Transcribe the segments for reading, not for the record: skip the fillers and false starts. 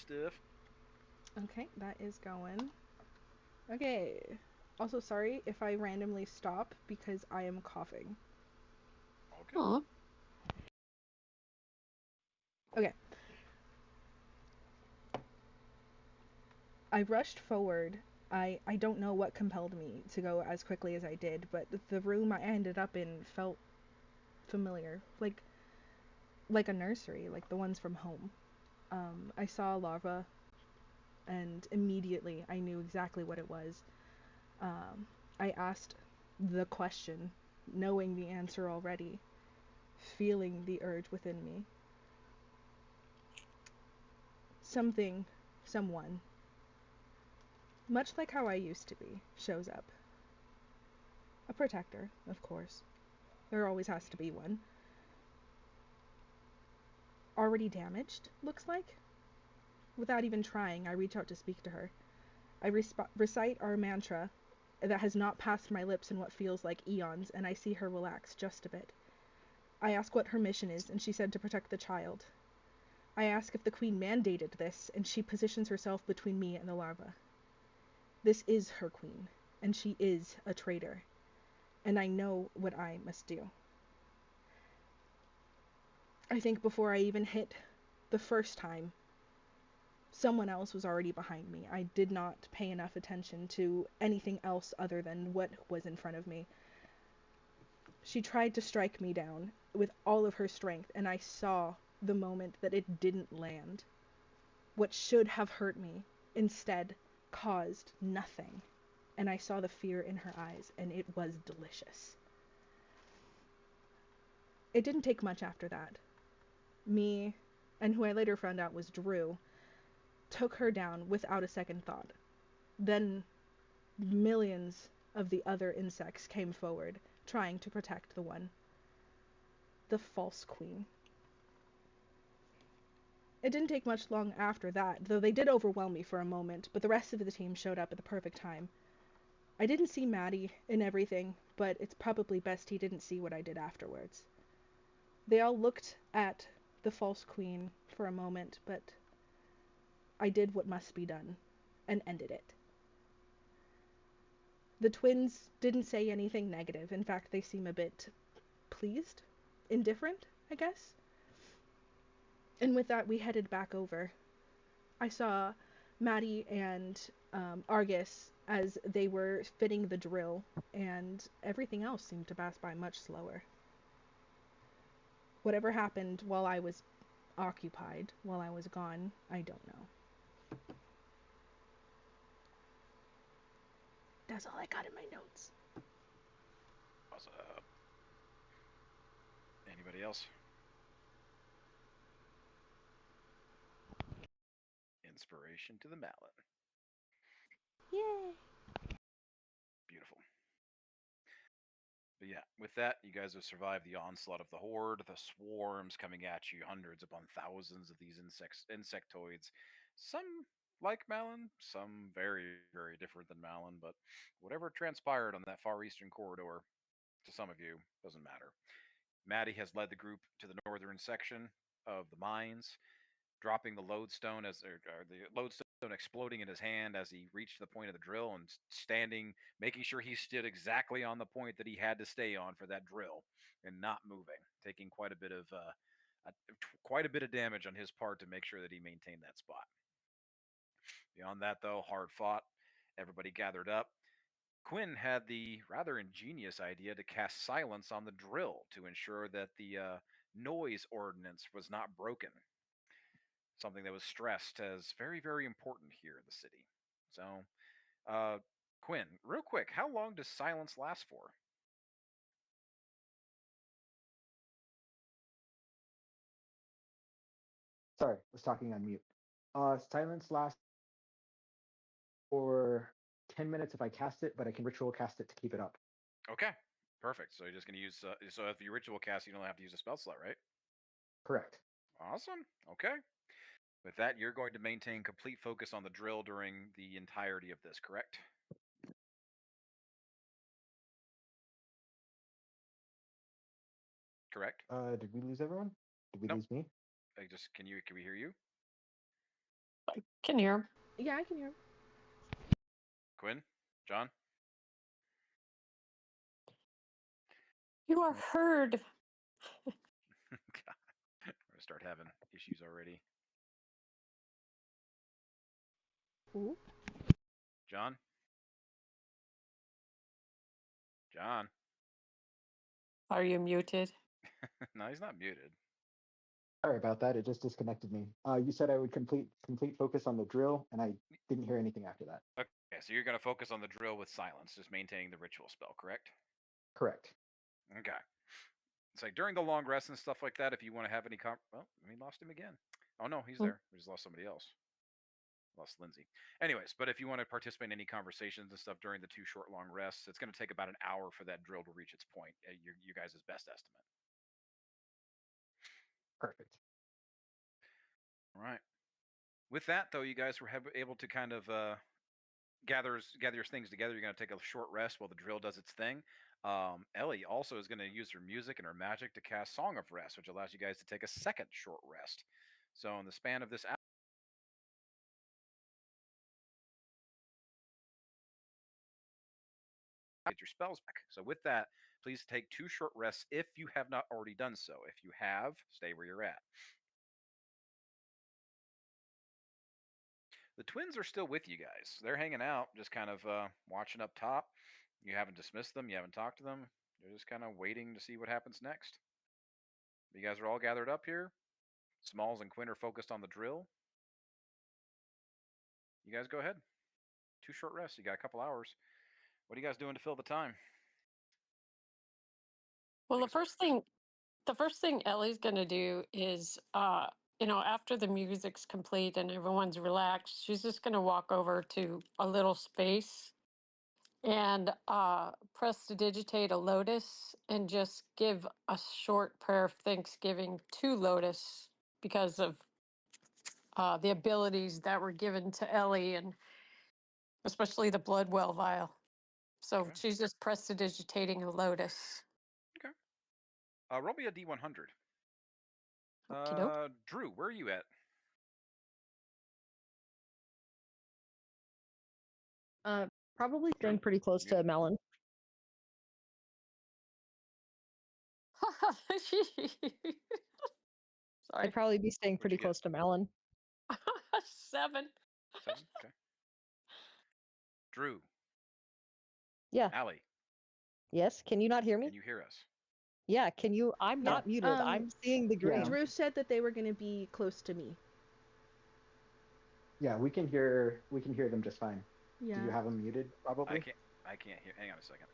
stuff. Okay, that is going. Okay. Also, sorry if I randomly stop because I am coughing. All good. Aw. Okay. I rushed forward. I don't know what compelled me to go as quickly as I did, but the room I ended up in felt familiar, like a nursery, like the ones from home. I saw a larva, and immediately I knew exactly what it was. Um, I asked the question, knowing the answer already, feeling the urge within me. Something, someone, much like how I used to be, shows up. A protector, of course. There always has to be one. Already damaged, looks like? Without even trying, I reach out to speak to her. I recite our mantra that has not passed my lips in what feels like eons, and I see her relax just a bit. I ask what her mission is, and she said to protect the child. I ask if the queen mandated this, and she positions herself between me and the larva. This is her queen, and she is a traitor, and I know what I must do. I think before I even hit the first time, someone else was already behind me. I did not pay enough attention to anything else other than what was in front of me. She tried to strike me down with all of her strength, and I saw the moment that it didn't land. What should have hurt me instead caused nothing, and I saw the fear in her eyes, and it was delicious. It didn't take much after that. Me, and who I later found out was Drew, took her down without a second thought. Then millions of the other insects came forward, trying to protect the false queen. It didn't take much long after that, though they did overwhelm me for a moment, but the rest of the team showed up at the perfect time. I didn't see Maddie in everything, but it's probably best he didn't see what I did afterwards. They all looked at the false queen for a moment, but I did what must be done and ended it. The twins didn't say anything negative. In fact, they seem a bit pleased, indifferent, I guess. And with that, we headed back over. I saw Maddie and Argus as they were fitting the drill, and everything else seemed to pass by much slower. Whatever happened while I was occupied, while I was gone, I don't know. That's all I got in my notes. What's up? Anybody else? Inspiration to the mallet. Yay! Beautiful. But yeah, with that, you guys have survived the onslaught of the horde, the swarms coming at you, hundreds upon thousands of these insectoids. Some like Malin, some very, very different than Malin, but whatever transpired on that far eastern corridor, to some of you, doesn't matter. Maddie has led the group to the northern section of the mines, dropping the lodestone or the lodestone exploding in his hand as he reached the point of the drill and standing, making sure he stood exactly on the point that he had to stay on for that drill and not moving, taking quite a bit of damage on his part to make sure that he maintained that spot. Beyond that, though, hard fought. Everybody gathered up. Quinn had the rather ingenious idea to cast silence on the drill to ensure that the noise ordinance was not broken, something that was stressed as very, very important here in the city. So, uh, Quinn, real quick, how long does silence last for? Sorry, was talking on mute. Silence lasts for 10 minutes if I cast it, but I can ritual cast it to keep it up. Okay, perfect. So you're just going to use, so if you ritual cast, you don't have to use a spell slot, right? Correct. Awesome. Okay. With that, you're going to maintain complete focus on the drill during the entirety of this, correct? Correct? Did we lose everyone? Did we Nope. lose me? Can we hear you? Can hear him. Yeah, I can hear him. Quinn? John? You are heard. God, we're gonna start having issues already. Ooh. John? John? Are you muted? No, he's not muted. Sorry about that. It just disconnected me. You said I would complete focus on the drill, and I didn't hear anything after that. Okay, so you're gonna focus on the drill with silence, just maintaining the ritual spell, correct? Correct. Okay. It's like during the long rest and stuff like that, if you want to have any well, we lost him again. Oh no, he's there. We just lost somebody else. Lost Lindsay. Anyways, but if you want to participate in any conversations and stuff during the 2 short long rests, it's going to take about an hour for that drill to reach its point. You guys' best estimate. Perfect. All right. With that, though, you guys were able to kind of gather your things together. You're going to take a short rest while the drill does its thing. Ellie also is going to use her music and her magic to cast Song of Rest, which allows you guys to take a second short rest. So in the span of this hour, get your spells back. So with that, please take 2 short rests if you have not already done so. If you have, stay where you're at. The twins are still with you guys. They're hanging out, just kind of watching up top. You haven't dismissed them. You haven't talked to them. They're just kind of waiting to see what happens next. You guys are all gathered up here. Smalls and Quinn are focused on the drill. You guys go ahead. 2 short rests. You got a couple hours. What are you guys doing to fill the time? Well, the first thing Ellie's gonna do is, after the music's complete and everyone's relaxed, she's just gonna walk over to a little space and prestidigitate a lotus and just give a short prayer of thanksgiving to Lotus because of the abilities that were given to Ellie, and especially the blood well vial. So Okay. she's just prestidigitating a lotus. Okay. Roll me a D100. Okey-doke. Drew, where are you at? Probably staying pretty close to Melon. Sorry. I'd probably be staying What'd pretty you get? close to Melon. 7. 7? Okay. Drew. Yeah. Allie. Yes. Can you not hear me? Can you hear us? Yeah. Can you? I'm not muted. I'm seeing the green. Yeah. Drew said that they were going to be close to me. Yeah, we can hear them just fine. Yeah. Do you have them muted? Probably. I can't hear. Hang on a second.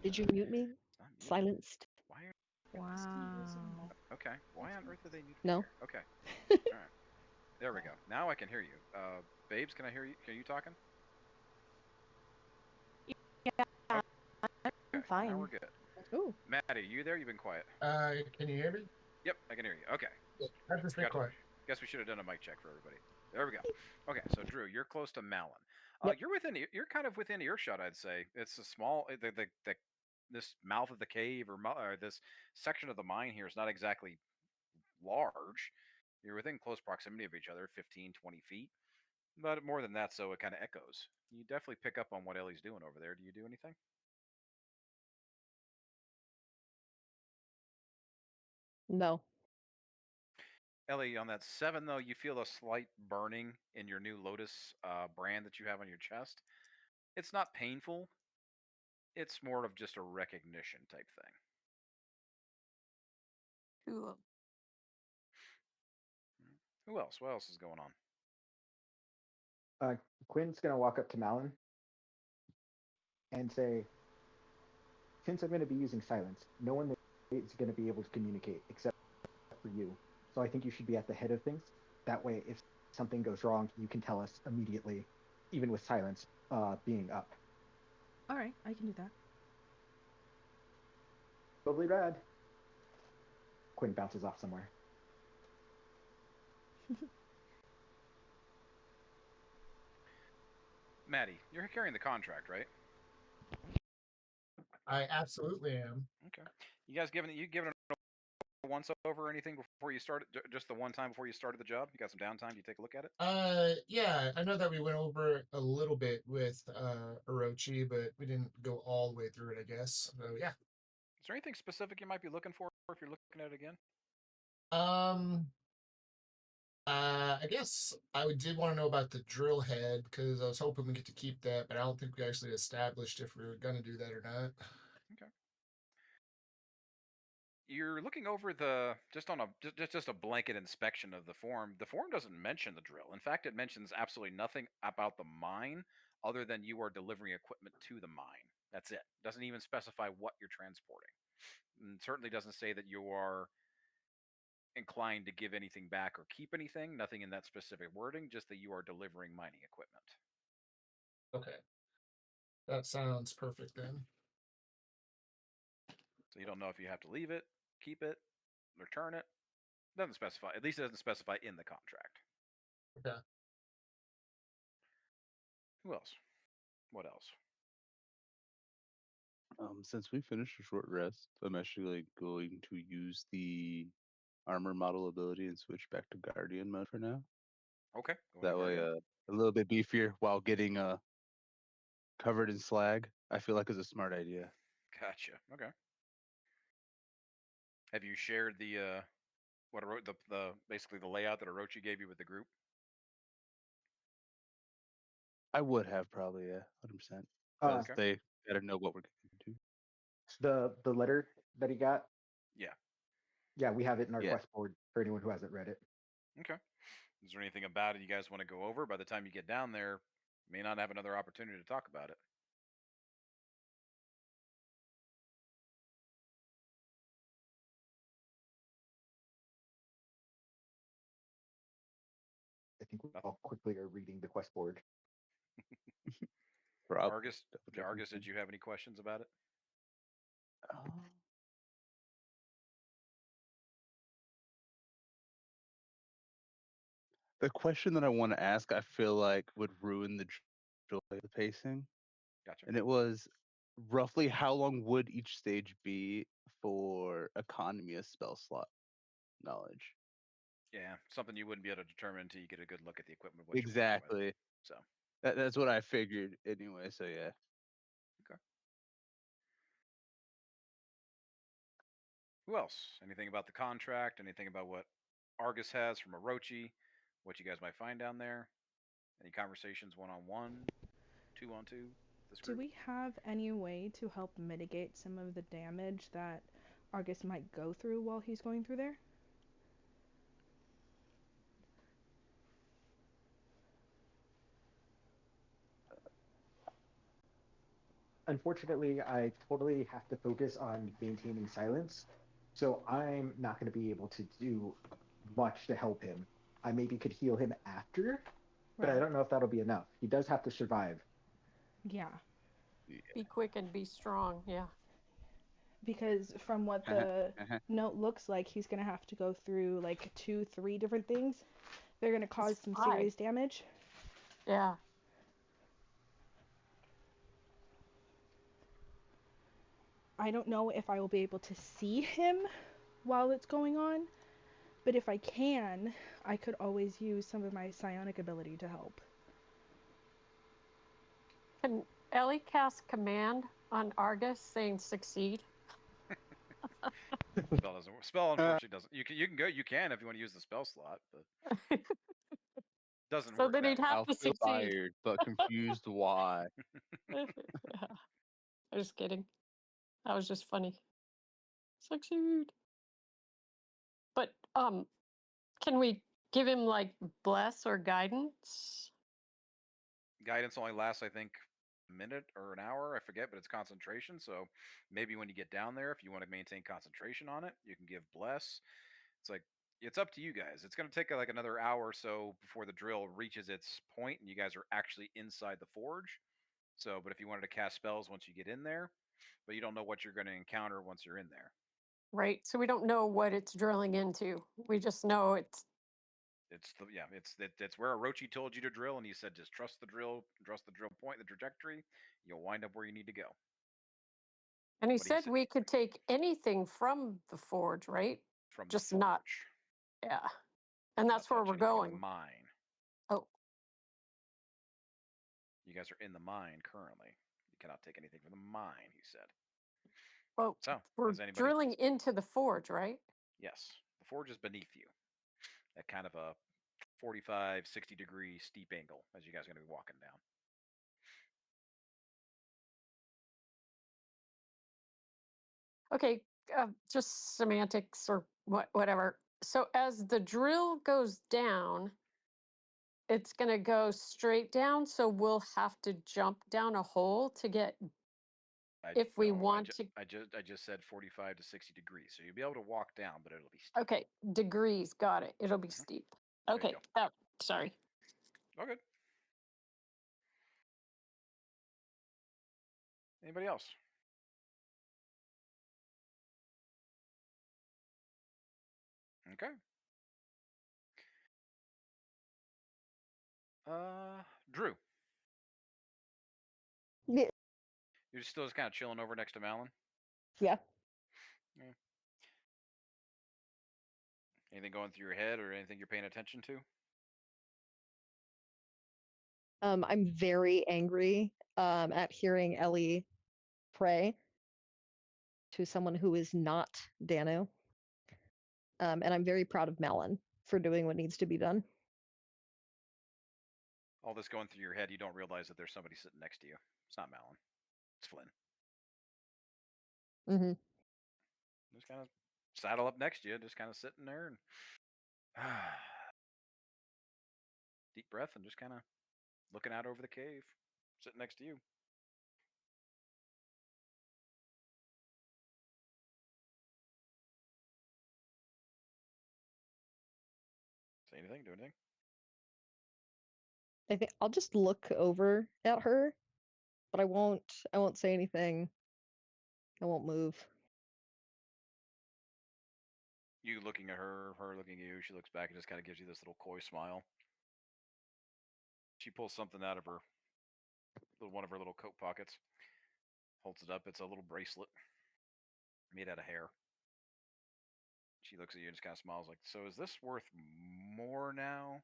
Did you mute me? Not muted. Silenced. Why are? Wow. Okay. Why on earth are they muted? No. Here? Okay. All right. There we go. Now I can hear you. Babes, can I hear you? Are you talking? I'm Okay, fine. Now we're good. Ooh. Maddie, you there? You've been quiet. Can you hear me? Yep, I can hear you. Okay. I've just been quiet. Guess we should have done a mic check for everybody. There we go. Okay, so Drew, you're close to Malin. Yep. You're kind of within earshot, I'd say. It's a small this mouth of the cave or this section of the mine here is not exactly large. You're within close proximity of each other, 15, 20 feet. But more than that, so it kind of echoes. You definitely pick up on what Ellie's doing over there. Do you do anything? No. Ellie, on that 7, though, you feel a slight burning in your new Lotus brand that you have on your chest. It's not painful. It's more of just a recognition type thing. Cool. Who else? What else is going on? Quinn's gonna walk up to Malin and say, "Since I'm going to be using silence, no one is going to be able to communicate except for you. So I think you should be at the head of things. That way, if something goes wrong, you can tell us immediately, even with silence being up." All right, I can do that. Totally rad. Quinn bounces off somewhere. Maddie, you're carrying the contract, right? I absolutely am. Okay. You guys given it once over or anything before you started? Just the one time before you started the job? You got some downtime? Do you take a look at it? Yeah, I know that we went over a little bit with Orochi, but we didn't go all the way through it, I guess. So yeah. Is there anything specific you might be looking for if you're looking at it again? Um, I guess did want to know about the drill head because I was hoping we get to keep that, but I don't think we actually established if we were gonna do that or not. Okay. You're looking over the just on a just a blanket inspection of the form. The form doesn't mention the drill. In fact, it mentions absolutely nothing about the mine other than you are delivering equipment to the mine. That's it. Doesn't even specify what you're transporting. And certainly doesn't say that you are inclined to give anything back or keep anything. Nothing in that specific wording, just that you are delivering mining equipment. Okay, that sounds perfect then. So you don't know if you have to leave it, keep it, return it. Doesn't specify. At least it doesn't specify in the contract. Okay. Who else? What else? Since we finished a short rest, I'm actually going to use the armor model ability and switch back to Guardian mode for now. Okay. That way, a little bit beefier while getting covered in slag. I feel like is a smart idea. Gotcha. Okay. Have you shared the the basically the layout that Orochi gave you with the group? I would have probably, yeah, 100%. Because they gotta know what we're getting to. The letter that he got. Yeah. Yeah, we have it in our quest board for anyone who hasn't read it. Okay. Is there anything about it you guys want to go over? By the time you get down there, you may not have another opportunity to talk about it. I think we all quickly are reading the quest board. Argus, did you have any questions about it? The question that I want to ask, I feel like would ruin the joy of the pacing. Gotcha. And it was roughly how long would each stage be for economy of spell slot knowledge? Yeah, something you wouldn't be able to determine until you get a good look at the equipment. Exactly. So that's what I figured anyway. So yeah. Okay. Who else? Anything about the contract? Anything about what Argus has from Orochi? What you guys might find down there? Any conversations 1-on-1, 2-on-2? Do we have any way to help mitigate some of the damage that Argus might go through while he's going through there? Unfortunately, I totally have to focus on maintaining silence, so I'm not going to be able to do much to help him. I maybe could heal him after, but I don't know if that'll be enough. He does have to survive. Yeah. Be quick and be strong, yeah. Because from what the note looks like, he's going to have to go through like 2-3 different things. They're going to cause some serious damage. Yeah. I don't know if I will be able to see him while it's going on, but if I can, I could always use some of my psionic ability to help. Can Ellie cast command on Argus saying succeed? Spell doesn't work. Spell unfortunately doesn't. You can go. You can if you want to use the spell slot, but doesn't so work. So then he'd have to succeed. Fired, but confused why. Yeah. I'm just kidding. That was just funny. Succeed. But can we give him like bless or guidance? Guidance only lasts, I think, a minute or an hour. I forget, but it's concentration. So maybe when you get down there, if you want to maintain concentration on it, you can give bless. It's like it's up to you guys. It's going to take like another hour or so before the drill reaches its point, and you guys are actually inside the forge. So, but if you wanted to cast spells once you get in there, but you don't know what you're going to encounter once you're in there. Right. So we don't know what it's drilling into. We just know it's where Orochi told you to drill, and he said just trust the drill point, the trajectory. You'll wind up where you need to go. And he said we could take anything from the forge, right? from Just the not- forge. Yeah. And Cannot that's where touch we're anything in going. the mine. Oh. You guys are in the mine currently. You cannot take anything from the mine, he said. Well, So, we're has anybody... drilling into the forge, right? Yes. The forge is beneath you. At kind of a 45, 60 degree steep angle as you guys are going to be walking down. Okay, just semantics or whatever. So as the drill goes down, it's going to go straight down. So we'll have to jump down a hole to get, if we want to. I just said 45 to 60 degrees. So you'll be able to walk down, but it'll be steep. Okay, degrees. Got it. It'll be steep. There you Okay. go. Oh, sorry. Okay. Anybody else? Okay. Drew, Yeah. you're still just kind of chilling over next to Malin? Yeah. Anything going through your head or anything you're paying attention to? I'm very angry at hearing Ellie pray to someone who is not Dano. And I'm very proud of Malin for doing what needs to be done. All this going through your head, you don't realize that there's somebody sitting next to you. It's not Malin. It's Flynn. Mm-hmm. Just kind of saddle up next to you, just kind of sitting there and deep breath and just kind of looking out over the cave, sitting next to you. Say anything? Do anything? I think I'll just look over at her, but I won't say anything. I won't move. You looking at her looking at you, she looks back and just kind of gives you this little coy smile. She pulls something out of one of her little coat pockets, holds it up. It's a little bracelet made out of hair. She looks at you and just kind of smiles like, so is this worth more now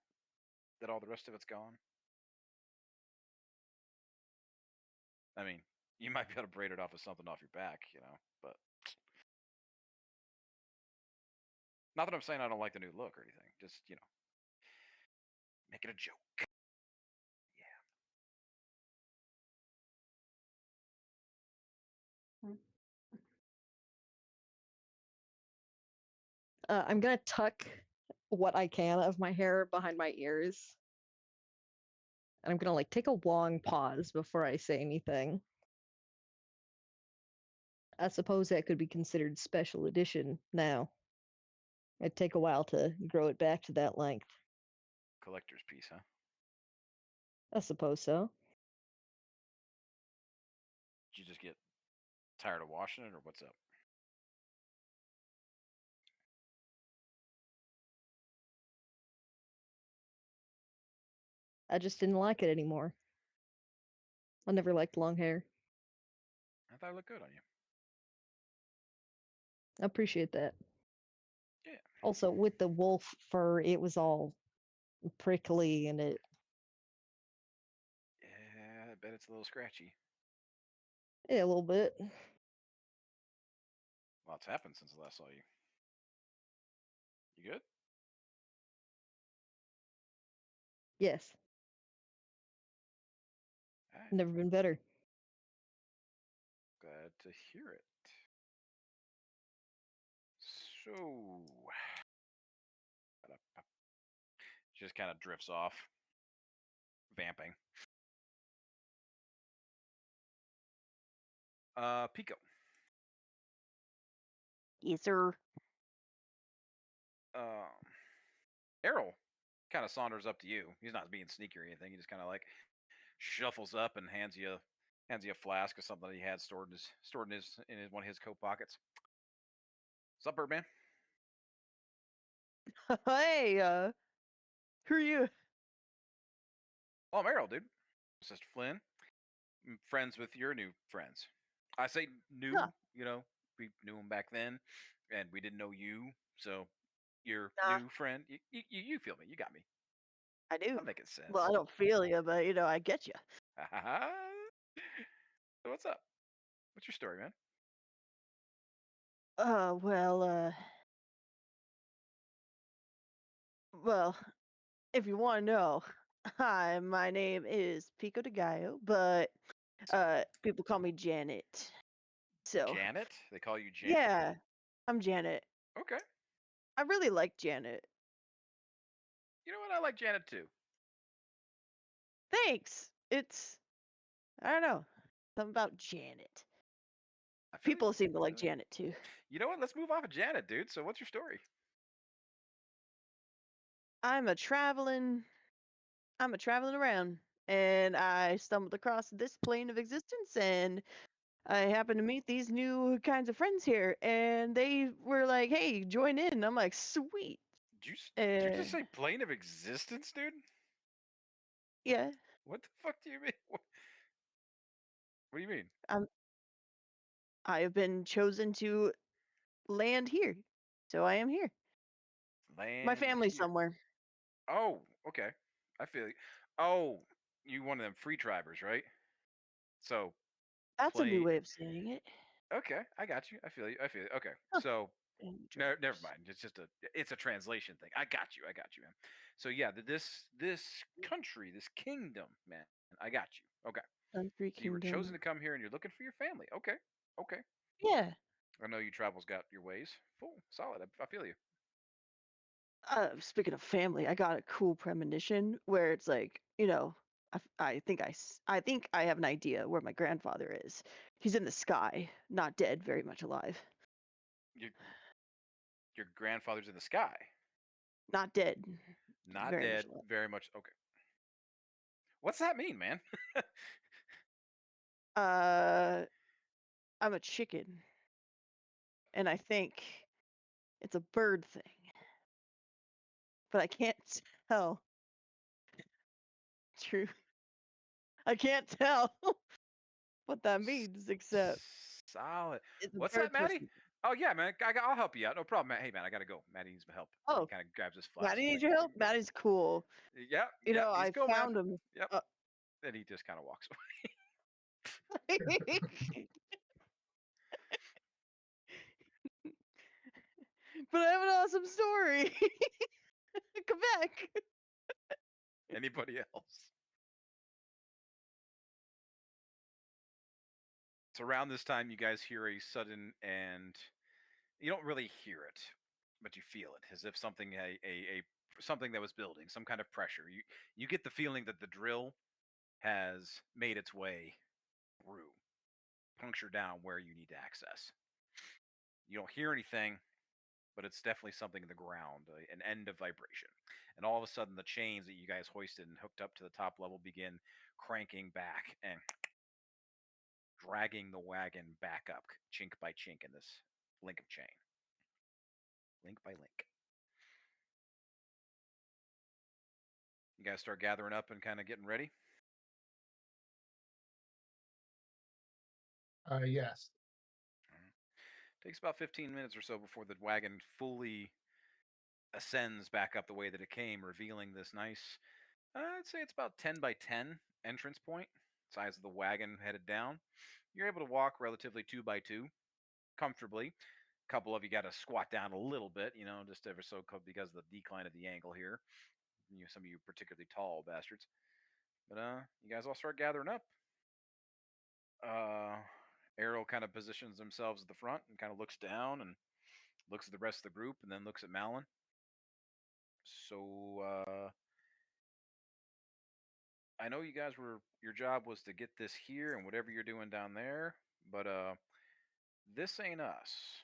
that all the rest of it's gone? I mean, you might be able to braid it off with something off your back, but not that I'm saying I don't like the new look or anything. Just, make it a joke. I'm gonna tuck what I can of my hair behind my ears. And I'm gonna take a long pause before I say anything. I suppose that could be considered special edition now. It'd take a while to grow it back to that length. Collector's piece, huh? I suppose so. Did you just get tired of washing it, or what's up? I just didn't like it anymore. I never liked long hair. I thought it looked good on you. I appreciate that. Yeah. Also, with the wolf fur, it was all prickly and it. Yeah, I bet it's a little scratchy. Yeah, a little bit. Lots happened since the last saw you. You good? Yes. All right. Never been better. Glad to hear it. So, just kind of drifts off, vamping. Pico. Yes, sir. Errol kind of saunters up to you. He's not being sneaky or anything. He just kind of shuffles up and hands you a flask of something that he had stored in one of his coat pockets. What's up, Birdman? Hey, who are you? Oh, I'm Errol, dude. Sister Flynn. I'm friends with your new friends. I say new, Yeah. we knew them back then. and we didn't know you, so your Nah, new friend, you feel me? You got me. I do. I'm making Well, I sense. don't feel you, but I get you. So what's up? What's your story, man? Well, well, if you want to know, hi, my name is Pico de Gallo, but So people call me Janet. So Janet? They call you Janet? yeah, I'm Janet. Okay. I really like Janet. You know what? I like Janet too. Thanks. I don't know, something about Janet. I feel you. People seem to I like feel you. Janet too. You know what? Let's move off of Janet, dude. So what's your story? I'm a traveling around, and I stumbled across this plane of existence, and I happened to meet these new kinds of friends here, and they were like, "Hey, join in." I'm like, "Sweet." Did you just Uh, say plane of existence, dude? yeah, What the fuck do you mean? What do you mean? I have been chosen to land here, so I am here. My Land family's here. somewhere. Oh, okay. I feel you. Oh, you one of them free drivers, right? So That's a new plane. way of saying it. Okay, I got you. I feel you. I feel you. Okay, Huh. so And never drivers. mind. It's a translation thing. I got you. I got you, man. So yeah, this country, this kingdom, man. I got you. Okay. Country So you were chosen kingdom. to come here, and you're looking for your family. Okay. Okay. Yeah. I know you travel's got your ways. Full solid. I feel you. Speaking of family, I got a cool premonition where it's like, I think I have an idea where my grandfather is. He's in the sky, not dead, very much alive. Your your grandfather's in the sky, Not dead, not very much dead. alive. Very much. Okay. What's that mean, man? Uh, I'm a chicken, and I think it's a bird thing, but I can't tell. True. I can't tell what that S- means, except Solid. it's a What's very that, Maddie? personal. Oh yeah, man. I'll help you out. No problem, Matt. Hey, man, I gotta go. Maddie needs my help. He Oh, kind of grabs his flask Maddie away. needs your help? Maddie's cool. Yep, yep. He's I cool, man. found him. Yep. Uh, And he just kind of walks away. But I have an awesome story. Come back. Anybody else? So around this time, you guys hear a sudden, and you don't really hear it, but you feel it, as if something something that was building, some kind of pressure. You get the feeling that the drill has made its way through, puncture down where you need to access. You don't hear anything, but it's definitely something in the ground, an end of vibration. And all of a sudden, the chains that you guys hoisted and hooked up to the top level begin cranking back and dragging the wagon back up, chink by chink, in this link of chain, link by link. You guys start gathering up and kind of getting ready. Yes. Takes about 15 minutes or so before the wagon fully ascends back up the way that it came, revealing this nice, I'd say it's about 10 by 10 entrance point, size of the wagon headed down. You're able to walk relatively 2 by 2 comfortably. A couple of you got to squat down a little bit, just ever so because of the decline of the angle here. Some of you particularly tall bastards. But you guys all start gathering up. Arrow kind of positions themselves at the front and kind of looks down and looks at the rest of the group and then looks at Malin. So I know you guys your job was to get this here and whatever you're doing down there, but this ain't us.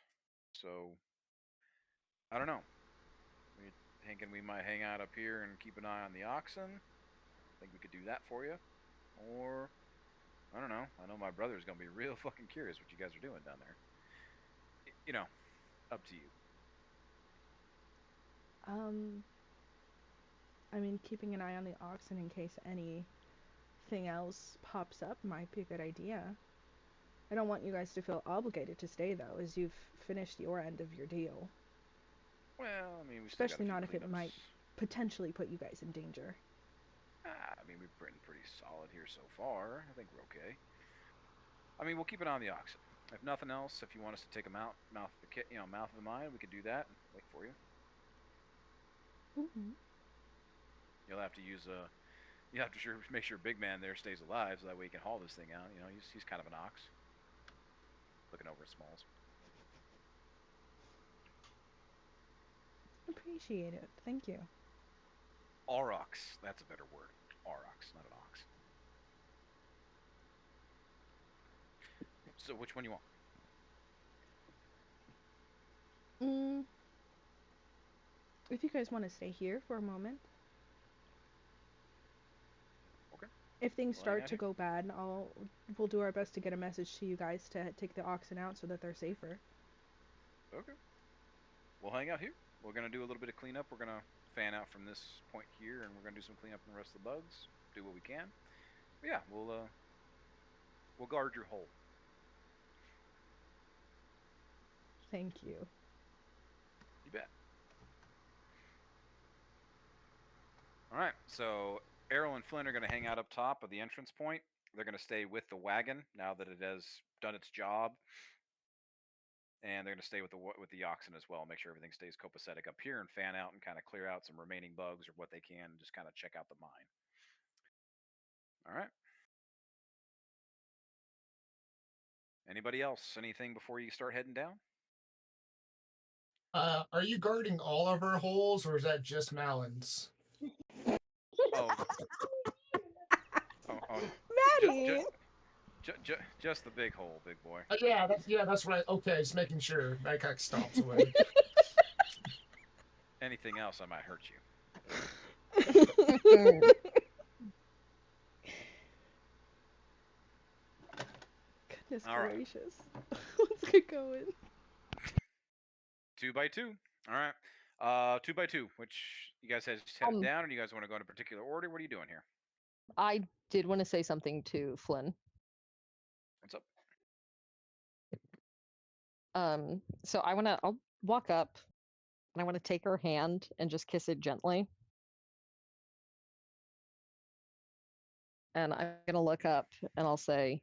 So I don't know. We thinking we might hang out up here and keep an eye on the oxen. Think we could do that for you, or I don't know. I know my brother's gonna be real fucking curious what you guys are doing down there. Up to you. I mean, keeping an eye on the oxen in case anything else pops up might be a good idea. I don't want you guys to feel obligated to stay though, as you've finished your end of your deal. Well, I mean, we still got a Especially few not if it cleanups. might potentially put you guys in danger. I mean, we've been pretty solid here so far. I think we're okay. I mean, we'll keep an eye on the oxen. If nothing else, if you want us to take them out, mouth of the mine, we could do that and wait for you. Mm-hmm. You'll have to use you have to make sure Big Man there stays alive, so that way he can haul this thing out. You know, he's kind of an ox. Looking over at Smalls. Appreciate it. Thank you. Aurochs. That's a better word. Aurochs, not an ox. So which one you want? If you guys want to stay here for a moment. Okay. If things Well, start to go bad, we'll do our best to get a message to you guys to take the oxen out so that they're safer. Okay. We'll hang out here. We're gonna do a little bit of cleanup. We're gonna fan out from this point here, and we're gonna do some cleanup on the rest of the bugs. Do what we can. But yeah, we'll guard your hole. Thank you. You bet. All right. So Errol and Flynn are gonna hang out up top of the entrance point. They're gonna stay with the wagon now that it has done its job. And they're going to stay with the oxen as well. Make sure everything stays copacetic up here and fan out and kind of clear out some remaining bugs or what they can and just kind of check out the mine. All right. Anybody else? Anything before you start heading down? Are you guarding all of our holes, or is that just Malon's? Oh. Maddie! Just the big hole, big boy. Yeah, that's right. Okay, just making sure. Nycock stops away. Anything else, I might hurt you. Goodness All right. gracious. Let's get going. 2 by 2. All right. 2 by 2. Which you guys head down, or do you guys want to go in a particular order? What are you doing here? I did want to say something to Flynn. What's up? So I'll walk up and I want to take her hand and just kiss it gently. And I'm gonna look up and I'll say,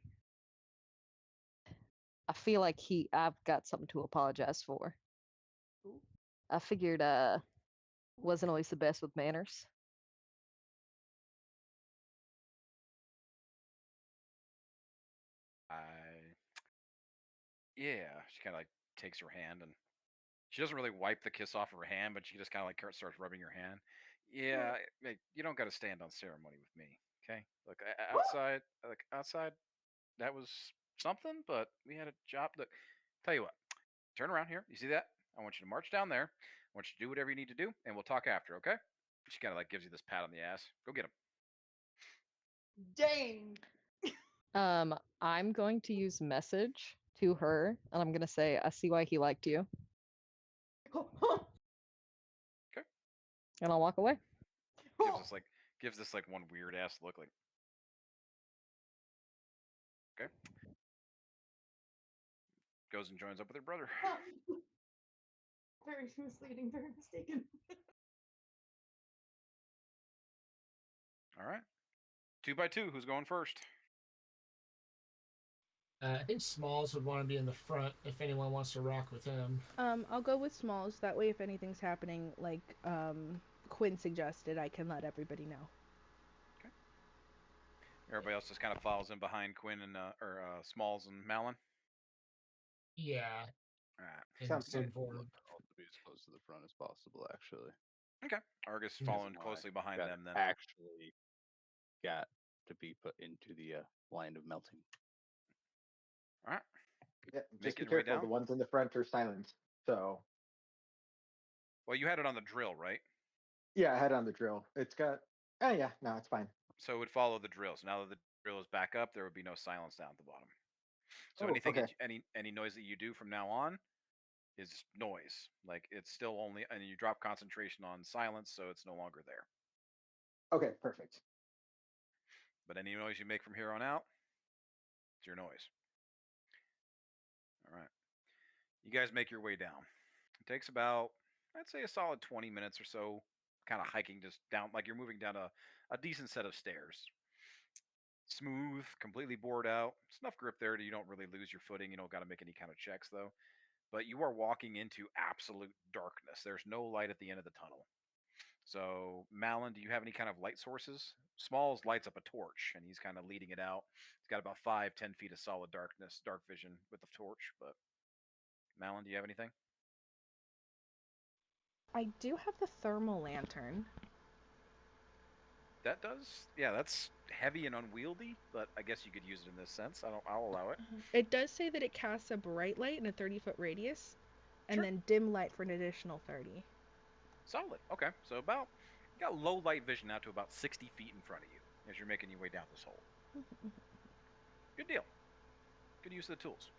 I feel like I've got something to apologize for. I figured wasn't always the best with manners. Yeah, she kind of like takes her hand and she doesn't really wipe the kiss off of her hand, but she just kind of like starts rubbing your hand. Yeah, you don't got to stand on ceremony with me, okay? Look, outside, that was something, but we had a job. Look, tell you what, turn around here. You see that? I want you to march down there. I want you to do whatever you need to do, and we'll talk after, okay? She kind of like gives you this pat on the ass. Go get him. Dang. I'm going to use message to her, and I'm gonna say, I see why he liked you. Okay. And I'll walk away. Gives this like one weird ass look like. Okay. Goes and joins up with her brother. Very misleading, very mistaken. All right. 2 by 2. Who's going first? I think Smalls would want to be in the front if anyone wants to rock with him. I'll go with Smalls. That way, if anything's happening, like Quinn suggested, I can let everybody know. Okay. Everybody else just kind of follows in behind Quinn and Smalls and Malin. Yeah. All right. Sounds good. All to be as close to the front as possible, actually. Okay. Argus following closely behind them then. Actually got to be put into the line of melting. All right. Yeah, just be Making your way careful. The down? ones in the front are silenced. So Well, you had it on the drill, right? yeah, I had it on the drill. It's got. Oh yeah, no, it's fine. So it would follow the drill. So now that the drill is back up, there would be no silence down at the bottom. So Oh, anything, okay. any noise that you do from now on is noise. Like it's still only, and you drop concentration on silence, so it's no longer there. Okay, perfect. But any noise you make from here on out, it's your noise. You guys make your way down. It takes about, I'd say, a solid 20 minutes or so, kind of hiking just down, like you're moving down a decent set of stairs. Smooth, completely bored out. It's enough grip there that you don't really lose your footing. You don't got to make any kind of checks, though. But you are walking into absolute darkness. There's no light at the end of the tunnel. So, Malin, do you have any kind of light sources? Smalls lights up a torch, and he's kind of leading it out. He's got about 5-10 feet of solid darkness, dark vision with the torch. But, Malin, do you have anything? I do have the thermal lantern. That does, yeah, that's heavy and unwieldy, but I guess you could use it in this sense. I'll allow it. It does say that it casts a bright light in a 30-foot radius, and Sure. then dim light for an additional 30. Solid. Okay, so about you got low light vision out to about 60 feet in front of you as you're making your way down this hole. Good deal. Good use of the tools.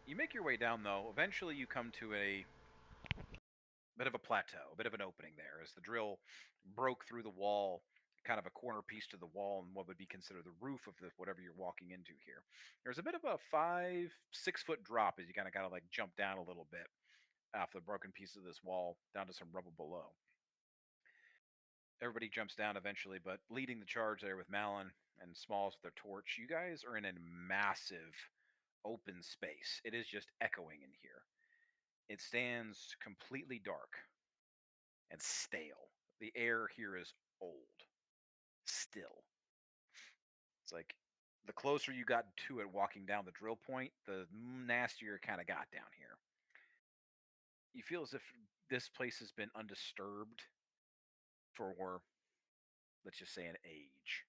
You make your way down though. Eventually, you come to a bit of a plateau, a bit of an opening there, as the drill broke through the wall, kind of a corner piece to the wall, and what would be considered the roof of whatever you're walking into here. There's a bit of a 5-6 foot drop as you kind of like jump down a little bit off the broken piece of this wall down to some rubble below. Everybody jumps down eventually, but leading the charge there with Malin and Smalls with their torch, you guys are in a massive open space. It is just echoing in here. It stands completely dark and stale. The air here is old, still. It's like the closer you got to it walking down the drill point, the nastier it kind of got down here. You feel as if this place has been undisturbed for, let's just say, an age.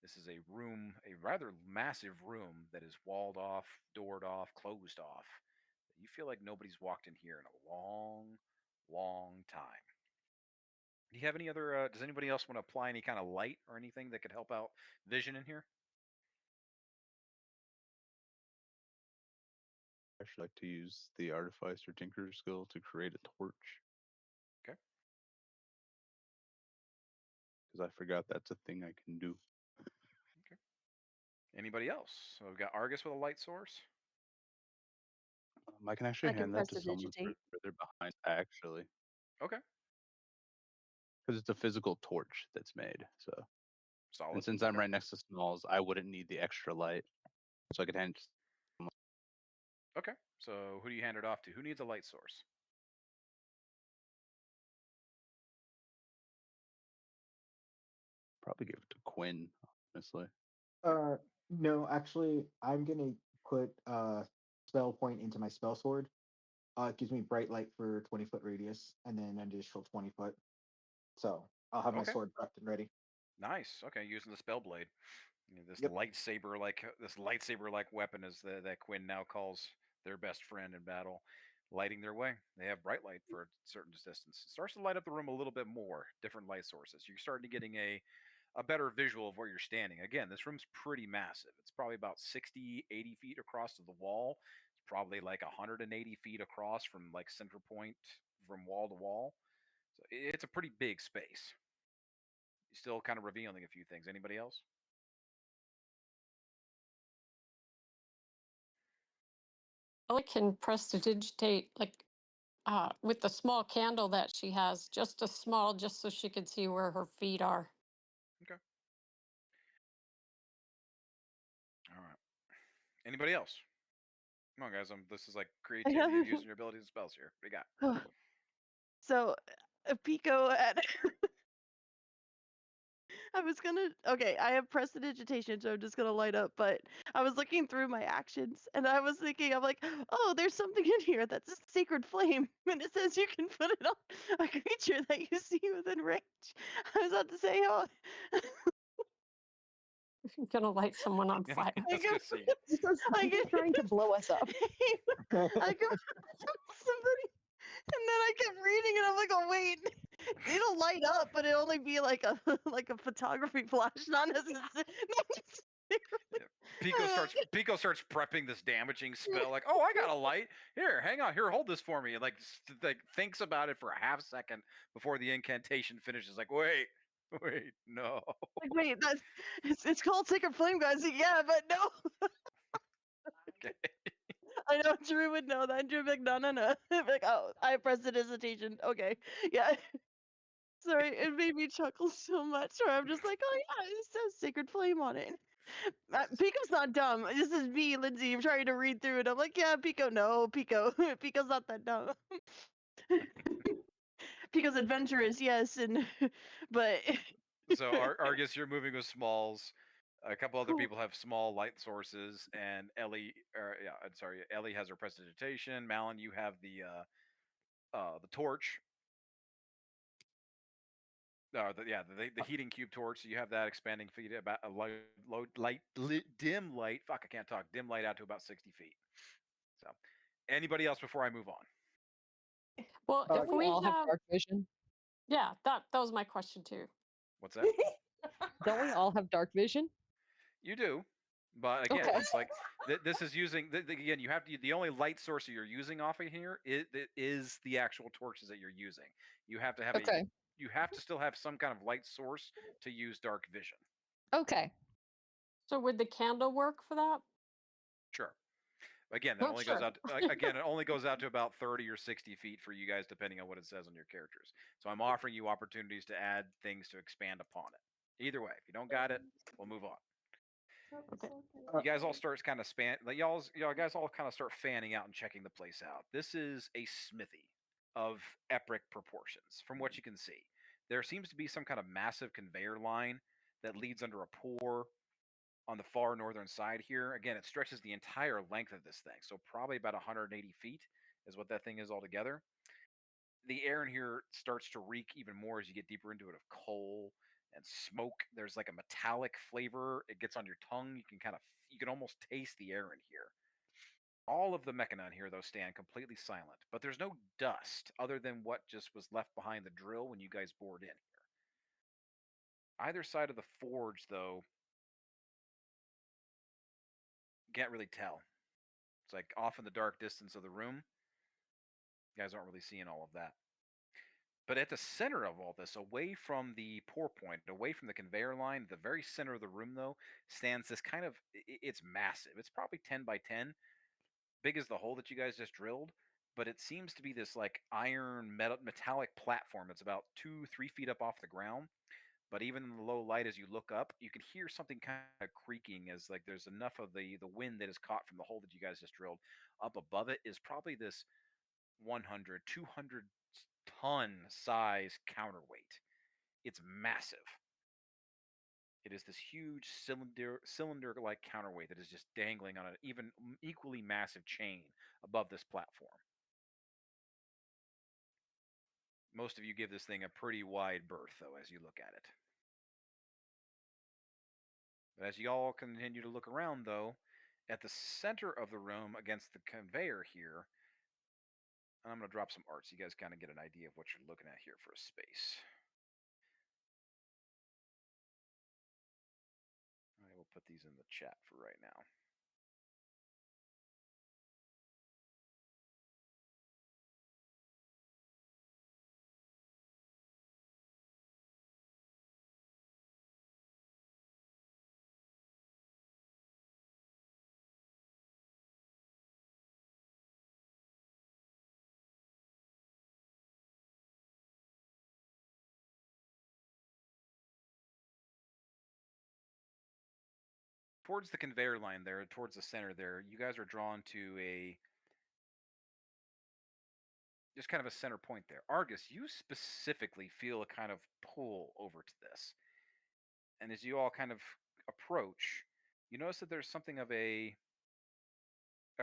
This is a room, a rather massive room that is walled off, doored off, closed off. You feel like nobody's walked in here in a long, long time. Do you have any other? Does anybody else want to apply any kind of light or anything that could help out vision in here? I actually like to use the Artificer Tinker skill to create a torch. Okay. Because I forgot that's a thing I can do. Okay. Anybody else? So we've got Argus with a light source. I can actually I can hand that to someone prestidigitate. further behind, actually. Okay. Because it's a physical torch that's made. So, Solid. and since I'm Okay. right next to Smalls, I wouldn't need the extra light. So I could hand. Okay. So who do you hand it off to? Who needs a light source? Probably give it to Quinn, honestly. No, actually, I'm gonna put spell point into my spell sword. It gives me bright light for 20-foot radius, and then an additional 20 foot. So I'll have my Okay. sword prepped and ready. Nice. Okay, using the spell blade. You know, this Yep. lightsaber like weapon is that Quinn now calls their best friend in battle, lighting their way. They have bright light for a certain distance. It starts to light up the room a little bit more. Different light sources. You're starting to getting a better visual of where you're standing. Again, this room's pretty massive. It's probably about 60, 80 feet across to the wall. It's probably like 180 feet across from like center point from wall to wall. So it's a pretty big space. You're still kind of revealing a few things. Anybody else? Ellie can prestidigitate like with the small candle that she has, just a small, just so she can see where her feet are. Okay. All right. Anybody else? Come on, guys. This is like creativity and using your abilities and spells here. What do you got? So, Pico at. I was gonna. Okay, I have prestidigitation, so I'm just gonna light up. But I was looking through my actions, and I was thinking, I'm like, oh, there's something in here that's a sacred flame, and it says you can put it on a creature that you see within range. I was about to say, oh, Gonna light someone on fire. That's go- good to see you. He's just trying to blow us up. I go somebody, and then I kept reading, and I'm like, oh wait, it'll light up, but it'll only be like a like a photography flash, not necessarily. Pico starts prepping this damaging spell. Like, oh, I got a light. Here, hang on. Here, hold this for me. And like thinks about it for a half second before the incantation finishes. Like, wait, no. Like, wait, it's called Sacred Flame, guys. Yeah, but no. Okay. I know Drew would know that. Drew would be like, no, no, no. Like, oh, I prestidigitation. Okay. Yeah. Sorry, it made me chuckle so much where I'm just like, oh yeah, it says Sacred Flame on it. Pico's not dumb. This is me, Lindsay. I'm trying to read through it. I'm like, yeah, Pico, no, Pico. Pico's not that dumb. Pico's adventurous, yes, and but So Argus, you're moving with smalls. A couple other Cool. people have small light sources, and Ellie, I'm sorry, Ellie has her prestidigitation. Malin, you have the torch. The heating cube torch. So you have that expanding feet about a dim light. Fuck, I can't talk. Dim light out to about 60 feet. So, anybody else before I move on? Well, Don't if we we all have have, dark vision? yeah, that was my question too. What's that? Don't we all have dark vision? You do, but again, Okay. it's like this is using again. You have to the only light source that you're using off of here is the actual torches that you're using. You have to have Okay. you have to still have some kind of light source to use dark vision. Okay. So would the candle work for that? Sure. Again, that Oh, only goes sure. out. Again, it only goes out to about 30 or 60 feet for you guys, depending on what it says on your characters. So I'm offering you opportunities to add things to expand upon it. Either way, if you don't got it, we'll move on. Okay. You guys all start kind of y'all guys all kind of start fanning out and checking the place out. This is a smithy of epic proportions, from what you can see. There seems to be some kind of massive conveyor line that leads under a pour on the far northern side here. Again, it stretches the entire length of this thing, so probably about 180 feet is what that thing is altogether. The air in here starts to reek even more as you get deeper into it of coal and smoke. There's like a metallic flavor. It gets on your tongue. You can almost taste the air in here. All of the Mechana in here, though, stand completely silent, but there's no dust other than what just was left behind the drill when you guys bored in here. Either side of the forge, though, can't really tell. It's like off in the dark distance of the room. You guys aren't really seeing all of that. But at the center of all this, away from the pour point, away from the conveyor line, at the very center of the room, though, stands this kind of, it's massive. It's probably 10 by 10, big as the hole that you guys just drilled. But it seems to be this like iron metallic platform that's about 2-3 feet up off the ground. But even in the low light, as you look up, you can hear something kind of creaking as like there's enough of the wind that is caught from the hole that you guys just drilled. Up above it is probably this 100, 200 ton size counterweight. It's massive. It is this huge cylinder-like counterweight that is just dangling on an even equally massive chain above this platform. Most of you give this thing a pretty wide berth, though, as you look at it. But as you all continue to look around, though, at the center of the room against the conveyor here, and I'm going to drop some art so you guys kind of get an idea of what you're looking at here for a space. I will put these in the chat for right now. Towards the conveyor line there, towards the center there, you guys are drawn to just kind of a center point there. Argus, you specifically feel a kind of pull over to this. And as you all kind of approach, you notice that there's something of a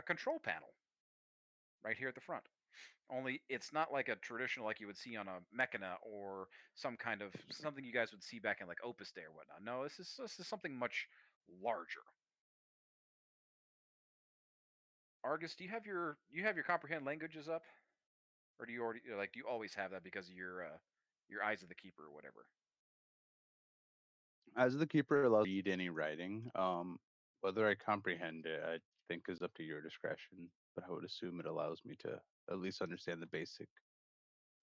control panel right here at the front. Only it's not like a traditional like you would see on a Mechana or something you guys would see back in like Opus Day or whatnot. No, this is something much larger. Argus, do you have your comprehend languages up, or do you always have that because of your Eyes of the Keeper or whatever? As the keeper allows read any writing, whether I comprehend it, I think is up to your discretion. But I would assume it allows me to at least understand the basic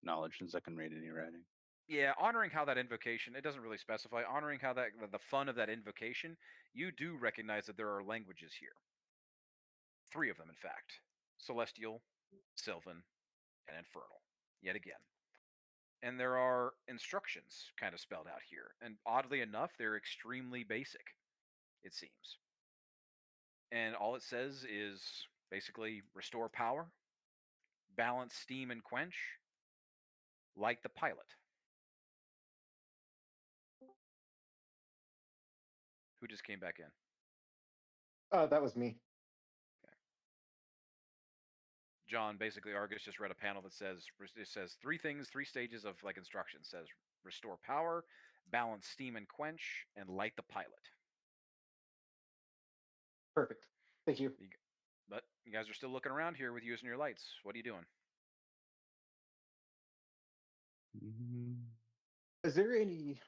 knowledge since I can read any writing. Yeah, honoring how that invocation, it doesn't really specify, honoring how that the fun of that invocation, you do recognize that there are languages here. 3 of them, in fact. celestial, sylvan, and infernal. Yet again. And there are instructions kind of spelled out here. And oddly enough, they're extremely basic, it seems. And all it says is basically restore power, balance steam and quench, light the pilot. Who just came back in? That was me. John, basically Argus just read a panel that says it says three things, three stages of like instructions. It says restore power, balance steam and quench, and light the pilot. Perfect. Thank you. But you guys are still looking around here with using your lights. What are you doing? Is there any,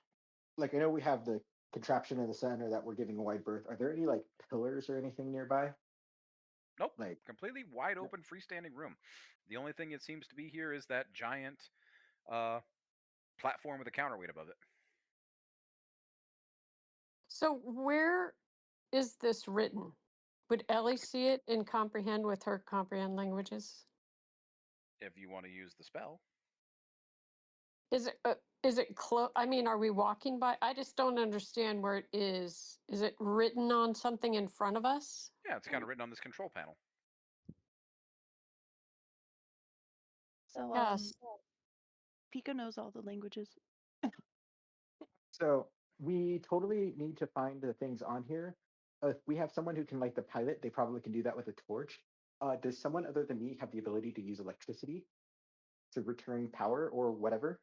like, I know we have the contraption in the center that we're giving a wide berth. Are there any like pillars or anything nearby? Nope. Like Completely wide open, freestanding room. The only thing it seems to be here is that giant platform with a counterweight above it. So where is this written? Would Ellie see it and comprehend with her comprehend languages? If you want to use the spell. Is it close? I mean, are we walking by? I just don't understand where it is. Is it written on something in front of us? Yeah, it's kind of written on this control panel. So, Yes. Pika knows all the languages. So we totally need to find the things on here. If we have someone who can light the pilot, they probably can do that with a torch. Does someone other than me have the ability to use electricity to return power or whatever?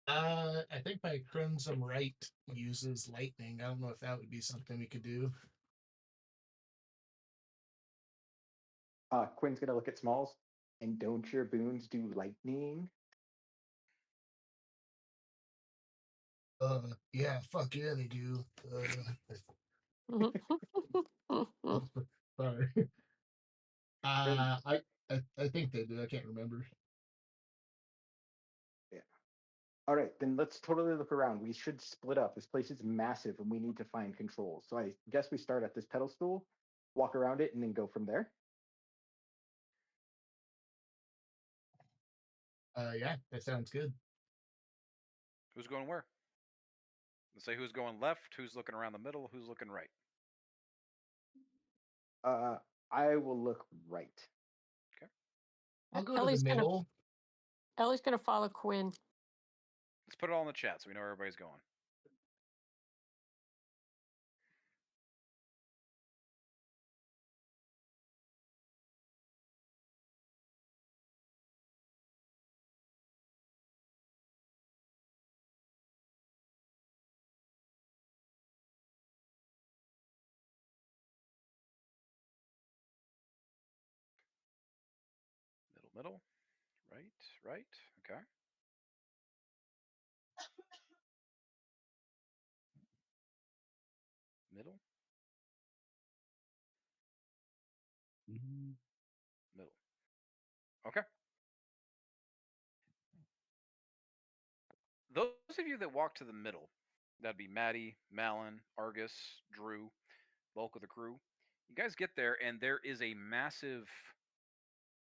I think my Crimson Right uses lightning. I don't know if that would be something we could do. Quinn's gonna look at Smalls, and don't your boons do lightning? Yeah, fuck yeah, they do. Sorry. I think they do. I can't remember. Yeah. All right, then let's totally look around. We should split up. This place is massive, and we need to find controls. So I guess we start at this pedestal, walk around it, and then go from there. Yeah, that sounds good. Who's going where? Let's say who's going left, who's looking around the middle, who's looking right. I will look right. Okay. I'll go to the middle. Ellie's gonna follow Quinn. Let's put it all in the chat so we know where everybody's going. Middle, right. Okay. Middle. Middle. Okay. Those of you that walk to the middle, that'd be Maddie, Malin, Argus, Drew, bulk of the crew. You guys get there, and there is a massive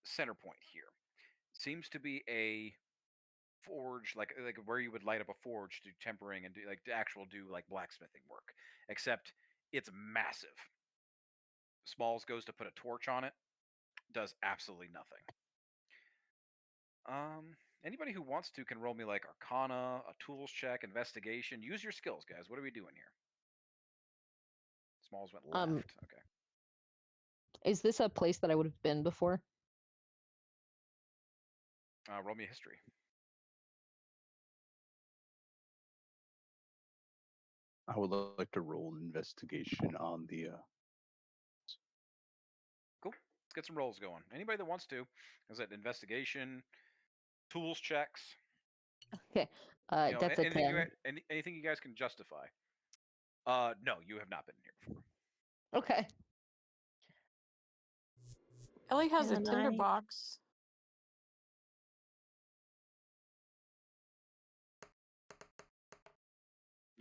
center point here. Seems to be a forge, like where you would light up a forge to do tempering and do like blacksmithing work. Except it's massive. Smalls goes to put a torch on it, does absolutely nothing. Anybody who wants to can roll me like Arcana, a tools check, investigation. Use your skills, guys. What are we doing here? Smalls went left. Okay. Is this a place that I would have been before? Roll me a history. I would like to roll an investigation on the. Cool. Let's get some rolls going. Anybody that wants to, is that investigation, tools checks? Okay, that's a 10. Anything you guys can justify. No, you have not been here before. Okay. Ellie has a Can tinder I- box.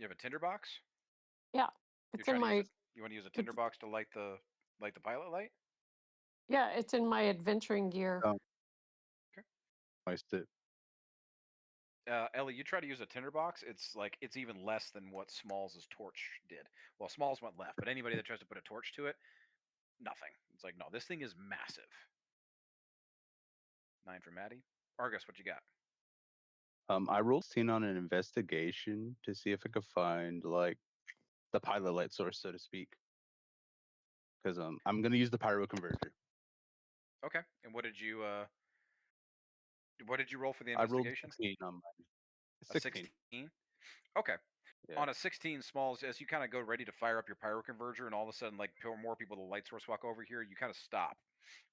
You have a tinderbox? Yeah, it's in my. You want to use a tinderbox to light the pilot light? Yeah, it's in my adventuring gear. Oh. Okay. Waste it. Ellie, you try to use a tinderbox. It's even less than what Smalls' torch did. Well, Smalls went left, but anybody that tries to put a torch to it, nothing. It's like, no, this thing is massive. 9 for Maddie. Argus, what you got? I rolled scene on an investigation to see if I could find like the pilot light source, so to speak. Because I'm gonna use the pyro converter. Okay. And what did you roll for the I rolled investigation? 16 on mine. A 16. Okay. Yeah. On a 16, Smalls, as you kind of go ready to fire up your pyro converter, and all of a sudden, like more people, the light source walk over here, you kind of stop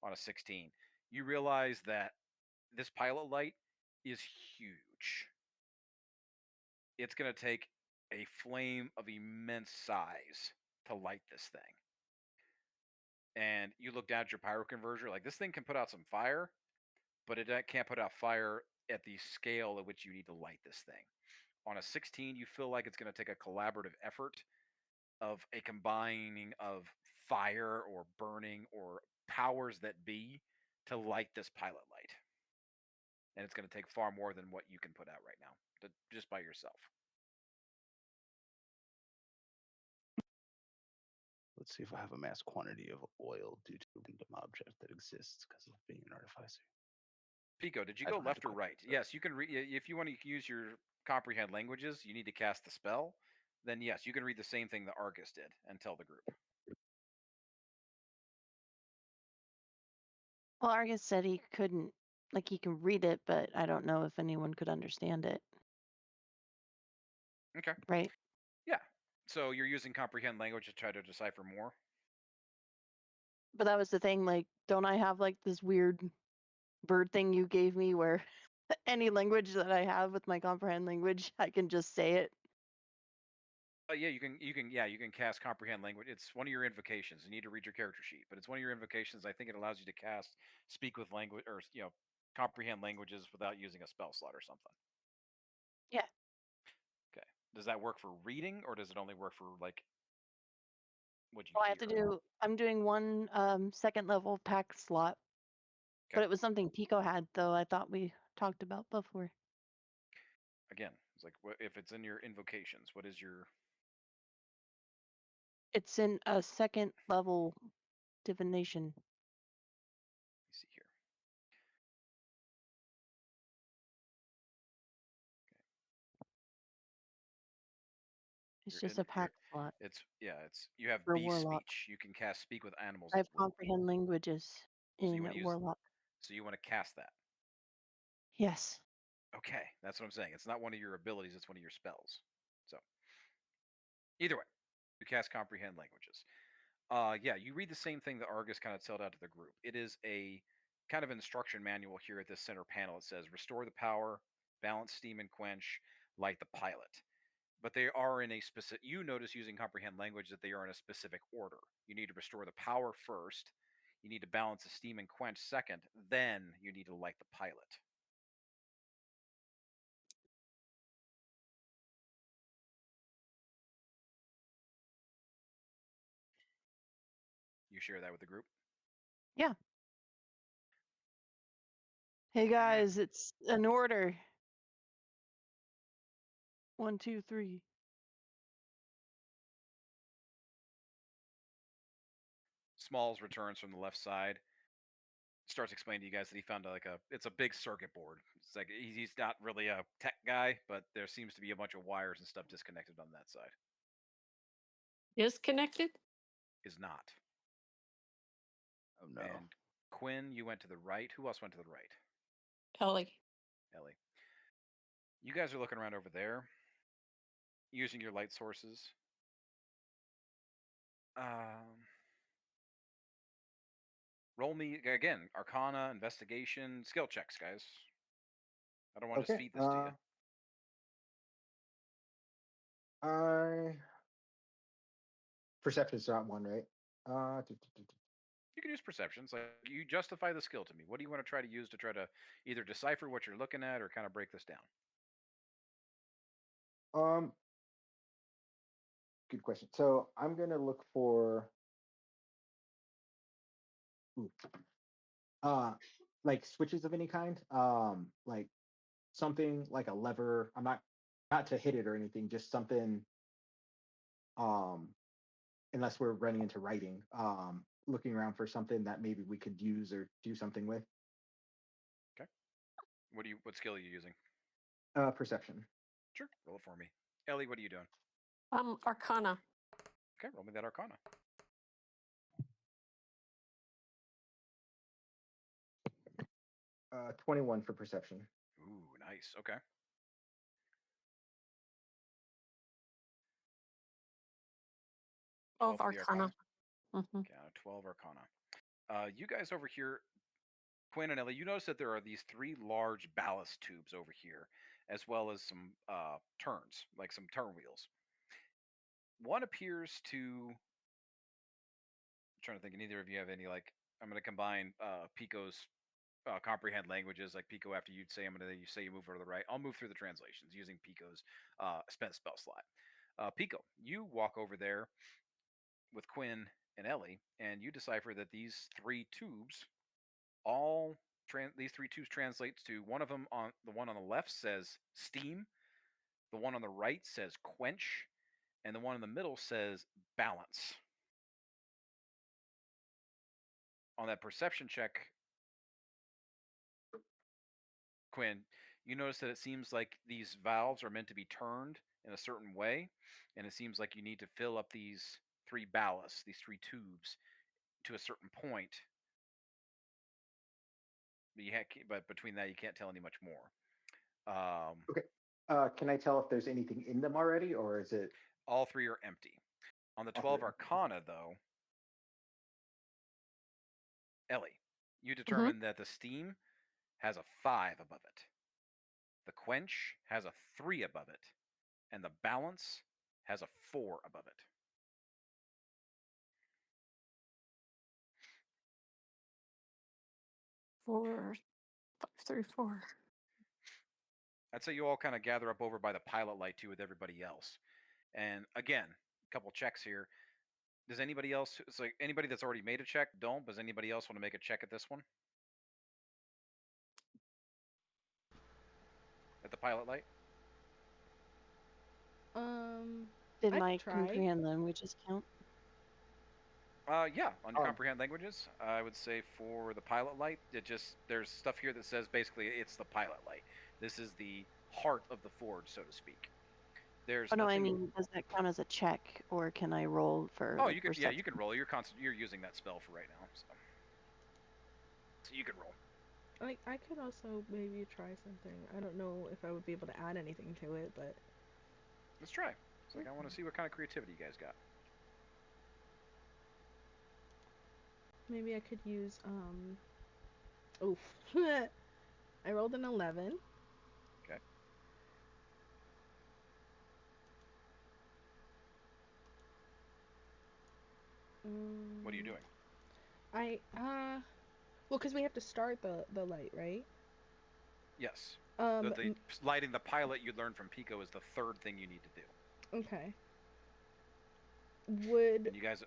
on a 16. You realize that this pilot light is huge. It's going to take a flame of immense size to light this thing. And you look down at your pyro converter, like this thing can put out some fire, but it can't put out fire at the scale at which you need to light this thing. On a 16, you feel like it's going to take a collaborative effort of a combining of fire or burning or powers that be to light this pilot light. And it's going to take far more than what you can put out right now, just by yourself. Let's see if I have a mass quantity of oil due to a random object that exists because of being an artificer. Pico, did you I go don't have left to or call right? myself. Yes, you can read. If you want to use your comprehend languages, you need to cast the spell. Then yes, you can read the same thing that Argus did and tell the group. Well, Argus said he couldn't, like, he can read it, but I don't know if anyone could understand it, Okay. right? Yeah. So you're using comprehend language to try to decipher more. But that was the thing, like, don't I have like this weird bird thing you gave me where any language that I have with my comprehend language, I can just say it? Yeah, you can cast comprehend language. It's one of your invocations. You need to read your character sheet, but it's one of your invocations. I think it allows you to cast speak with language or comprehend languages without using a spell slot or something. Yeah. Okay. Does that work for reading, or does it only work for like what you Well, I have to hear? do. I'm doing one second level pack slot, but Okay. it was something Pico had, though. I thought we talked about before. Again, it's like if it's in your invocations, what is your? It's in a second level divination. Let me see here. It's You're just in a pack slot It's you have for beast warlock. speech. You can cast speak with animals. I have as well. comprehend languages So you in want to use warlock. So you want to cast that. Yes. Okay, that's what I'm saying. It's not one of your abilities, it's one of your spells. So, either way, you cast comprehend languages. Yeah, you read the same thing that Argus kind of told out to the group. It is a kind of instruction manual here at this center panel. It says restore the power, balance steam and quench, light the pilot. But they are in a specific, you notice using comprehend language that they are in a specific order. You need to restore the power first, you need to balance the steam and quench second, then you need to light the pilot. You share that with the group? Yeah. Hey guys, it's an order. 1, 2, 3. Smalls returns from the left side, starts explaining to you guys that he found it's a big circuit board. It's like he's not really a tech guy, but there seems to be a bunch of wires and stuff disconnected on that side. Disconnected? Is not. Oh no. And Quinn, you went to the right. Who else went to the right? Ellie. Ellie. You guys are looking around over there, using your light sources. Roll me again, Arcana, Investigation, skill checks, guys. I don't want to just feed this to you. Perception's not one, right? You can use perceptions. Like you justify the skill to me. What do you want to try to use to try to either decipher what you're looking at or kind of break this down? good question. So I'm gonna look for ooh, like switches of any kind. Like something like a lever. I'm not to hit it or anything, just something um unless we're running into writing. Looking around for something that maybe we could use or do something with. Okay. What skill are you using? Perception. Sure. Roll it for me. Ellie, what are you doing? Arcana. Okay, roll me that Arcana. 21 for perception. Ooh, nice. Okay. Of 12 for the Arcana. Mm-hmm. Okay, 12 Arcana. You guys over here, Quinn and Ellie, you notice that there are these 3 large ballast tubes over here, as well as some turns, like some turn wheels. One appears to. I'm trying to think, neither of you have any, like, I'm going to combine Pico's comprehend languages, like Pico, after you'd say, you say you move over to the right. I'll move through the translations using Pico's spent spell slot. Pico, you walk over there with Quinn and Ellie, and you decipher that these 3 tubes these 3 tubes translates to one of them. On the one on the left says steam, the one on the right says quench, and the one in the middle says balance. On that perception check, Quinn, you notice that it seems like these valves are meant to be turned in a certain way, and it seems like you need to fill up these 3 ballasts, these 3 tubes, to a certain point. But between that, you can't tell any much more. Okay. Can I tell if there's anything in them already, or is it? All 3 are empty. On the 12 Arcana, though, Ellie, you determine that the steam has a 5 above it, the quench has a 3 above it, and the balance has a 4 above it. 4, 5, 3, 4. I'd say you all kind of gather up over by the pilot light too with everybody else. And again, a couple checks here. Does anybody else? It's like anybody that's already made a check. Don't. Does anybody else want to make a check at this one? At the pilot light. Did I'd my try. comprehend languages count? Yeah, on comprehend languages, I would say for the pilot light, there's stuff here that says basically it's the pilot light. This is the heart of the forge, so to speak. There's Oh no, I nothing. mean, does that count as a check, or can I roll for? Oh, like, you can. Yeah, perception? you can roll. You're using that spell for right now, so you can roll. I could also maybe try something. I don't know if I would be able to add anything to it, but Let's try. It's like I want to see what kind of creativity you guys got. maybe I could use oof. I rolled an 11. Okay. What are you doing? Well, because we have to start the light, right? Yes. The lighting the pilot you learned from Pico is the 3rd thing you need to do. Okay. Would And you guys.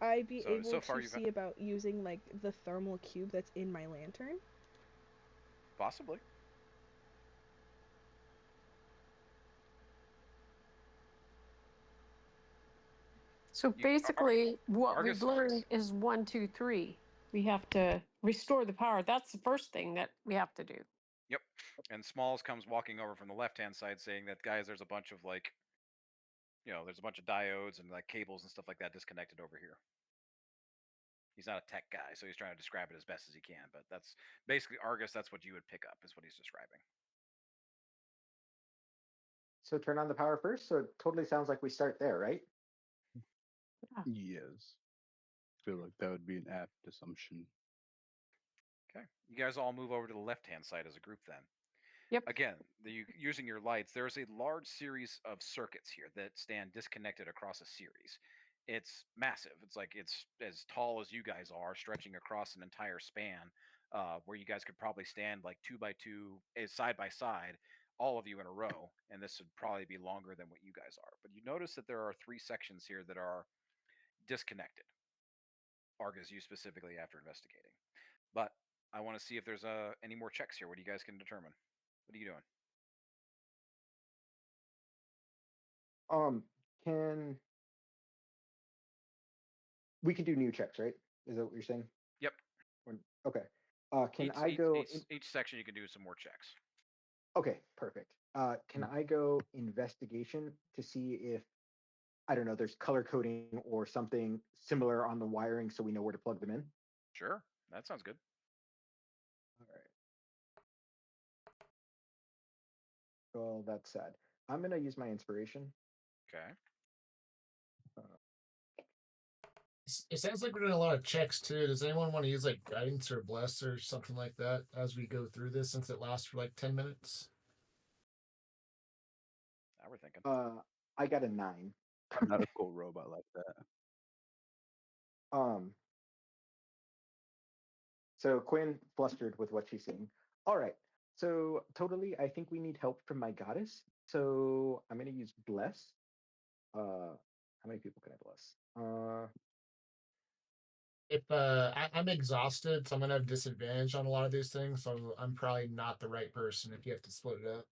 I be able so far to see about using like the thermal cube that's in my lantern? Possibly. So basically, what we've learned is 1, 2, 3. We have to restore the power. That's the first thing that we have to do. Yep. And Smalls comes walking over from the left-hand side saying that, guys, there's a bunch of like, there's a bunch of diodes and like cables and stuff like that disconnected over here. He's not a tech guy, so he's trying to describe it as best as he can. But that's basically Argus. That's what you would pick up, is what he's describing. So turn on the power first. So it totally sounds like we start there, right? Yes. I feel like that would be an apt assumption. Okay. You guys all move over to the left-hand side as a group then. Yep. Again, using your lights, there's a large series of circuits here that stand disconnected across a series. It's massive. It's as tall as you guys are, stretching across an entire span, where you guys could probably stand like 2 by 2 side by side all of you in a row, and this would probably be longer than what you guys are. But you notice that there are 3 sections here that are disconnected. Argus, you specifically after investigating. But I want to see if there's any more checks here. What you guys can determine? What are you doing? Can we can do new checks, right? Is that what you're saying? Yep. Okay. Can I go? Each section you can do some more checks. Okay, perfect. Can I go investigation to see if, I don't know, there's color coding or something similar on the wiring so we know where to plug them in? Sure, that sounds good. All right. Well, that's sad. I'm going to use my inspiration. Okay. It sounds like we're doing a lot of checks too. Does anyone want to use like guidance or bless or something like that as we go through this, since it lasts for like 10 minutes? Now we're thinking. I got a 9. I'm not a cool robot like that. So Quinn flustered with what she's seeing. All right. So totally, I think we need help from my goddess. So I'm going to use bless. How many people can I bless? If I'm exhausted, so I'm gonna have disadvantage on a lot of these things, so I'm probably not the right person if you have to split it up.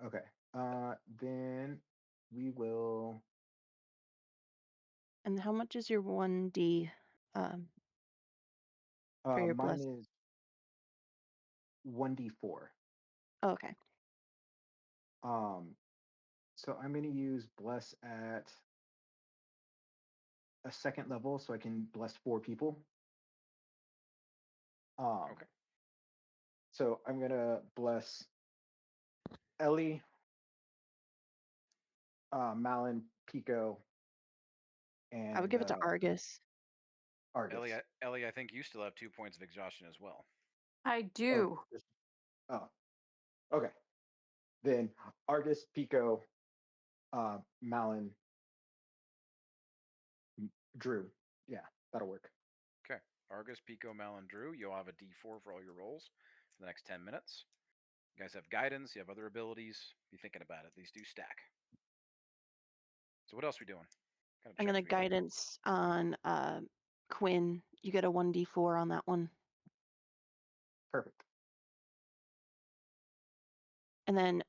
Okay. Then we will. And how much is your 1D for your Mine bless? is 1d4. Oh, okay. So I'm going to use bless at a 2nd level, so I can bless 4 people. Okay. So I'm going to bless Ellie, Malin, Pico, and I would give it to Argus. Argus. Ellie, I think you still have 2 points of exhaustion as well. I do. Oh, okay. Then Argus, Pico, Malin, Drew. Yeah, that'll work. Okay. Argus, Pico, Malin, Drew. You'll have a D4 for all your rolls for the next 10 minutes. You guys have guidance. You have other abilities. Be thinking about it. These do stack. So what else are we doing? I'm gonna guidance on Quinn. You get a 1d4 on that one. Perfect. And then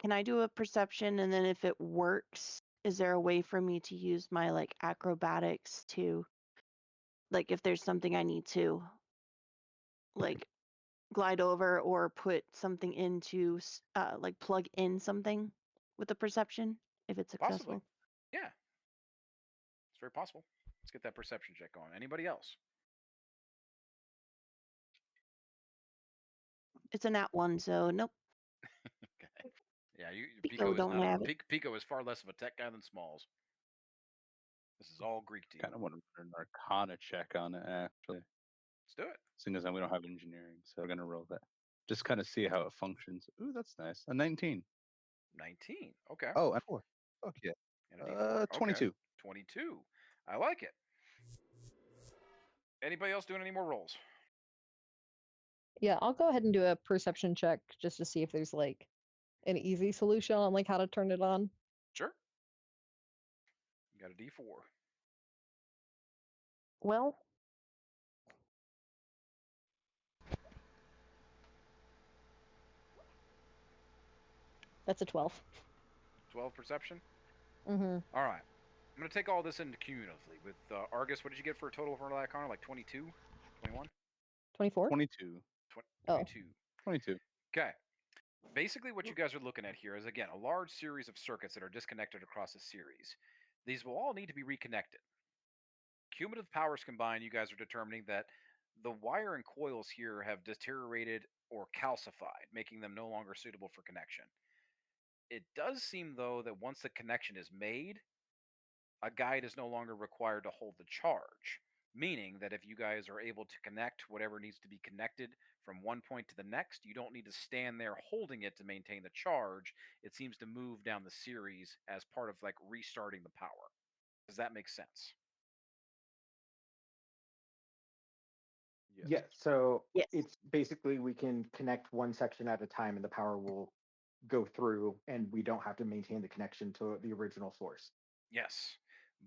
can I do a perception, and then if it works, is there a way for me to use my like acrobatics to, like, if there's something I need to like glide over or put something into like plug in something with the perception if it's successful? Possibly. Yeah. It's very possible. Let's get that perception check going. Anybody else? It's a nat 1, so nope. Okay. Yeah, Pico don't have it. Pico is far less of a tech guy than Smalls. This is all Greek to you. Kind of want to run an Arcana check on it, actually. Let's do it. Seeing as we don't have engineering, so we're gonna roll that. Just kind of see how it functions. Ooh, that's nice. A 19. 19. Okay. Oh, and 4. Fuck yeah. And a D4. 22. Okay. 22. I like it. Anybody else doing any more rolls? Yeah, I'll go ahead and do a perception check just to see if there's like an easy solution on like how to turn it on. Sure. You got a D4. Well, that's a 12. 12 perception? Mm-hmm. All right. I'm going to take all this into cumulatively. With Argus, what did you get for a total for Icon? Like 22? 21? 24? 22. 22. 22. Okay. Basically, what you guys are looking at here is, again, a large series of circuits that are disconnected across a series. These will all need to be reconnected. Cumulative powers combined, you guys are determining that the wire and coils here have deteriorated or calcified, making them no longer suitable for connection. It does seem, though, that once the connection is made, a guide is no longer required to hold the charge, meaning that if you guys are able to connect whatever needs to be connected from one point to the next, you don't need to stand there holding it to maintain the charge. It seems to move down the series as part of like restarting the power. Does that make sense? Yeah, so Yes. it's basically we can connect one section at a time and the power will go through and we don't have to maintain the connection to the original source. Yes,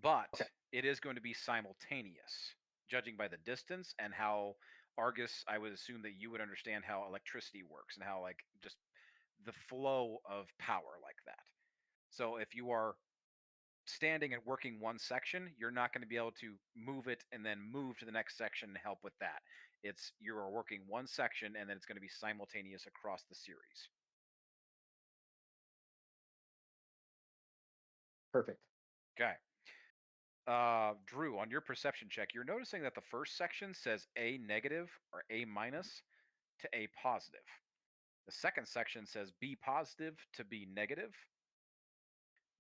but Okay. it is going to be simultaneous, judging by the distance and how Argus. I would assume that you would understand how electricity works and how like just the flow of power like that. So if you are standing and working one section, you're not going to be able to move it and then move to the next section and help with that. It's you are working one section and then it's going to be simultaneous across the series. Perfect. Okay. Drew, on your perception check, you're noticing that the first section says A negative or A minus to A positive. The second section says B positive to B negative.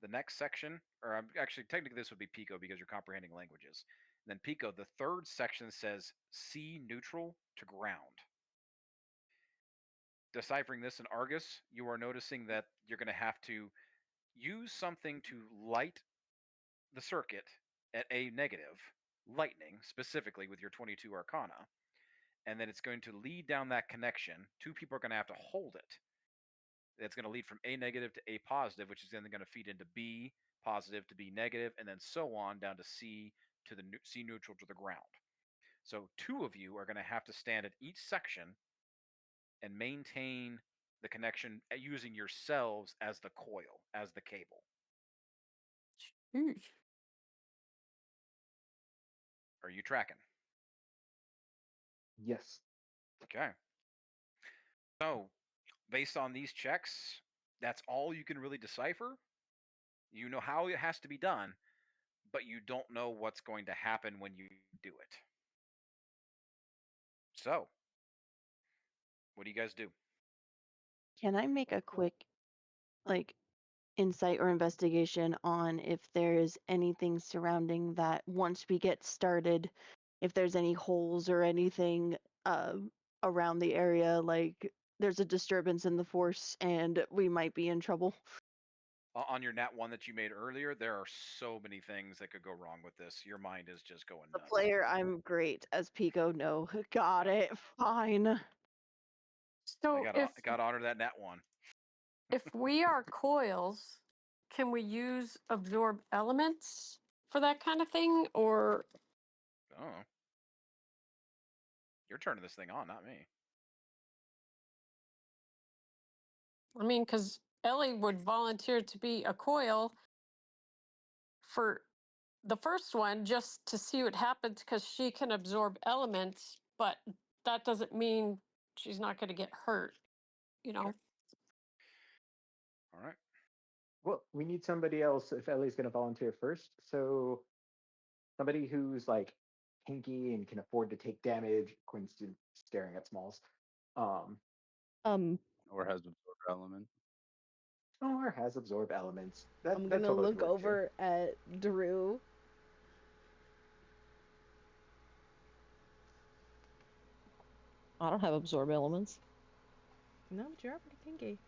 The next section, or actually, technically, this would be Pico because you're comprehending languages. And then Pico, the third section says C neutral to ground. Deciphering this in Argus, you are noticing that you're going to have to use something to light the circuit at A negative, lightning specifically with your 22 Arcana, and then it's going to lead down that connection. Two people are going to have to hold it. It's going to lead from A negative to A positive, which is then going to feed into B positive to B negative, and then so on down to C to the C neutral to the ground. So two of you are going to have to stand at each section and maintain the connection using yourselves as the coil, as the cable. Sheesh. Are you tracking? Yes. Okay. So, based on these checks, that's all you can really decipher. You know how it has to be done, but you don't know what's going to happen when you do it. So, what do you guys do? Can I make a quick, like, insight or investigation on if there's anything surrounding that once we get started, if there's any holes or anything around the area, like there's a disturbance in the force and we might be in trouble? On your nat one that you made earlier, there are so many things that could go wrong with this. Your mind is just going The nuts. player, I'm great. As Pico, no. Got it. Fine. So I got to honor that nat one. if we are coils, can we use absorb elements for that kind of thing, or Oh, you're turning this thing on, not me. I mean, because Ellie would volunteer to be a coil for the first one just to see what happens because she can absorb elements, but that doesn't mean she's not going to get hurt, you know? Okay. All right. Well, we need somebody else if Ellie's going to volunteer first. So somebody who's like hinky and can afford to take damage. Quinn's staring at Smalls. Um, Or has absorb element. Or has absorb elements. I'm that's gonna all those look words here. over at Drew. I don't have absorb elements. No, but you're pretty kinky.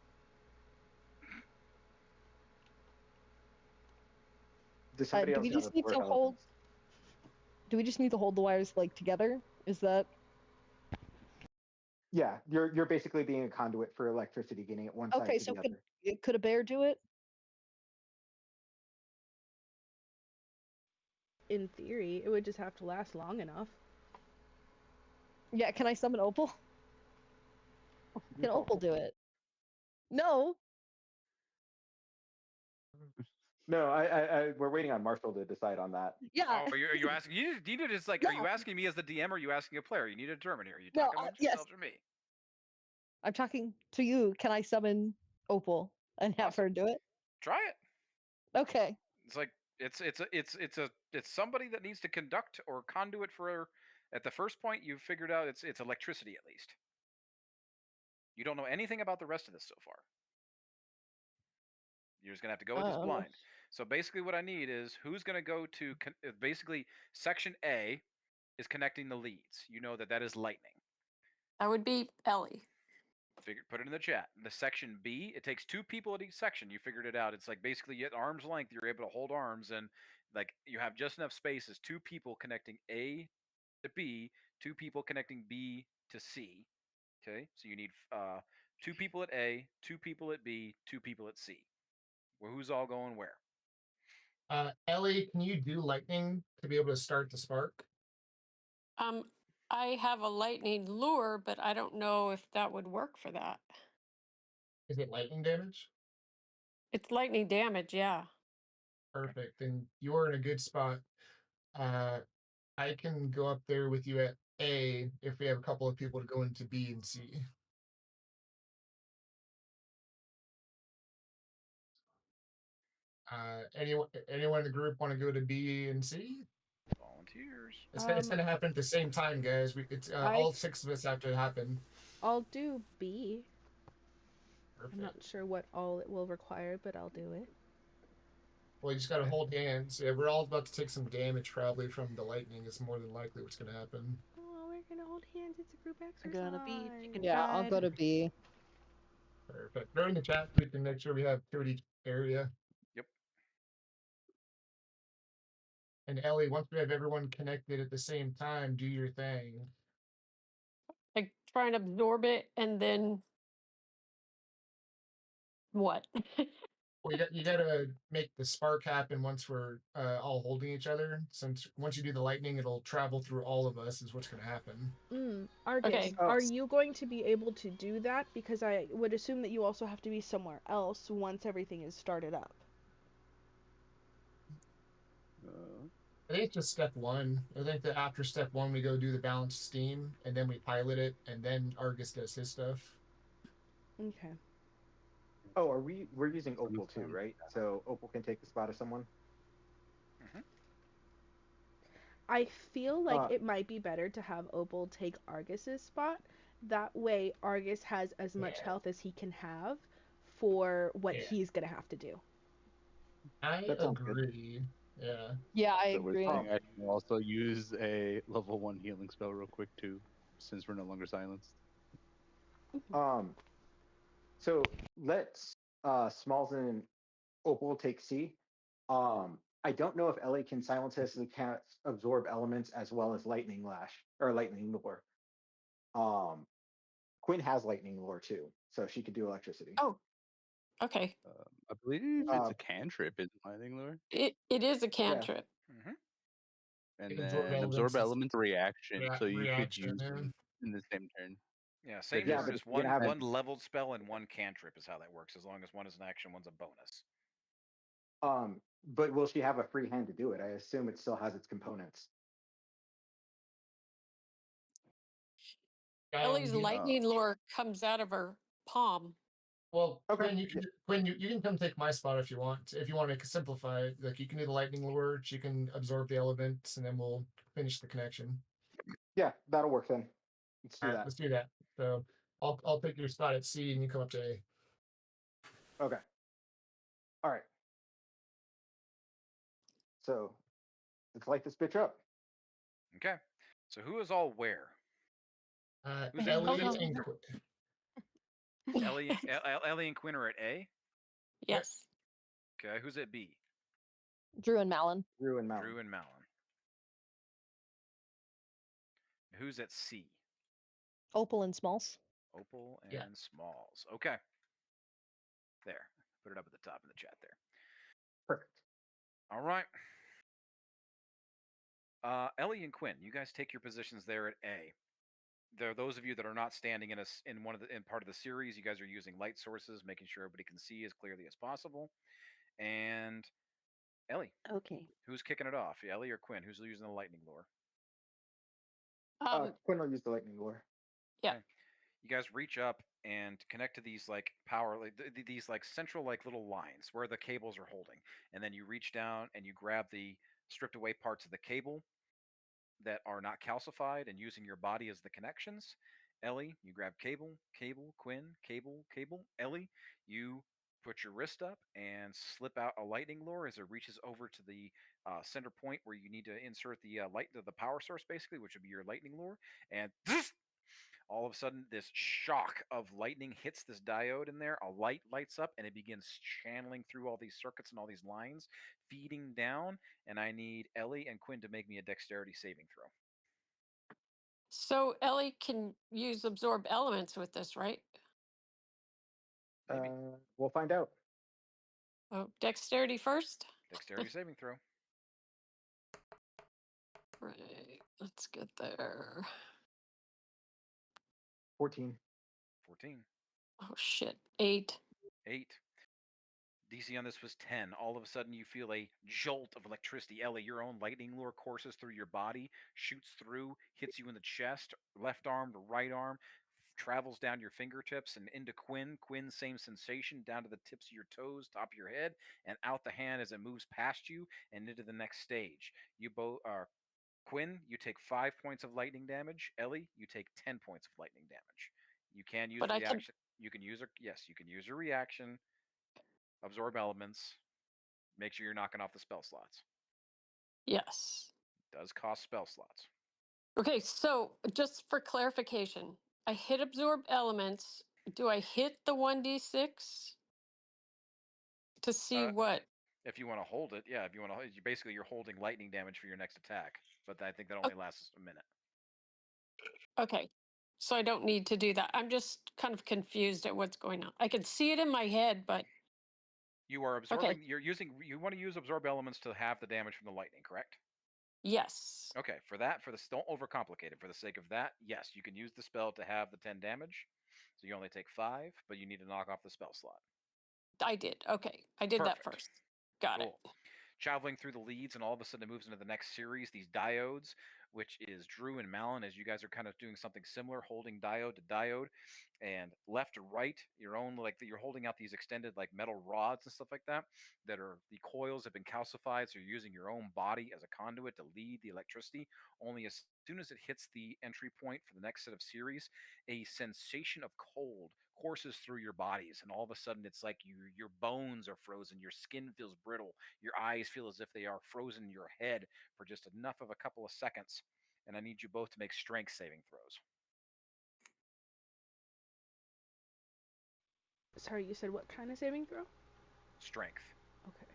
Does somebody Do else we have just need absorb to hold? elements? Do we just need to hold the wires like together? Is that Yeah, you're basically being a conduit for electricity getting at one side okay? to So the other. could a bear do it? In theory, it would just have to last long enough. Yeah. Can I summon Opal? Can No. Opal do it? No. No, we're waiting on Marshall to decide on that. Yeah. Oh, are you asking? You need to just like. Are you Yeah. asking me as the DM or are you asking a player? You need to determine here. Are you No, talking amongst yes. yourselves or me? I'm talking to you. Can I summon Opal and have her do it? Try it. Okay. It's like it's somebody that needs to conduct or conduit for. At the first point, you've figured out it's electricity at least. You don't know anything about the rest of this so far. You're just gonna have to go with this blind. So basically, what I need is who's gonna go to basically section A is connecting the leads. You know that is lightning. That would be Ellie. Put it in the chat. The section B, it takes two people at each section. You figured it out. It's like basically at arm's length, you're able to hold arms and like you have just enough space as two people connecting A to B 2 people connecting B to C. Okay, so you need 2 people at A, 2 people at B, 2 people at C. Well, who's all going where? Ellie, can you do lightning to be able to start the spark? I have a lightning lure, but I don't know if that would work for that. Is it lightning damage? It's lightning damage, yeah. Perfect. Then you're in a good spot. I can go up there with you at A if we have a couple of people to go into B and C. Anyone in the group want to go to B and C? Volunteers. It's gonna happen at the same time, guys. It's all 6 of us have to happen. I'll do B. Perfect. I'm not sure what all it will require, but I'll do it. Well, you just gotta hold hands. Yeah, we're all about to take some damage probably from the lightning. It's more than likely what's gonna happen. Oh, we're gonna hold hands. It's a group I'm exercise. gonna be chicken Yeah, I'll fried. go to B. Perfect. During the chat, we can make sure we have 2 at each area. Yep. And Ellie, once we have everyone connected at the same time, do your thing. Like try and absorb it and then what? Well, you gotta make the spark happen once we're all holding each other. Since once you do the lightning, it'll travel through all of us. Is what's gonna happen. Argus, Okay. are you going to be able to do that? Because I would assume that you also have to be somewhere else once everything is started up. I think it's just step 1. I think that after step 1, we go do the balanced steam, and then we pilot it, and then Argus does his stuff. Okay. Oh, we're using Opal too, right? So Opal can take the spot of someone. I feel like it might be better to have Opal take Argus's spot. That way, Argus has as much health as he can have for what he's gonna have to do. I That sounds good. agree. Yeah. Yeah, I So we're agree. saying I can also use a level 1 healing spell real quick too, since we're no longer silenced. So let's Smalls and Opal take C. I don't know if Ellie can simultaneously cast absorb elements as well as lightning lash or lightning lure. Quinn has lightning lure too, so she could do electricity. Oh, okay. I believe it's a cantrip, isn't lightning lure? It is a cantrip. And It absorb then absorb elements elements reaction, so you could reaction, use yeah. them in the same turn. Yeah, same Yeah, as but just if you're gonna have one leveled spell and one cantrip is how that works. As long as one is an action, one's a bonus. But will she have a free hand to do it? I assume it still has its components. Ellie's you- lightning lure comes out of her palm. Well, Okay. Quinn, you can come take my spot if you want. If you want to simplify it, like you can do the lightning lure, she can absorb the elements, and then we'll finish the connection. Yeah, that'll work then. Let's do All right, that. let's do that. So I'll take your spot at C, and you come up to A. Okay. All right. So let's light this bitch up. Okay. So who is all where? Who's Ellie in- and Quinn. Ellie and Quinn are at A. Yes. Okay. Who's at B? Drew and Malin. Drew and Malin. Drew and Malin. Who's at C? Opal and Smalls. Opal and Yeah. Smalls. Okay. There. Put it up at the top of the chat there. Perfect. All right. Ellie and Quinn, you guys take your positions there at A. There are those of you that are not standing in part of the series. You guys are using light sources, making sure everybody can see as clearly as possible. And Ellie, Okay. who's kicking it off? Ellie or Quinn? Who's using the lightning lure? Quinn will use the lightning lure. Yeah. You guys reach up and connect to these like power, like these like central like little lines where the cables are holding, and then you reach down and you grab the stripped away parts of the cable that are not calcified and using your body as the connections. Ellie, you grab cable, Quinn, cable. Ellie, you put your wrist up and slip out a lightning lure as it reaches over to the center point where you need to insert the the power source, basically, which would be your lightning lure. And all of a sudden, this shock of lightning hits this diode in there. A light lights up and it begins channeling through all these circuits and all these lines, feeding down. And I need Ellie and Quinn to make me a dexterity saving throw. So Ellie can use absorb elements with this, right? Maybe. We'll find out. Oh, dexterity first. Dexterity saving throw. Right. Let's get there. 14. 14. Oh shit. 8. 8. DC on this was 10. All of a sudden, you feel a jolt of electricity. Ellie, your own lightning lure courses through your body, shoots through, hits you in the chest, left arm to right arm, travels down your fingertips and into Quinn. Quinn, same sensation, down to the tips of your toes, top of your head, and out the hand as it moves past you and into the next stage. You both are. Quinn, you take 5 points of lightning damage. Ellie, you take 10 points of lightning damage. You can use But I can. reaction. You can use a yes. You can use a reaction. Absorb elements. Make sure you're knocking off the spell slots. Yes. Does cost spell slots. Okay, so just for clarification, I hit absorb elements. Do I hit the 1d6 to see Uh, what? If you want to hold it, yeah. If you want to, basically you're holding lightning damage for your next attack. But I think that only lasts a minute. Okay, so I don't need to do that. I'm just kind of confused at what's going on. I can see it in my head, but You are absorbing. You're using. You want to use absorb elements to have the damage from the lightning, correct? yes, Okay. For that, don't overcomplicate it. For the sake of that, yes, you can use the spell to have the 10 damage. So you only take 5, but you need to knock off the spell slot. I did. Okay, I did that Perfect. first. Got Cool. it. Traveling through the leads, and all of a sudden it moves into the next series. These diodes, which is Drew and Malin, as you guys are kind of doing something similar, holding diode to diode, and left to right, your own you're holding out these extended like metal rods and stuff like that. That are the coils have been calcified, so you're using your own body as a conduit to lead the electricity. Only as soon as it hits the entry point for the next set of series, a sensation of cold courses through your bodies, and all of a sudden it's like your bones are frozen, your skin feels brittle, your eyes feel as if they are frozen in your head for just enough of a couple of seconds. And I need you both to make strength saving throws. Sorry, you said what kind of saving throw? Strength. Okay.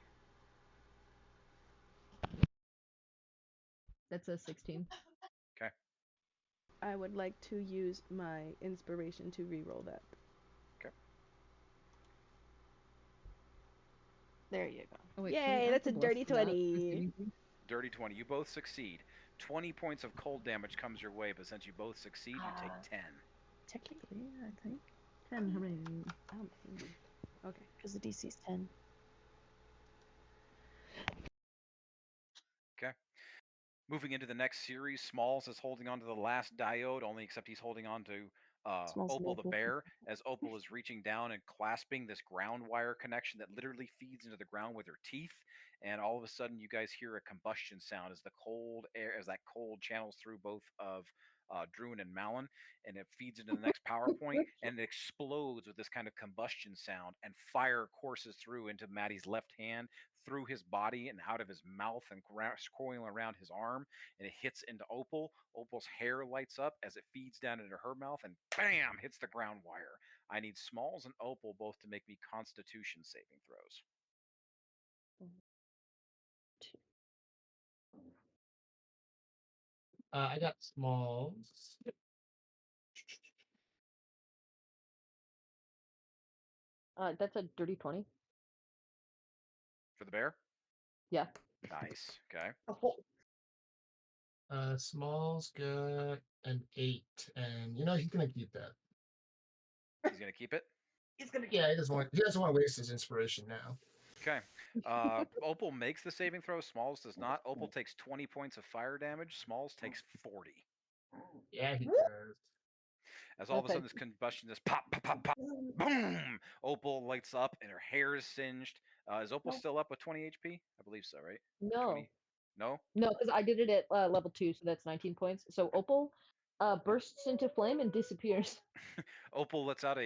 That's a 16. Okay. I would like to use my inspiration to re-roll that. Okay. There you go. Oh, wait, can we Yay, add that's a the less dirty than that for 20. saving throw? Dirty 20. You both succeed. 20 points of cold damage comes your way, but since you both succeed, you take 10. Technically, I think 10. How many? Okay. Because the DC's 10. Okay. Moving into the next series, Smalls is holding on to the last diode, only except he's holding on to Smalls Opal the movement. bear, as Opal is reaching down and clasping this ground wire connection that literally feeds into the ground with her teeth. And all of a sudden, you guys hear a combustion sound as the cold air, as that cold channels through both of Druin and Malin, and it feeds into the next power point, and it explodes with this kind of combustion sound, and fire courses through into Maddie's left hand, through his body and out of his mouth and coiling around his arm, and it hits into Opal. Opal's hair lights up as it feeds down into her mouth and bam, hits the ground wire. I need Smalls and Opal both to make me Constitution saving throws. I got Smalls. That's a dirty 20. For the bear? Yeah. Nice. Okay. Smalls got an 8, and he's gonna keep that. He's gonna keep it? Yeah, he doesn't want to waste his inspiration now. Okay. Opal makes the saving throw. Smalls does not. Opal takes 20 points of fire damage. Smalls takes 40. Yeah, he does. As all of a Okay. sudden this combustion, this pop, pop, pop, pop, boom! Opal lights up and her hair is singed. Is Opal still up with 20 HP? I believe so, right? No. 20? No? No, because I did it at level 2, so that's 19 points. So Opal bursts into flame and disappears. Opal lets out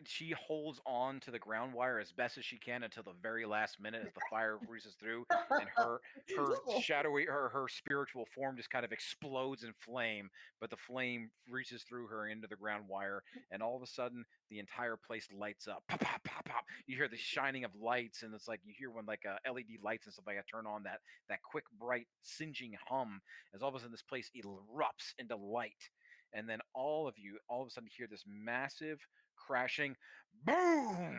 she holds on to the ground wire as best as she can until the very last minute as the fire breezes through, and her shadowy, her spiritual form just kind of explodes in flame, but the flame reaches through her into the ground wire, and all of a sudden the entire place lights up. Pop, pop, pop, pop. You hear the shining of lights, and it's like you hear when LED lights and stuff like that turn on, that quick bright singeing hum, as all of a sudden this place erupts into light. and then all of you all of a sudden hear this massive crashing boom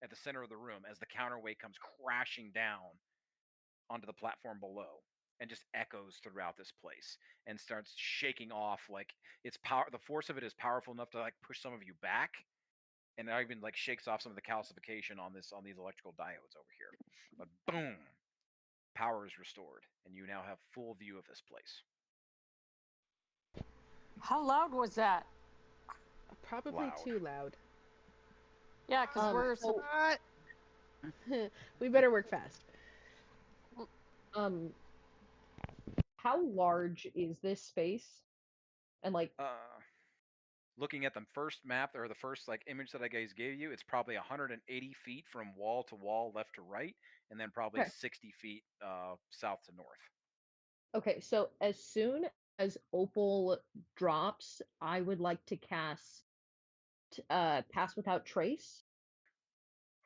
at the center of the room as the counterweight comes crashing down onto the platform below and just echoes throughout this place and starts shaking off like its power. The force of it is powerful enough to like push some of you back, and it even like shakes off some of the calcification on these electrical diodes over here. But boom, power is restored, and you now have full view of this place. How loud was that? Probably Loud. too loud. Yeah, because we're so- We better work fast. How large is this space? And like, Looking at the first map or the first like image that I guys gave you, it's probably 180 feet from wall to wall, left to right, and then probably Okay. 60 feet south to north. okay, so as soon as Opal drops, I would like to cast Pass Without Trace,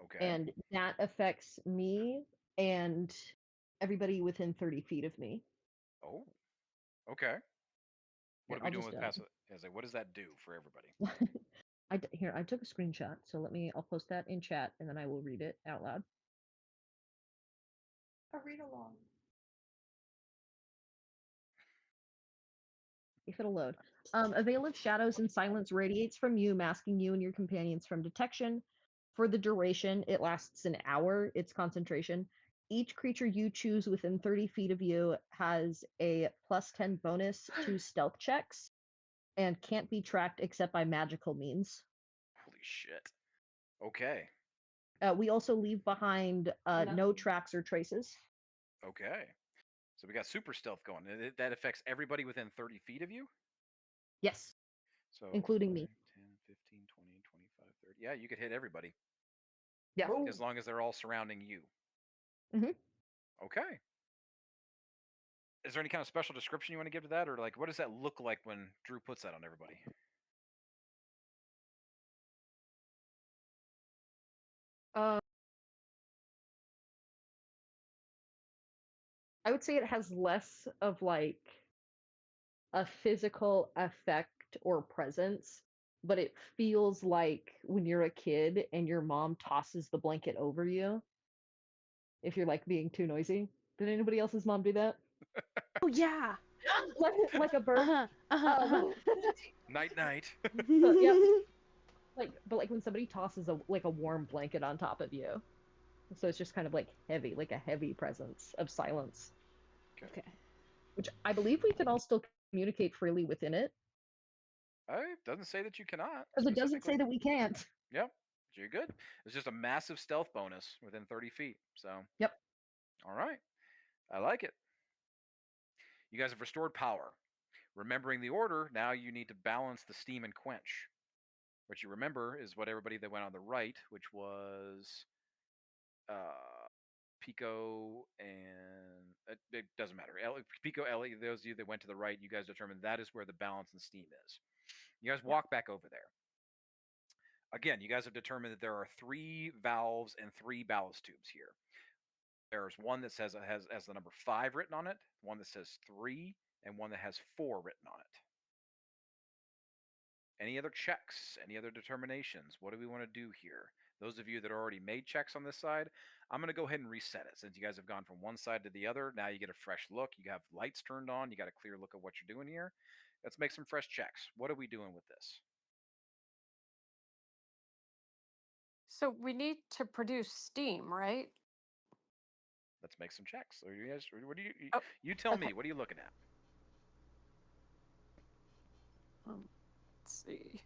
Okay. and that affects me and everybody within 30 feet of me. Oh. Okay. What Here, are we I'll doing just, with passive? What does that do for everybody? Here, I took a screenshot, so I'll post that in chat, and then I will read it out loud. A read along. If it'll load. A veil of shadows and silence radiates from you, masking you and your companions from detection. For the duration, it lasts an hour, its concentration. Each creature you choose within 30 feet of you has a +10 bonus to stealth checks and can't be tracked except by magical means. Holy shit. Okay. We also leave behind no tracks or traces. Okay. So we got super stealth going. That affects everybody within 30 feet of you? Yes, So including me. 10, 15, 20, 25, 30. Yeah, you could hit everybody Yeah. as long as they're all surrounding you. Mhm. Okay. Is there any kind of special description you want to give to that, or like what does that look like when Drew puts that on everybody? I would say it has less of like a physical effect or presence, but it feels like when you're a kid and your mom tosses the blanket over you if you're like being too noisy. Did anybody else's mom do that? Oh yeah. like a bird. Night night. Yeah. But like when somebody tosses a warm blanket on top of you. So it's just kind of like heavy, like a heavy presence of silence. Okay. Which I believe we can all still communicate freely within it. It doesn't say that you cannot. Because it doesn't say that we can't. Yep. You're good. It's just a massive stealth bonus within 30 feet. So. Yep. All right. I like it. You guys have restored power. Remembering the order, now you need to balance the steam and quench. What you remember is what everybody that went on the right, which was Pico and it doesn't matter. Pico, Ellie, those of you that went to the right, you guys determined that is where the balance and steam is. You guys walk back over there. Again, you guys have determined that there are 3 valves and 3 ballast tubes here. There's one that has the number 5 written on it, one that says 3, and one that has 4 written on it. Any other checks? Any other determinations? What do we want to do here? Those of you that already made checks on this side, I'm going to go ahead and reset it. Since you guys have gone from one side to the other, now you get a fresh look. You have lights turned on. You got a clear look at what you're doing here. Let's make some fresh checks. What are we doing with this? So we need to produce steam, right? Let's make some checks. So you guys, what do you? Oh, You tell okay. me. What are you looking at? Let's see.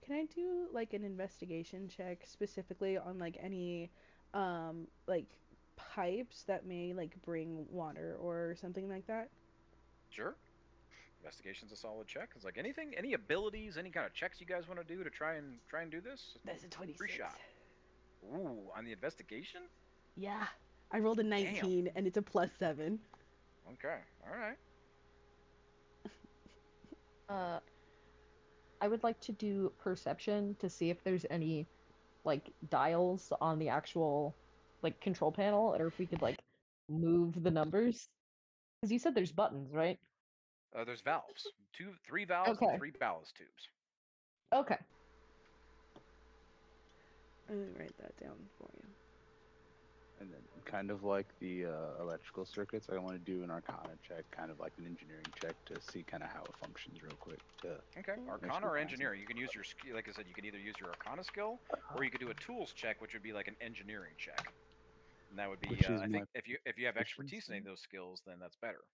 Can I do like an investigation check specifically on like any like pipes that may like bring water or something like that? Sure. Investigation's a solid check. It's like anything, any abilities, any kind of checks you guys want to do to try and do this. That's a 26. Free shot. Ooh, on the investigation? Yeah. I rolled a 19 and it's a +7. Okay. All right. I would like to do perception to see if there's any like dials on the actual like control panel, or if we could like move the numbers. Because you said there's buttons, right? There's valves. 3 valves, Okay. and 3 ballast tubes. Okay. Let me write that down for you. And then, kind of like the electrical circuits, I want to do an Arcana check, kind of like an engineering check, to see kind of how it functions real quick. Okay, Mm. Arcana or engineering. You can use your skill. Like I said, you can either use your Arcana skill, or you could do a tools check, which would be like an engineering check. And that would be, Which is I my think, if you have expertise in any of proficiency. those skills, then that's better.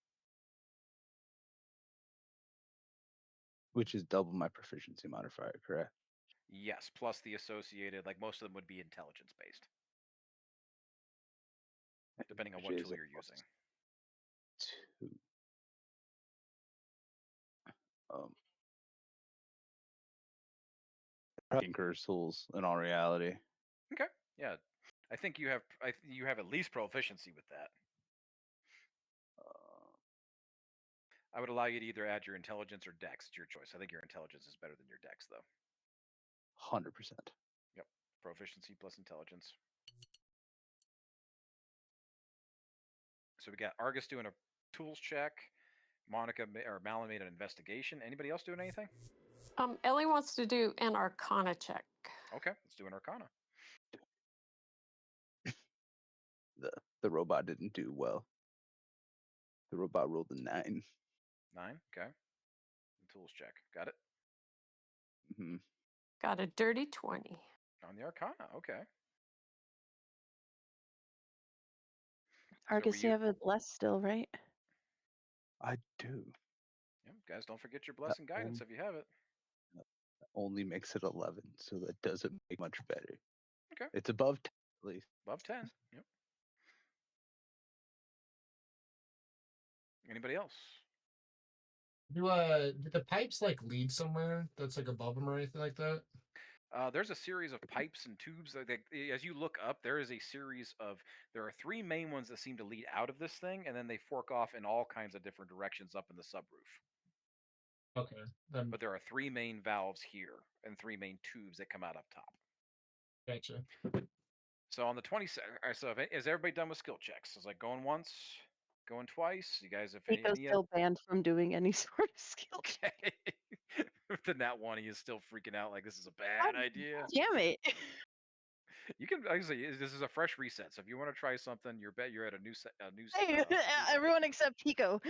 Which is double my proficiency modifier, correct? Yes, plus the associated, like most of them would be intelligence based, depending on Which what is tool a you're plus using. 2. Tinker's tools in all reality. Okay, yeah, I think you have at least proficiency with that. I would allow you to either add your intelligence or dex. It's your choice. I think your intelligence is better than your dex, though. 100%. Yep, proficiency plus intelligence. So we got Argus doing a tools check. Monica or Malin made an investigation. Anybody else doing anything? Ellie wants to do an Arcana check. Okay, let's do an Arcana. The robot didn't do well. The robot rolled a 9. 9. Okay. Tools check. Got it. Mm-hmm. Got a dirty 20. On the Arcana. Okay. Argus, you have a bless still, right? I do. Yeah, guys, don't forget your blessing guidance if you have it. Only makes it 11, so that doesn't make much better. Okay. It's above 10, at least. Above 10. Yep. Anybody else? Do the pipes like lead somewhere that's like above them or anything like that? There's a series of pipes and tubes. As you look up, there is a series of. There are 3 main ones that seem to lead out of this thing, and then they fork off in all kinds of different directions up in the subroof. Okay. Then But there are 3 main valves here and 3 main tubes that come out up top. gotcha. So on the 22nd, so is everybody done with skill checks? Is like going once, going twice? You guys, if Nico's any still banned from doing any sort of skill check. okay. Then that one, he is still freaking out like this is a bad idea. Damn it. You can actually, this is a fresh reset. So if you want to try something, you're at a new Hey, new everyone except Pico.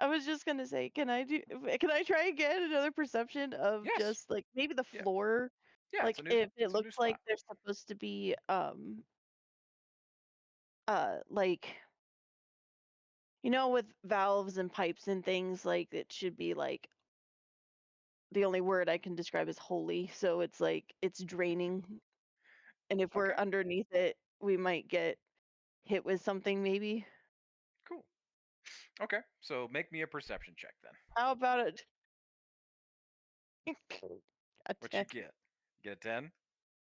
I was just gonna say, can I try again another perception of Yes. just like maybe the Yeah. floor? Yeah, Like it's a new, if it's a it new looks like spot. there's supposed to be like with valves and pipes and things, like it should be like the only word I can describe is holy. So it's like it's draining. And if we're Okay. underneath it, we might get hit with something maybe. Cool. Okay, so make me a perception check then. How about it? A What 10 you get? Get a 10?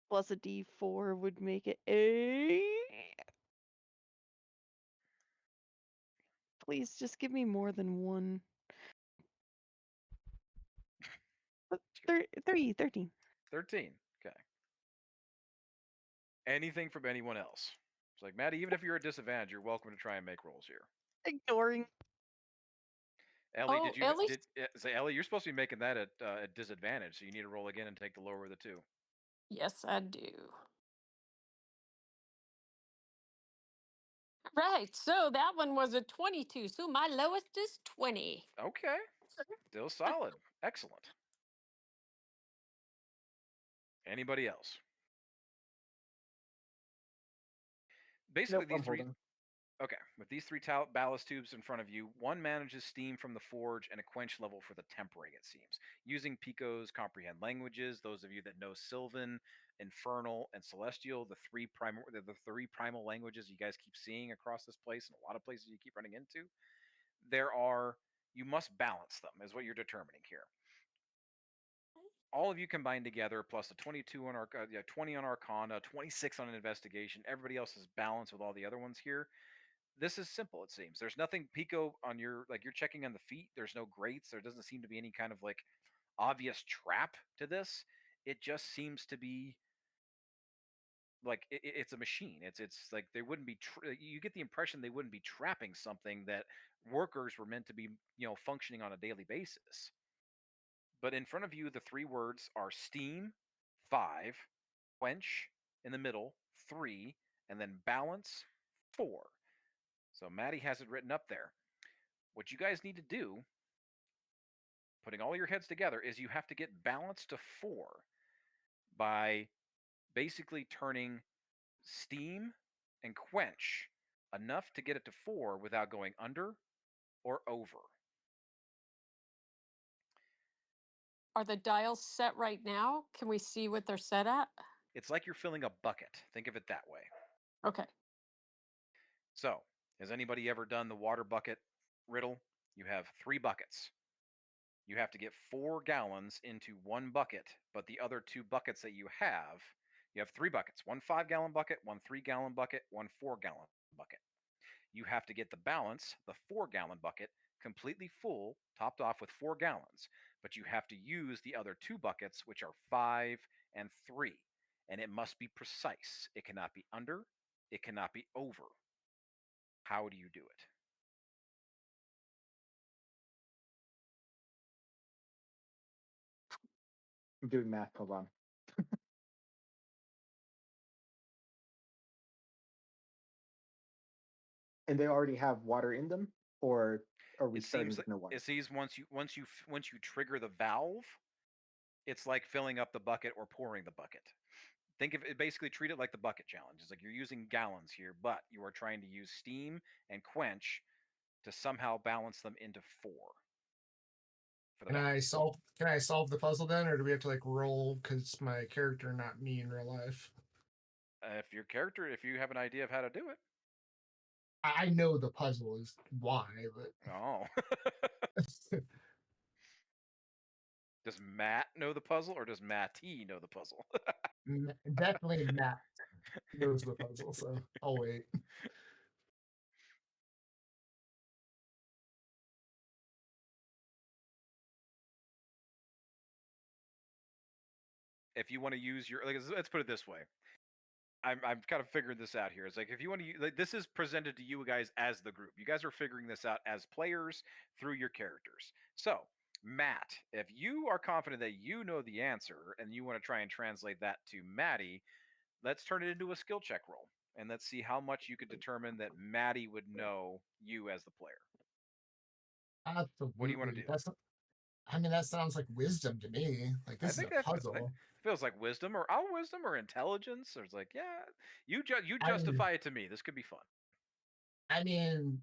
plus a D4 would make it a. Please just give me more than one. 13. 13. Okay. Anything from anyone else? It's like, Maddie, even if you're at disadvantage, you're welcome to try and make rolls here. Ignoring. Ellie, Oh, did you Ellie's- say Ellie? You're supposed to be making that at disadvantage, so you need to roll again and take the lower of the 2. Yes, I do. Right, so that one was a 22. So my lowest is 20. Okay, still solid. Excellent. Anybody else? Basically, Nope, I'm these 3. holding. Okay, with these 3 ballast tubes in front of you, one manages steam from the forge and a quench level for the tempering, it seems. Using Pico's comprehend languages, those of you that know Sylvan, Infernal, and Celestial, the 3 primal languages you guys keep seeing across this place and a lot of places you keep running into, you must balance them, is what you're determining here. All of you combined together, plus a 22 on 20 on Arcana, 26 on Investigation. Everybody else is balanced with all the other ones here. This is simple, it seems. There's nothing Pico on you're checking on the feet. There's no grates. There doesn't seem to be any kind of like obvious trap to this. It just seems to be it's a machine. It's like they wouldn't be. You get the impression they wouldn't be trapping something that workers were meant to be, functioning on a daily basis. But in front of you, the three words are steam, 5, quench in the middle, 3, and then balance, 4. So Maddie has it written up there. What you guys need to do, putting all your heads together, is you have to get balance to 4 by basically turning steam and quench enough to get it to 4 without going under or over. Are the dials set right now? Can we see what they're set at? It's like you're filling a bucket. Think of it that way. Okay. So, has anybody ever done the water bucket riddle? You have 3 buckets. You have to get 4 gallons into one bucket, but the other 2 buckets that you have 3 buckets. 1 5-gallon bucket, 1 3-gallon bucket, 1 4-gallon bucket. You have to get the balance, the 4-gallon bucket, completely full, topped off with 4 gallons. But you have to use the other 2 buckets, which are 5 and 3. And it must be precise. It cannot be under, it cannot be over. How do you do it? I'm doing math. Hold on. And they already have water in them, or are we It starting seems with like no water? it seems once you trigger the valve, it's like filling up the bucket or pouring the bucket. Think of it, basically treat it like the bucket challenge. It's like you're using gallons here, but you are trying to use steam and quench to somehow balance them into 4. For the Can I balance. solve? Can I solve the puzzle then, or do we have to like roll because my character not me in real life? If you have an idea of how to do it. I know the puzzle is why, but Oh. Does Matt know the puzzle, or does Matty know the puzzle? definitely Matt knows the puzzle. So I'll wait. If you want to use your, let's put it this way. I'm kind of figuring this out here. It's like if you want to, this is presented to you guys as the group. You guys are figuring this out as players through your characters. So, Matt, if you are confident that you know the answer and you want to try and translate that to Maddie, let's turn it into a skill check roll and let's see how much you could determine that Maddie would know you as the player. Absolutely. What do you want to do? That sounds like wisdom to me. Like this is a puzzle. Feels like wisdom or intelligence. Or it's like, yeah, you justify it to me. This could be fun. I mean,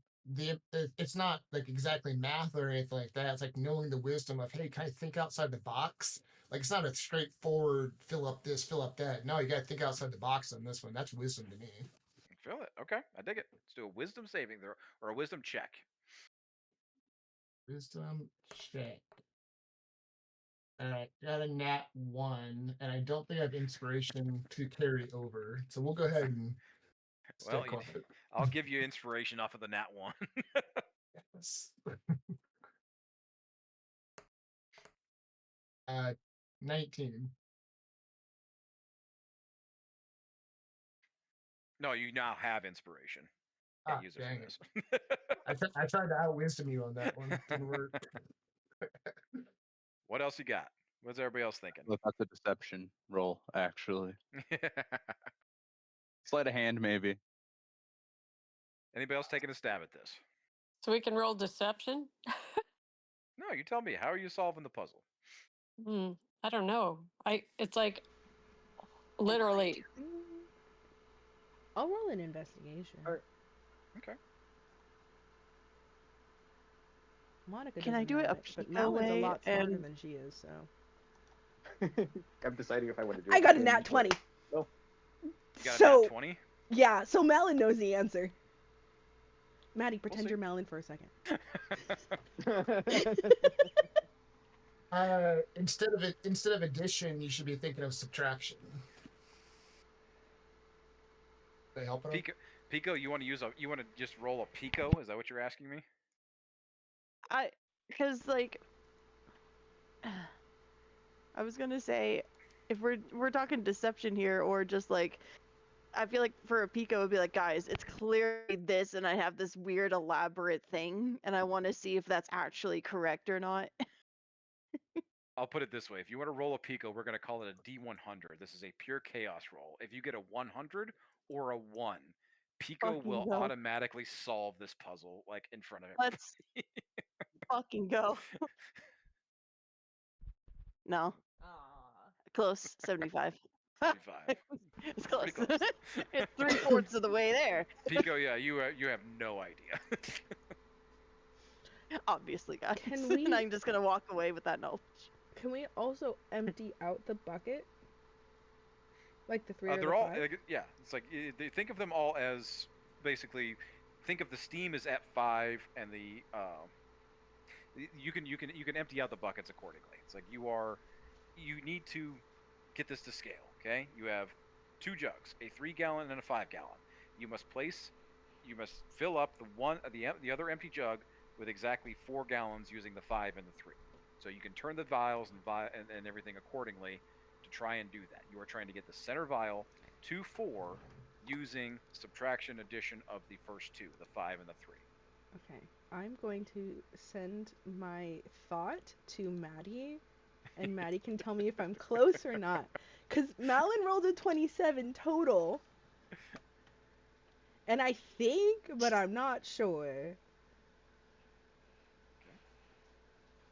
it's not like exactly math or anything like that. It's like knowing the wisdom of, hey, can I think outside the box? Like it's not a straightforward fill up this, fill up that. No, you got to think outside the box on this one. That's wisdom to me. Feel it. Okay, I dig it. Let's do a wisdom saving throw or a wisdom check. Wisdom check. Alright, got a nat 1, and I don't think I have inspiration to carry over. So we'll go ahead and well, I'll give you inspiration off of the nat 1. Yes. 19. No, you now have inspiration. Can't use it for this. I tried to out-wisdom you on that one. Didn't work. What else you got? What's everybody else thinking? Look, that's a deception roll, actually. Sleight of hand, maybe. Anybody else taking a stab at this? So we can roll deception? No, you tell me. How are you solving the puzzle? I don't know. It's like literally. I'll roll an investigation. All right. Okay. Monica Can I doesn't do it know a but Pico Malin's a way lot smarter and- than she is, so. I'm deciding if I want to do it. I got a nat 20. Oh. You got a So, nat 20? yeah, so Malin knows the answer. Maddie, pretend see. you're Malin for a second. Instead of addition, you should be thinking of subtraction. They help it. Pico, you want to just roll a Pico? Is that what you're asking me? Because like, I was gonna say, if we're talking deception here, or just like I feel like for a Pico, it would be like, guys, it's clearly this, and I have this weird elaborate thing, and I want to see if that's actually correct or not. I'll put it this way: if you want to roll a Pico, we're going to call it a D100. This is a pure chaos roll. If you get a 100 or a 1, Pico Fucking will go. automatically solve this puzzle like in front of it. Let's fucking go. No. Close. 75. 75. It's close. Pretty close. It's 3/4 of the way there. Pico, yeah, you have no idea. Obviously, guys. Can we- And I'm just gonna walk away with that knowledge. Can we also empty out the bucket? Like the 3 or They're the all 5? yeah. It's like they think of them all as basically think of the steam as at 5 and the you can empty out the buckets accordingly. It's like you need to get this to scale. Okay, you have 2 jugs, a 3-gallon and a 5-gallon. You must fill up the other empty jug with exactly 4 gallons using the 5 and the 3. So you can turn the vials and everything accordingly to try and do that. You are trying to get the center vial to 4 using subtraction addition of the first 2, the 5 and the 3. Okay. I'm going to send my thought to Maddie, and Maddie can tell me if I'm close or not. Because Malin rolled a 27 total. And I think, but I'm not sure.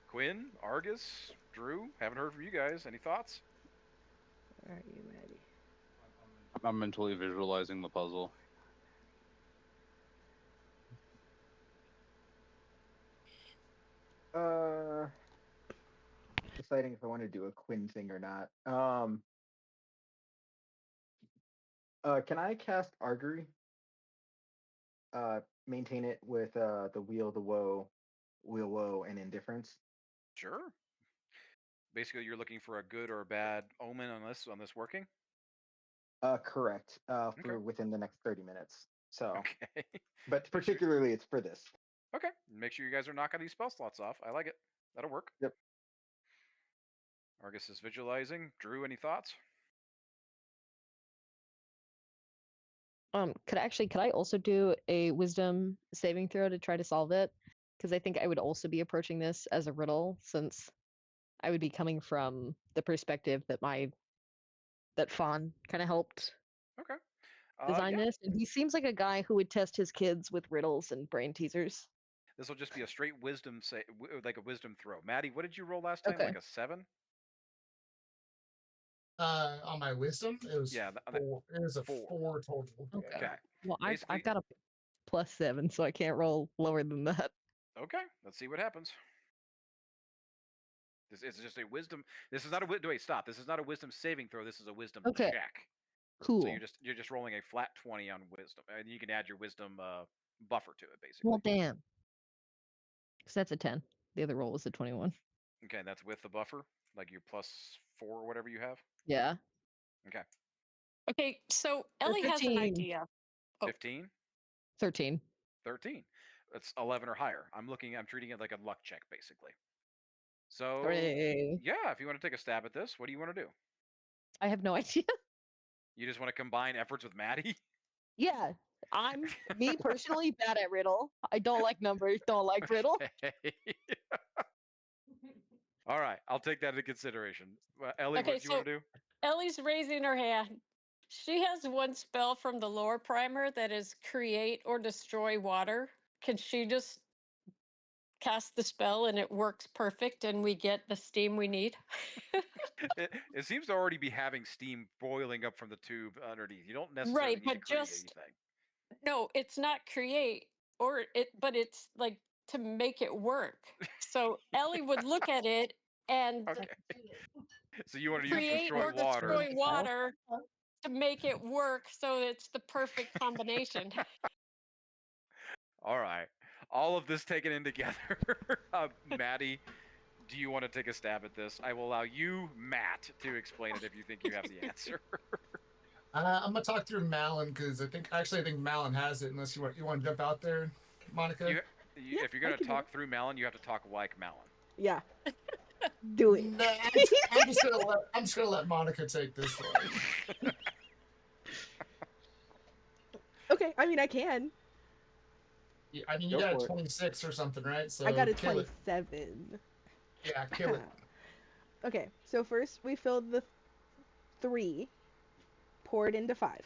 Quinn, Argus, Drew, haven't heard from you guys. Any thoughts? Where are you, Maddie? I'm mentally visualizing the puzzle. Deciding if I want to do a Quinn thing or not. Can I cast Augury? Maintain it with the wheel, the woe, and indifference. Sure. Basically, you're looking for a good or a bad omen on this working. Correct. For within the next 30 minutes. So, Okay. but particularly it's for this. Okay. Make sure you guys are knocking these spell slots off. I like it. That'll work. Yep. Argus is visualizing. Drew, any thoughts? Could I also do a wisdom saving throw to try to solve it? Because I think I would also be approaching this as a riddle, since I would be coming from the perspective that Fawn kind of helped Okay. design Yeah. this, and he seems like a guy who would test his kids with riddles and brain teasers. This will just be a straight wisdom like a wisdom throw. Maddie, what did you roll last time? Okay. Like a 7? On my wisdom, it was Yeah, 4. It was a 4. 4 total. Okay. Yeah. Okay. Well, Basically- I've got a +7, so I can't roll lower than that. Okay. Let's see what happens. This is just a wisdom. This is not a wait. Stop. This is not a wisdom saving throw. This is a wisdom Okay. check. Cool. So you're just rolling a flat 20 on wisdom, and you can add your wisdom buffer to it, basically. Well, damn. So that's a 10. The other roll was a 21. Okay, and that's with the buffer, like your +4 or whatever you have. Yeah. Okay, Okay, so Ellie has an 15. idea. Oh. 15, 13. 13. It's 11 or higher. I'm treating it like a luck check, basically. So Hooray. yeah, if you want to take a stab at this, what do you want to do? I have no idea. You just want to combine efforts with Maddie? Yeah. I'm me personally bad at riddle. I don't like numbers, don't like riddle. Okay. All right, I'll take that into consideration. Ellie, Okay, what do you want to do? Ellie's raising her hand. She has one spell from the lore primer that is create or destroy water. Can she just cast the spell and it works perfect and we get the steam we need? It seems to already be having steam boiling up from the tube underneath. You don't necessarily Right, need to but create just- anything. No, it's not create but it's like to make it work. So Ellie would look at it and Okay. So you want to use create destroy or water? destroy water to make it work so it's the perfect combination. All right. All of this taken in together. Maddie, do you want to take a stab at this? I will allow you, Matt, to explain it if you think you have the answer. I'm gonna talk through Malin because I think Malin has it. Unless you want to jump out there, Monica. If you're I going to can do talk through Malin, you have to talk like Malin. Yeah. Do it. Nah, I'm just gonna let Monica take this one. Okay, I mean I can. I mean, you Go got a for it. 26 or something, right? So I got a kill it. 27. Yeah, kill it. Okay, so first we filled the 3, pour it into 5.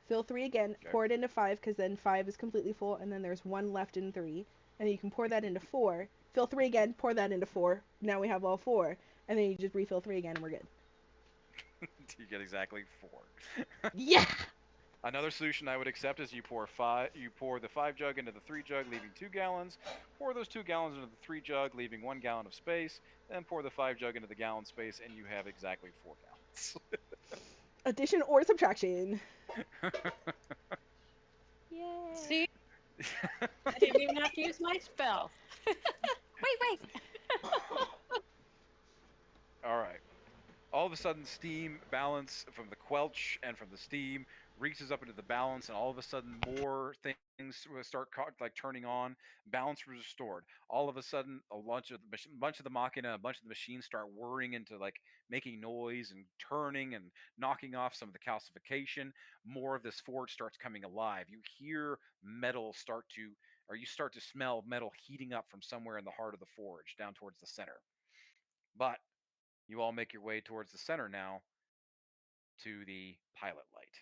Fill 3 again, Okay. pour it into 5 because then 5 is completely full, and then there's 1 left in 3. And then you can pour that into 4. Fill 3 again, pour that into 4. Now we have all 4. And then you just refill 3 again and we're good. You get exactly 4. Yeah! Another solution I would accept is you pour the 5 jug into the 3 jug, leaving 2 gallons. Pour those 2 gallons into the 3 jug, leaving 1 gallon of space. Then pour the 5 jug into the gallon space, and you have exactly 4 gallons. Addition or subtraction. Yay! See, I didn't even have to use my spell. wait. All right. All of a sudden, steam balance from the quelch and from the steam reaches up into the balance, and all of a sudden, more things start turning on. Balance was restored. All of a sudden, a bunch of the machina, a bunch of the machines start whirring into making noise and turning and knocking off some of the calcification. More of this forge starts coming alive. You hear metal you start to smell metal heating up from somewhere in the heart of the forge down towards the center. But you all make your way towards the center now to the pilot light.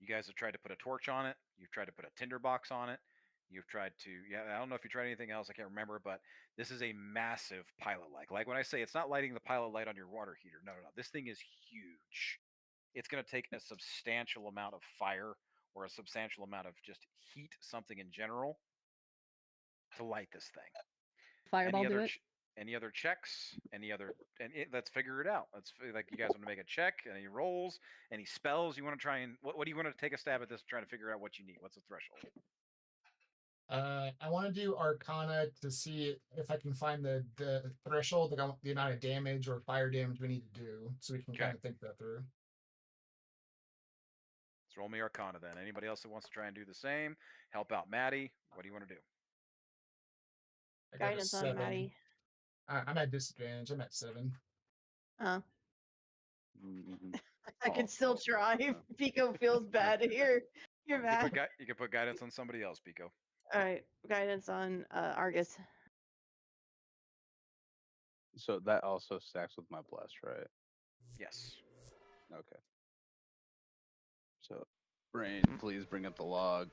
You guys have tried to put a torch on it. You've tried to put a tinderbox on it. You've tried to, I don't know if you tried anything else. I can't remember, but this is a massive pilot light. Like when I say it's not lighting the pilot light on your water heater. No. This thing is huge. It's going to take a substantial amount of fire or a substantial amount of just heat, something in general, to light this thing. Fireball do it. Any other checks? Let's figure it out. You guys want to make a check? Any rolls? Any spells you want to try and what do you want to take a stab at this? Trying to figure out what you need. What's the threshold? I want to do Arcana to see if I can find the threshold, the amount of damage or fire damage we need to do, so we can kind of think that through. Let's roll me Arcana then. Anybody else that wants to try and do the same? Help out Maddie. What do you want to do? I got a Guidance on 7. Maddie. I'm at disadvantage. I'm at 7. Oh. Mhm. I can still try if Pico feels bad here. You're mad. You can put guidance on somebody else, Pico. All right, guidance on Argus. So that also stacks with my bless, right? Yes. Okay. So, Brain, please bring up the log.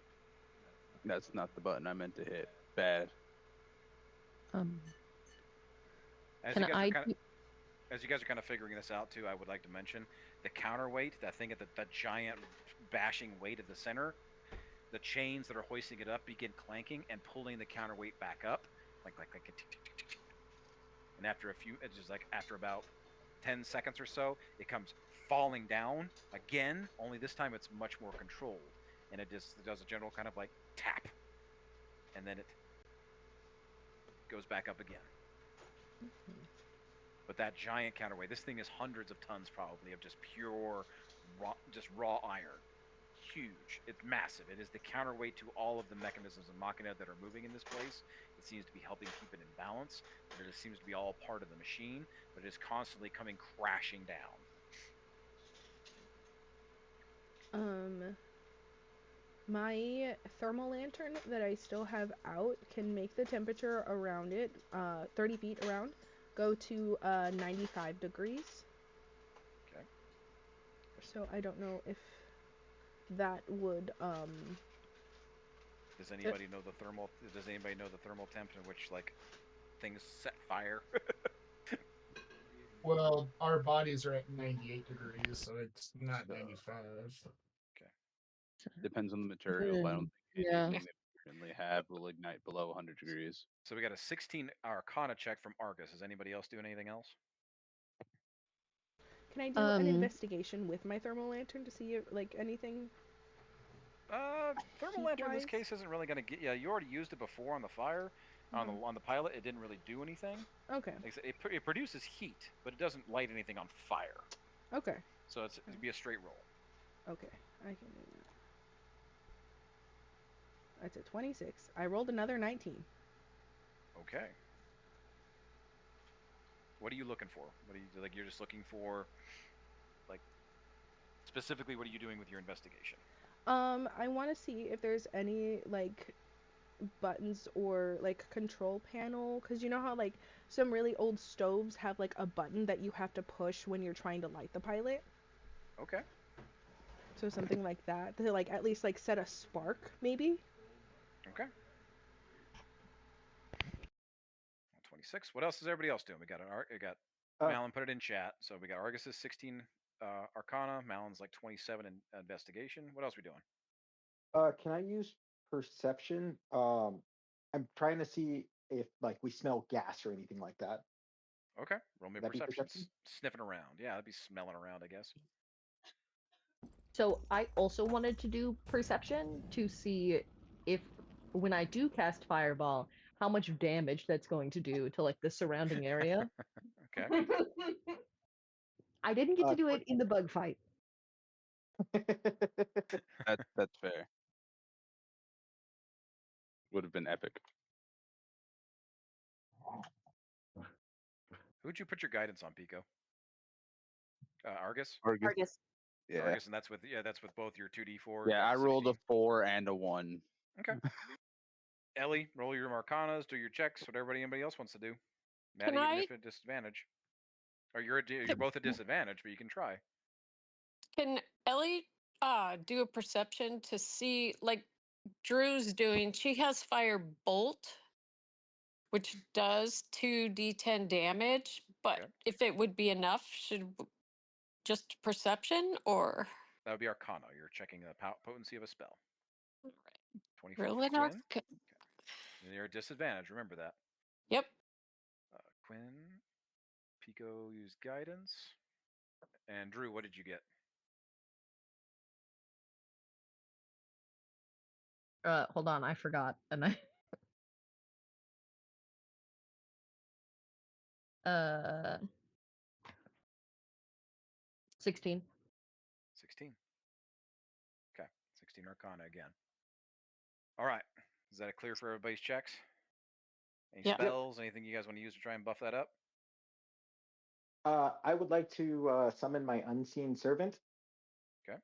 That's not the button I meant to hit. Bad. As Can you guys I? are kind of figuring this out too, I would like to mention the counterweight, that thing at that giant bashing weight at the center. The chains that are hoisting it up begin clanking and pulling the counterweight back up, like and after after about 10 seconds or so, it comes falling down again. Only this time it's much more controlled, and it does a general kind of tap, and then it goes back up again. But that giant counterweight, this thing is hundreds of tons probably of just pure, raw iron. Huge. It's massive. It is the counterweight to all of the mechanisms of Machina that are moving in this place. It seems to be helping keep it in balance. But it seems to be all part of the machine, but it is constantly coming crashing down. My thermal lantern that I still have out can make the temperature around it, 30 feet around, go to 95 degrees. Okay. So I don't know if that would Does anybody know the thermal temp in which things set fire? Well, our bodies are at 98 degrees, so it's not 95. Depends on the material, but I don't think Yeah. anything that we currently have will ignite below 100 degrees. So we got a 16 Arcana check from Argus. Is anybody else doing anything else? Can I do an investigation with my thermal lantern to see if, anything? Thermal lantern in this case isn't really going to get. Yeah, you already used it before on the fire, on the pilot. It didn't really do anything. Okay. It produces heat, but it doesn't light anything on fire. Okay. So it'd be a straight roll. Okay, I can do that. That's a 26. I rolled another 19. Okay. What are you looking for? What are you You're just looking for, Specifically, what are you doing with your investigation? I want to see if there's any like buttons or like control panel, because you know how like some really old stoves have like a button that you have to push when you're trying to light the pilot. Okay. So something like that to like at least like set a spark maybe. Okay. 26. What else is everybody else doing? We got Malin put it in chat. So we got Argus's 16 Arcana. Malin's like 27 in investigation. What else are we doing? Can I use perception? I'm trying to see if like we smell gas or anything like that. Okay. Roll me a That'd be perception. perception? Sniffing around. Yeah, that'd be smelling around, I guess. So I also wanted to do perception to see if when I do cast fireball, how much damage that's going to do to like the surrounding area. Okay. I didn't get to do it in the bug fight. That's fair. Would have been epic. Who'd you put your guidance on, Pico? Argus? Argus. Yeah. Argus, and that's with both your 2d4. Yeah, I rolled a 16. 4 and a 1. Okay. Ellie, roll your Arcanas, do your checks, whatever anybody else wants to do. Maddie, Can even I? if at disadvantage. Or you're both at disadvantage, but you can try. Can Ellie do a perception to see like Drew's doing? She has fire bolt, which does 2d10 damage, but Okay. if it would be enough, just perception or That would be Arcana. You're checking the potency of a spell. 24 roll for it Quinn. out? And you're at disadvantage. Remember that. Yep. Quinn, Pico used guidance. And Drew, what did you get? Hold on, I forgot. And I 16. 16. Okay. 16 Arcana again. All right. Is that clear for everybody's checks? Any Yeah. spells? Anything you guys want to use to try and buff that up? I would like to summon my unseen servant. Okay.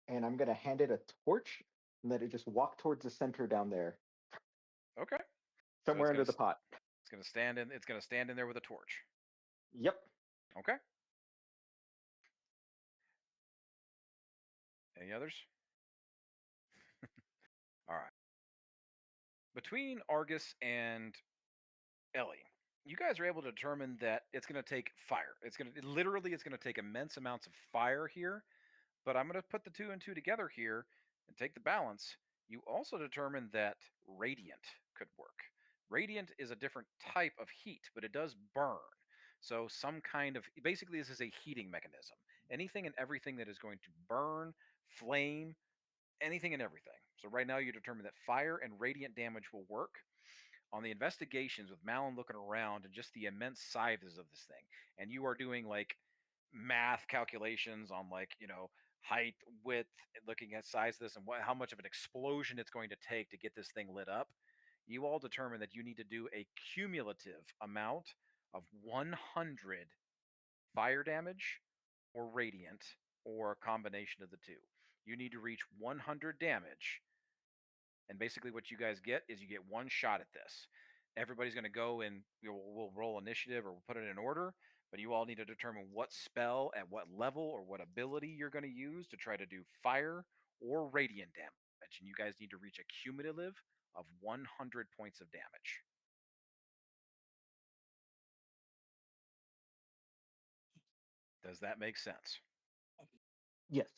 And I'm gonna hand it a torch and let it just walk towards the center down there, Okay. somewhere gonna under the pot. It's gonna stand in. It's gonna stand in there with a torch. Yep. Okay. Any others? All right. Between Argus and Ellie, you guys are able to determine that it's going to take fire. It's going to take immense amounts of fire here. But I'm going to put the 2 and 2 together here and take the balance. You also determine that radiant could work. Radiant is a different type of heat, but it does burn. So some kind of basically this is a heating mechanism. Anything and everything that is going to burn, flame, anything and everything. So right now you determine that fire and radiant damage will work. On the investigations with Malin looking around and just the immense sizes of this thing, and you are doing like math calculations on like height, width, looking at size of this and how much of an explosion it's going to take to get this thing lit up. You all determine that you need to do a cumulative amount of 100 fire damage or radiant or a combination of the two. You need to reach 100 damage. And basically, what you guys get is you get one shot at this. Everybody's going to go and we'll roll initiative or we'll put it in order, but you all need to determine what spell at what level or what ability you're going to use to try to do fire or radiant damage. And you guys need to reach a cumulative of 100 points of damage. Does that make sense? Yes.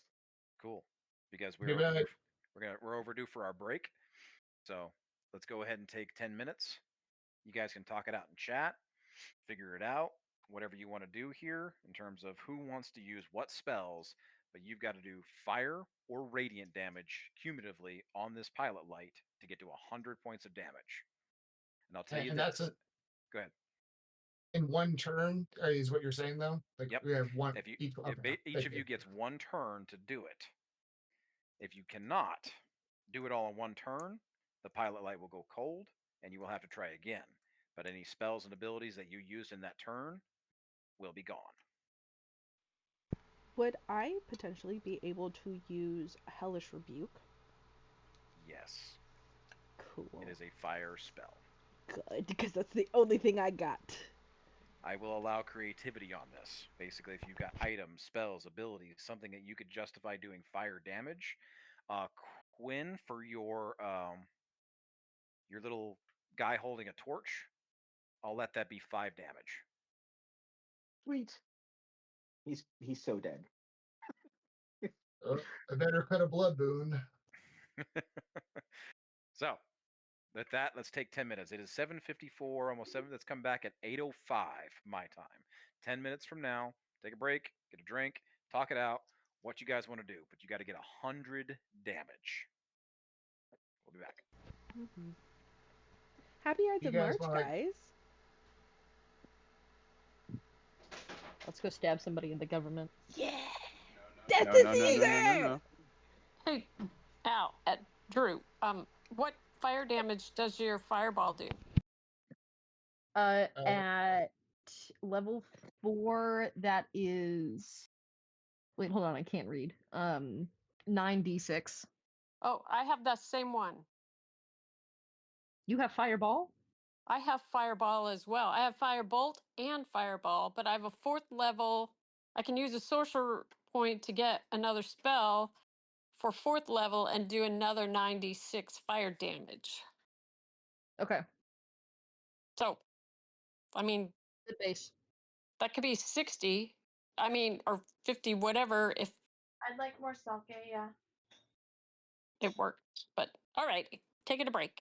Cool. Because Maybe we're overdue for our break. So let's go ahead and take 10 minutes. You guys can talk it out in chat, figure it out, whatever you want to do here in terms of who wants to use what spells, but you've got to do fire or radiant damage cumulatively on this pilot light to get to 100 points of damage. And I'll tell you and this. that's Go ahead. in one turn is what you're saying though. Like Yep. we have one. If each of you gets one turn to do it. If you cannot do it all in one turn, the pilot light will go cold and you will have to try again. But any spells and abilities that you used in that turn will be gone. Would I potentially be able to use Hellish Rebuke? Yes. Cool. It is a fire spell. Good, because that's the only thing I got. I will allow creativity on this. Basically, if you've got items, spells, abilities, something that you could justify doing fire damage, Quinn, for your little guy holding a torch, I'll let that be 5 damage. Sweet. He's so dead. A better cut of blood boon. So, with that, let's take 10 minutes. It is 7:54, almost 7. Let's come back at 8:05 my time. 10 minutes from now, take a break, get a drink, talk it out, what you guys want to do. But you got to get 100 damage. We'll be back. Mm-hmm. Happy Ides You of guys March, wanna, like- guys. Let's go stab somebody in the government. Yeah! No, Death is no, no, no, no, easy! no. Hey, Al, Drew, what fire damage does your fireball do? At level 4, that is. Wait, hold on, I can't read. 9d6. Oh, I have that same one. You have fireball? I have fireball as well. I have firebolt and fireball, but I have a 4th level. I can use a sorcerer point to get another spell for 4th level and do another 96 fire damage. Okay, So, I mean, good base. that could be 60. I mean, or 50, whatever, if I'd like more sake, yeah. it works. But all right, taking a break.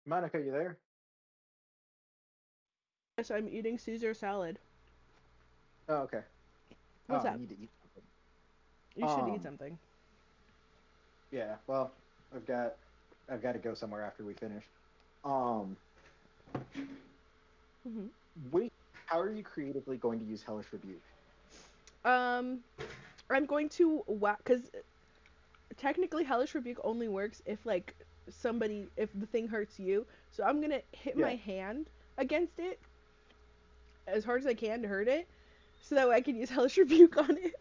Monica, you there? Yes, I'm eating Caesar salad. Oh, okay. What's I up? need to eat something. You should eat Um, something. Yeah, well, I've got to go somewhere after we finish. Um, Hmm. how are you creatively going to use Hellish Rebuke? I'm going to whack, because technically Hellish Rebuke only works if, like, if the thing hurts you. So I'm gonna hit my hand against it as hard as I can to hurt it, so that way I can use Hellish Rebuke on it.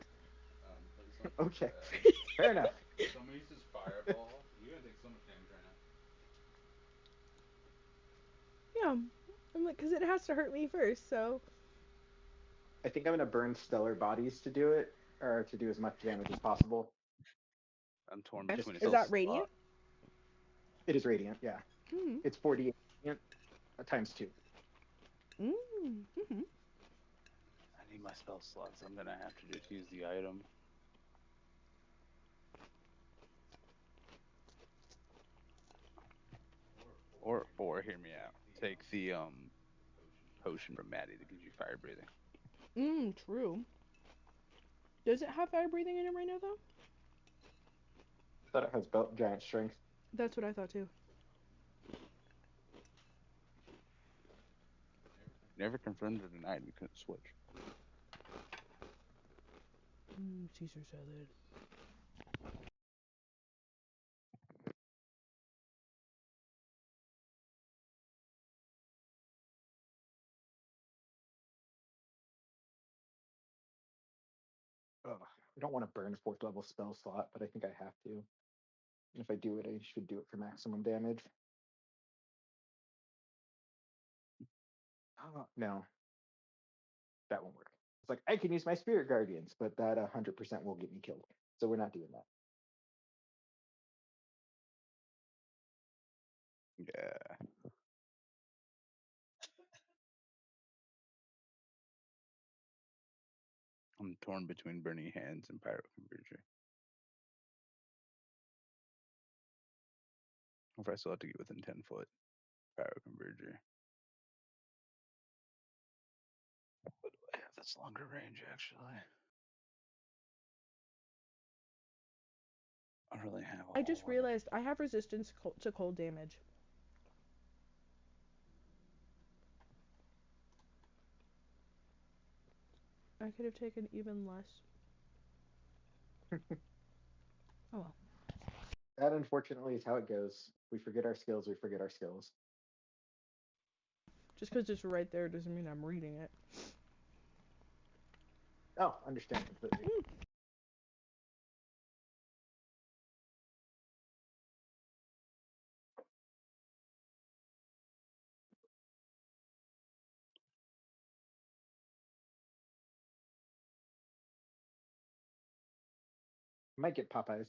Okay, fair enough. Somebody uses fireball. You're gonna take so much damage right now. Yeah, I'm like, because it has to hurt me first, so. I think I'm gonna burn stellar bodies to do it, or to do as much damage as possible. I'm torn Is between. is that radiant? It is radiant, yeah. Mm. It's 48 radiant, times 2. Mm-hmm. I need my spell slots. I'm gonna have to just use the item. Or hear me out. Take the potion from Maddie that gives you fire breathing. True. Does it have fire breathing in it right now, though? I thought it has giant strength. That's what I thought, too. Never confirmed or denied. We couldn't switch. Caesar salad. Ugh, I don't want to burn 4th level spell slot, but I think I have to. And if I do it, I should do it for maximum damage. Oh, no, that won't work. It's like I can use my spirit guardians, but that 100% will get me killed. So we're not doing that. Yeah. I'm torn between Burning Hands and Pyroconverger. If I still have to get within 10 foot, Pyroconverger. But do I have this longer range actually? I don't really have. I just realized I have resistance to cold damage. I could have taken even less. Oh well. That unfortunately is how it goes. We forget our skills. We forget our skills. Just because it's right there doesn't mean I'm reading it. Oh, understand completely. Might get Popeyes.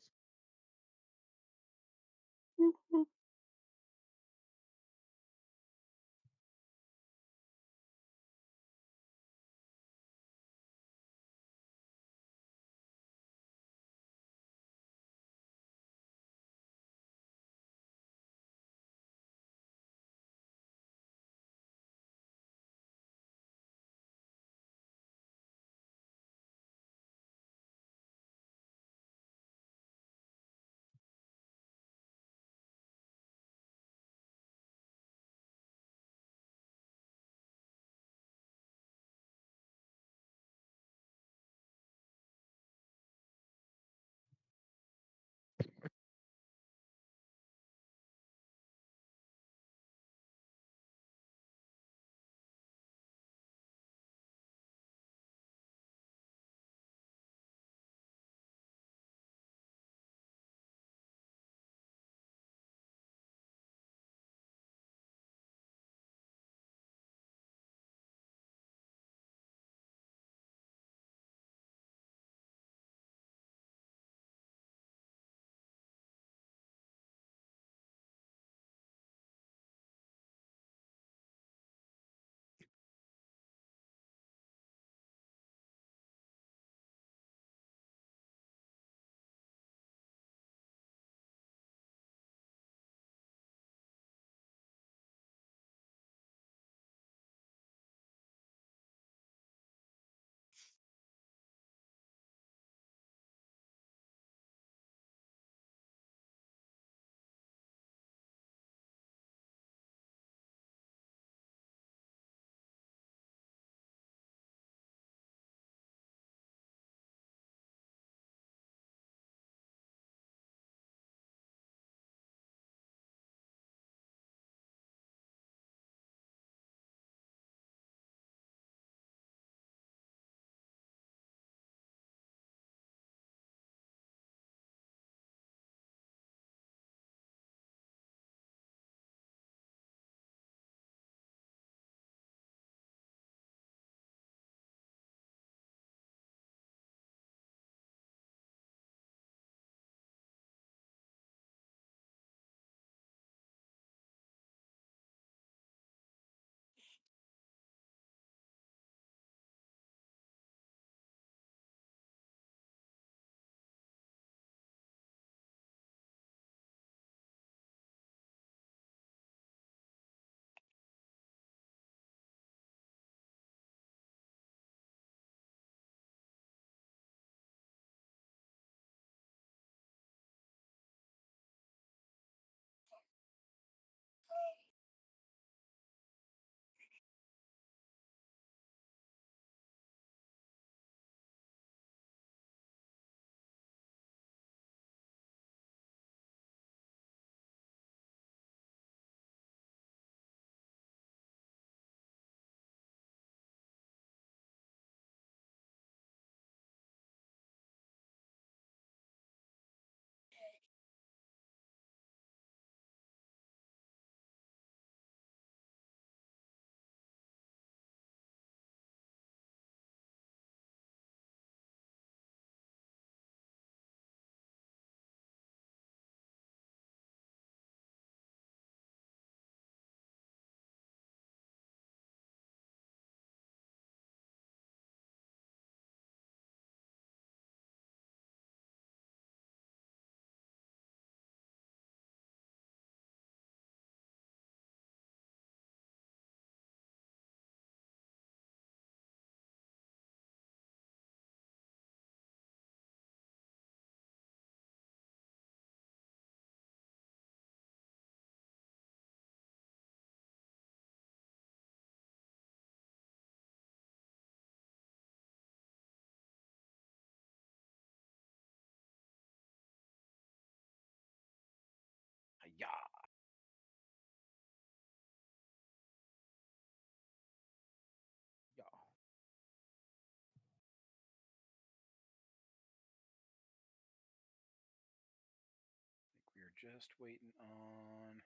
just waiting on.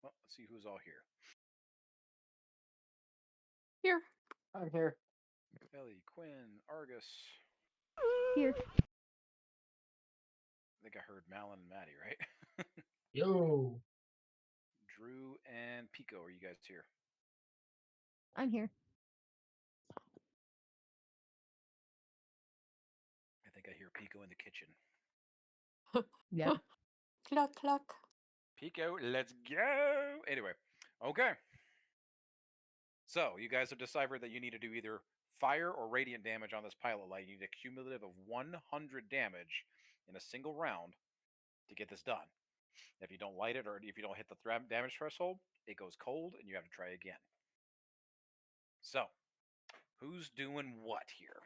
Well, let's see who's all here. Here. I'm here. Ellie, Quinn, Argus. Here. I think I heard Malin and Maddie, right? Yo. Drew and Pico, are you guys here? I'm here. I think I hear Pico in the kitchen. Yeah. Cluck, cluck. Pico, let's go. Anyway, okay. So you guys have decided that you need to do either fire or radiant damage on this pilot light. You need a cumulative of 100 damage in a single round to get this done. If you don't light it or if you don't hit the damage threshold, it goes cold and you have to try again. So, who's doing what here?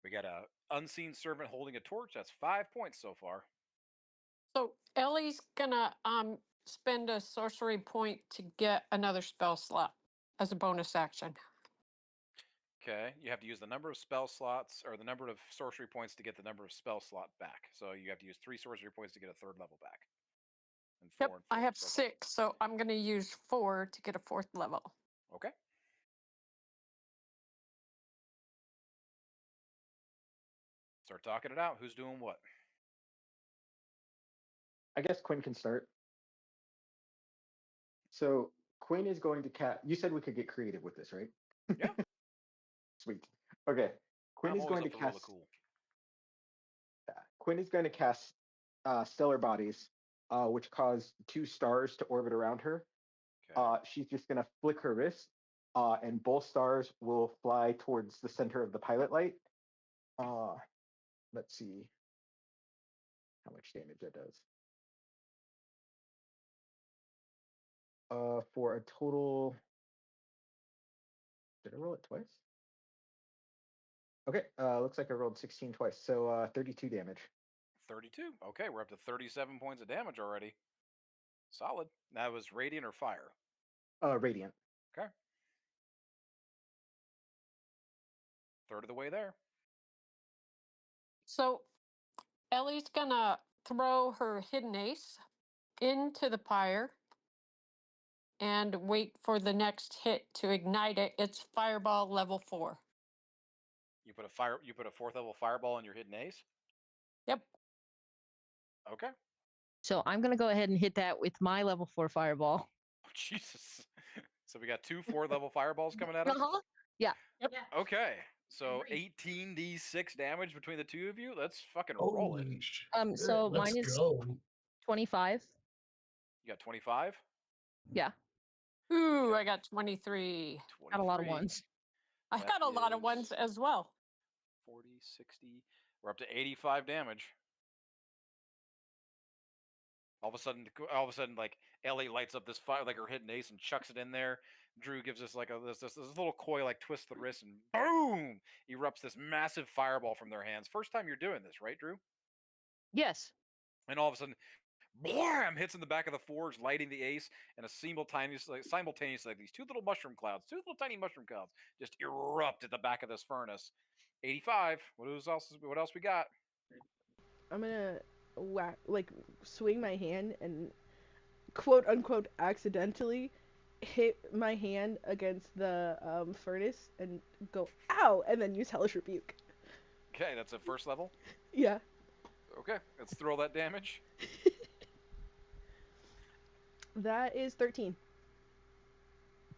We got a unseen servant holding a torch. That's 5 points so far. So Ellie's gonna spend a sorcery point to get another spell slot as a bonus action. Okay, you have to use the number of spell slots or the number of sorcery points to get the number of spell slot back. So you have to use 3 sorcery points to get a 3rd level back. And 4 Yep, and 4. I have So- 6, so I'm gonna use 4 to get a 4th level. Okay. Start talking it out. Who's doing what? I guess Quinn can start. So Quinn is going to cast. You said we could get creative with this, right? Yeah. Sweet. Okay. Quinn I'm is always going up to to roll cast. the cool. Quinn is going to cast Stellar Bodies, which cause 2 stars to orbit around her. Okay. She's just going to flick her wrist, and both stars will fly towards the center of the pilot light. Let's see how much damage that does. For a total. Did I roll it twice? Okay, looks like I rolled 16 twice, so 32 damage. 32. Okay, we're up to 37 points of damage already. Solid. That was radiant or fire? Radiant. Okay. Third of the way there. So Ellie's gonna throw her hidden ace into the pyre and wait for the next hit to ignite it. It's fireball level 4. You put a 4th level fireball in your hidden ace? Yep. Okay. So I'm gonna go ahead and hit that with my level 4 fireball. Oh, Jesus. So we got 2 4th level fireballs coming at us? Uh-huh. Yeah. Okay. So 18d6 damage between the two of you? Let's fucking roll it. Holy shit. So Let's mine is go. 25. You got 25? Yeah. Ooh, Okay. I got 23. Got a lot of 23. ones. I That got a lot of ones is as well. 40, 60. We're up to 85 damage. All of a sudden, like Ellie lights up this fire, like her hidden ace, and chucks it in there. Drew gives us like this little coy, like twist the wrist, and boom, erupts this massive fireball from their hands. First time you're doing this, right, Drew? Yes. And all of a sudden, blam, hits in the back of the forge, lighting the ace, and a simultaneously, like these 2 little mushroom clouds, 2 little tiny mushroom clouds, just erupt at the back of this furnace. 85. What else we got? I'm gonna swing my hand and quote unquote accidentally hit my hand against the furnace and go ow, and then use Hellish Rebuke. Okay, that's a 1st level. Yeah. Okay, let's throw that damage. That is 13.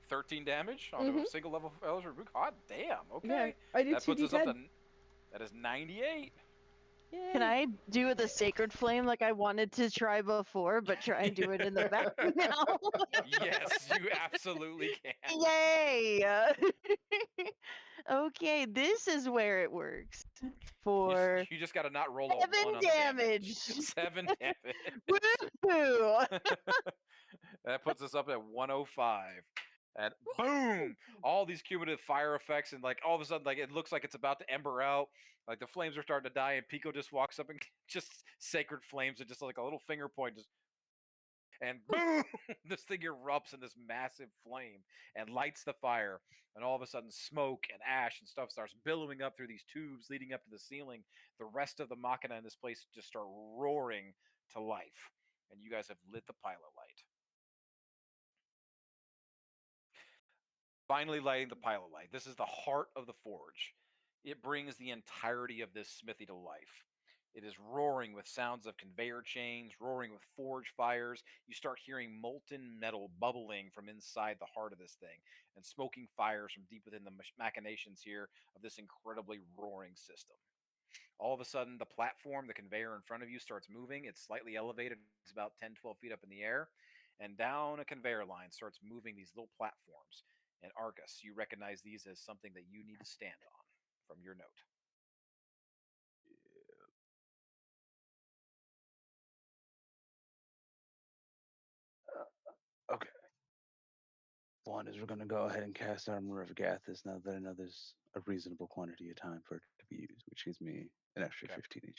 13 damage on a single level Hellish Rebuke. God damn. Okay. Yeah, I did That puts us 2d10. up to. That is 98. Yay. Can I do the sacred flame like I wanted to try before, but try and do it in the back now? Yes, you absolutely can. Yay! Okay, this is where it works. For You just got to not roll a 7 1 on the damage. 7 damage. Woohoo! That puts us up at 105. And boom! All these cumulative fire effects, and like all of a sudden, like it looks like it's about to ember out. Like the flames are starting to die, and Pico just walks up and just sacred flames, and just like a little finger point, just and boom! This thing erupts in this massive flame and lights the fire. And all of a sudden, smoke and ash and stuff starts billowing up through these tubes leading up to the ceiling. The rest of the machina in this place just start roaring to life. and you guys have lit the pilot light. Finally lighting the pilot light. This is the heart of the forge. It brings the entirety of this smithy to life. It is roaring with sounds of conveyor chains, roaring with forge fires. You start hearing molten metal bubbling from inside the heart of this thing, and smoking fires from deep within the machinations here of this incredibly roaring system. All of a sudden, the platform, the conveyor in front of you starts moving. It's slightly elevated. It's about 10, 12 feet up in the air. And down a conveyor line starts moving these little platforms. And Argus, you recognize these as something that you need to stand on from your note. Okay. One is we're going to go ahead and cast Armor of Gathis now that I know there's a reasonable quantity of time for it to be used, which gives me an extra 15 HP.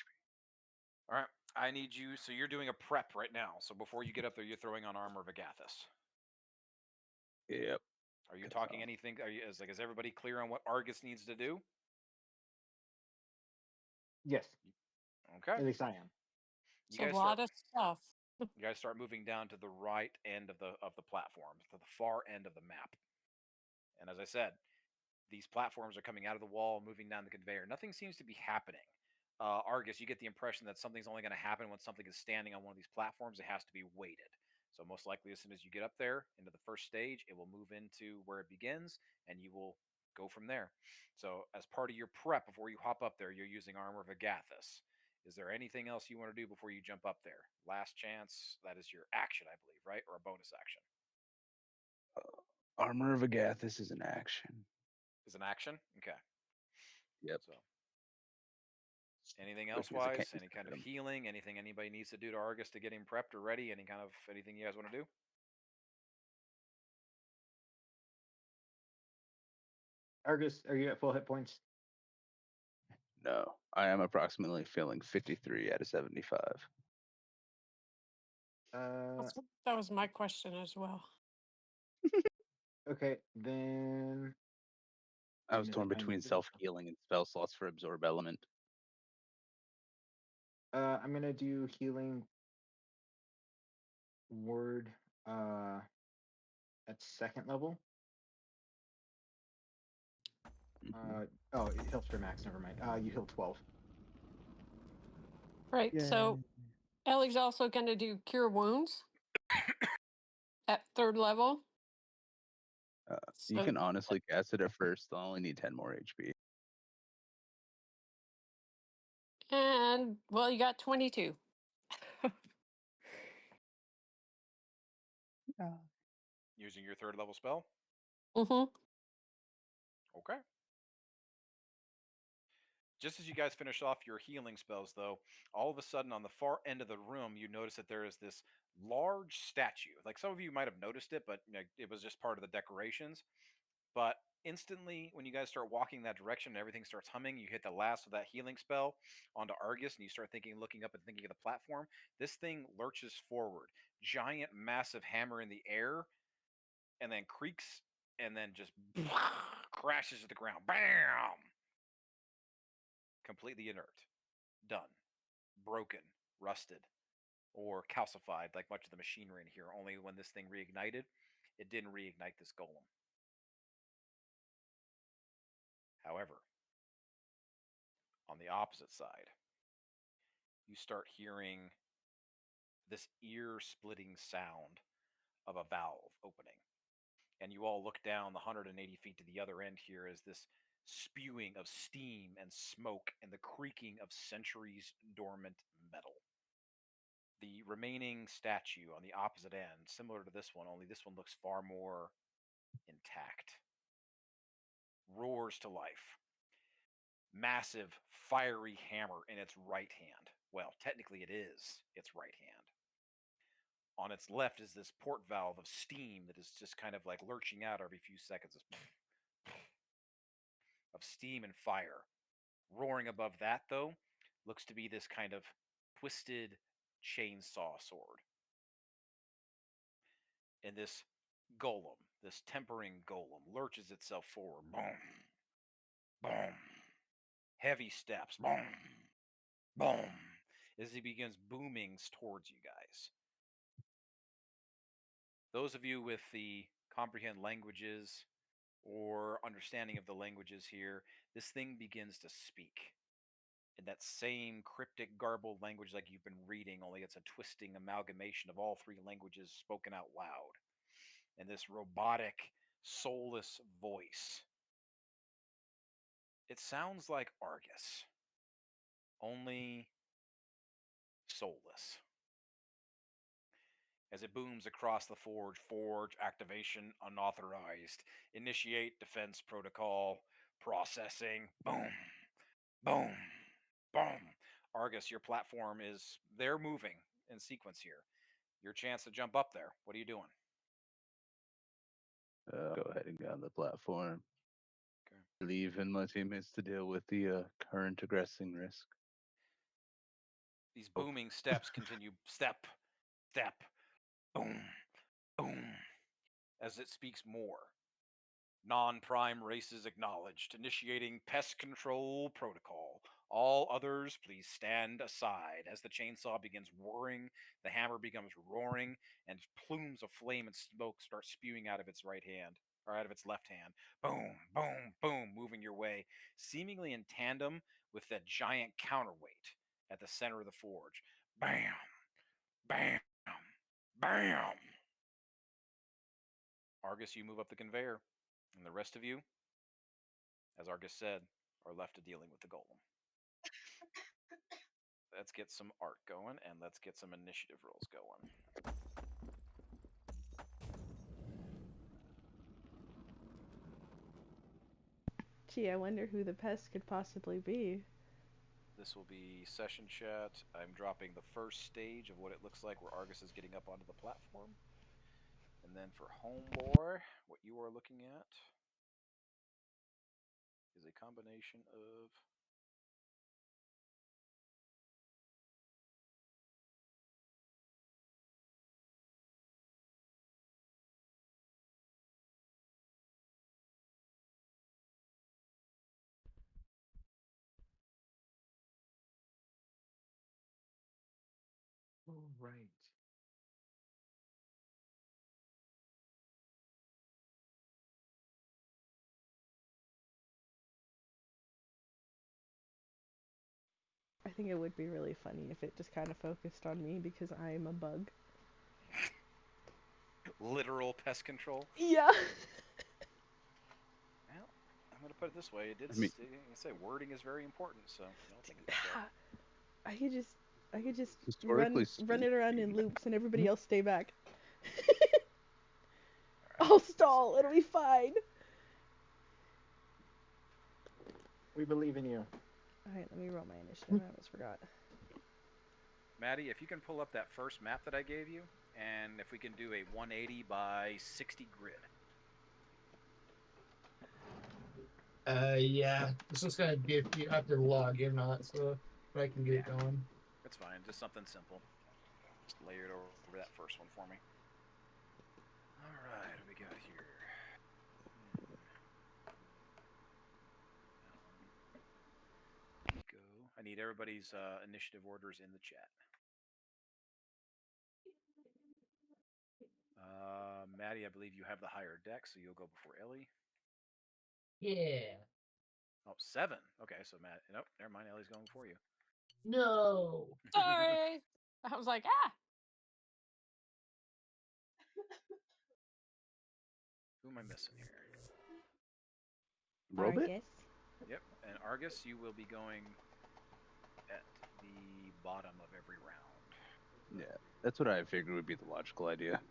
All right. I need you. So you're doing a prep right now. So before you get up there, you're throwing on Armor of Agathis. Yep. Are you talking anything? Is everybody clear on what Argus needs to do? Yes. Okay. At least I am. It's a lot of stuff. You guys start moving down to the right end of the platform, to the far end of the map. And as I said, these platforms are coming out of the wall, moving down the conveyor. Nothing seems to be happening. Argus, you get the impression that something's only going to happen when something is standing on one of these platforms. It has to be weighted. So most likely, as soon as you get up there into the first stage, it will move into where it begins, and you will go from there. So as part of your prep before you hop up there, you're using Armor of Agathis. Is there anything else you want to do before you jump up there? Last chance. That is your action, I believe, right? Or a bonus action. Armor of Agathis is an action. Is an action? Okay. Yep. So anything else Which means I wise? can't Any use kind of item. healing? Anything anybody needs to do to Argus to get him prepped or ready? Anything you guys want to do? Argus, are you at full hit points? No, I am approximately feeling 53 out of 75. That was my question as well. Okay, then I was as torn I find between the- self-healing and spell slots for Absorb Element. I'm gonna do healing word at second level. Oh, it heals for max. Never mind. You heal 12. Right. So Ellie's also going to do Cure Wounds at third level. You can honestly cast it at first. I'll only need 10 more HP. And, well, you got 22. Using your third level spell? Mm-hmm. Okay. Just as you guys finish off your healing spells, though, all of a sudden on the far end of the room, you notice that there is this large statue. Like some of you might have noticed it, but it was just part of the decorations. But instantly, when you guys start walking that direction and everything starts humming, you hit the last of that healing spell onto Argus, and you start looking up and thinking of the platform. This thing lurches forward, giant, massive hammer in the air, and then creaks, and then just crashes to the ground. Bam! Completely inert, done, broken, rusted, or calcified like much of the machinery in here. Only when this thing reignited, it didn't reignite this golem. However, on the opposite side, you start hearing this ear-splitting sound of a valve opening. And you all look down the 180 feet to the other end here as this spewing of steam and smoke and the creaking of centuries dormant metal. The remaining statue on the opposite end, similar to this one, only this one looks far more intact, roars to life. Massive, fiery hammer in its right hand. Well, technically it is its right hand. On its left is this port valve of steam that is just kind of like lurching out every few seconds of steam and fire. Roaring above that, though, looks to be this kind of twisted chainsaw sword. And this golem, this tempering golem, lurches itself forward. Boom. Boom. Heavy steps. Boom. Boom. As he begins booming towards you guys. Those of you with the comprehend languages or understanding of the languages here, this thing begins to speak in that same cryptic, garbled language like you've been reading, only it's a twisting amalgamation of all three languages spoken out loud. And this robotic, soulless voice. It sounds like Argus, only soulless. As it booms across the forge, forge activation unauthorized. Initiate defense protocol. Processing. Boom. Boom. Boom. Argus, your platform is, they're moving in sequence here. Your chance to jump up there. What are you doing? Go ahead and get on the platform. Okay. Leave in my teammates to deal with the current aggressing risk. These booming steps continue. Step. Step. Boom. Boom. As it speaks more. Non-prime races acknowledged. Initiating pest control protocol. All others, please stand aside. As the chainsaw begins whirring, the hammer becomes roaring, and plumes of flame and smoke start spewing out of its right hand, or out of its left hand. Boom, boom, boom, moving your way, seemingly in tandem with that giant counterweight at the center of the forge. Bam, bam, bam. Argus, you move up the conveyor. And the rest of you, as Argus said, are left to dealing with the golem. Let's get some art going, and let's get some initiative rolls going. Gee, I wonder who the pest could possibly be. This will be session chat. I'm dropping the first stage of what it looks like where Argus is getting up onto the platform. And then for Homeboy, what you are looking at is a combination of Oh, right. I think it would be really funny if it just kind of focused on me because I am a bug. literal pest control. Yeah. Well, I'm going to put it this way. It did say wording is very important, so y'all think about that. I could just Historically run it around in speaking- loops and everybody else stay back. All I'll right. stall. It'll be fine. We believe in you. Alright, let me roll my initiative. I almost forgot. Maddie, if you can pull up that first map that I gave you, and if we can do a 180 by 60 grid. Yeah. It's just gonna be if you have to log in on it, so but I can get it going. That's fine. Just something simple. Just layer it over that first one for me. All right, what do we got here? Go. I need everybody's initiative orders in the chat. Maddie, I believe you have the higher deck, so you'll go before Ellie. Yeah. Oh, 7. Okay, so Matt. Nope, never mind. Ellie's going before you. No. Sorry. I was like, ah. Who am I missing here? Robot? Argus. Yep, and Argus, you will be going at the bottom of every round. Yeah, that's what I figured would be the logical idea.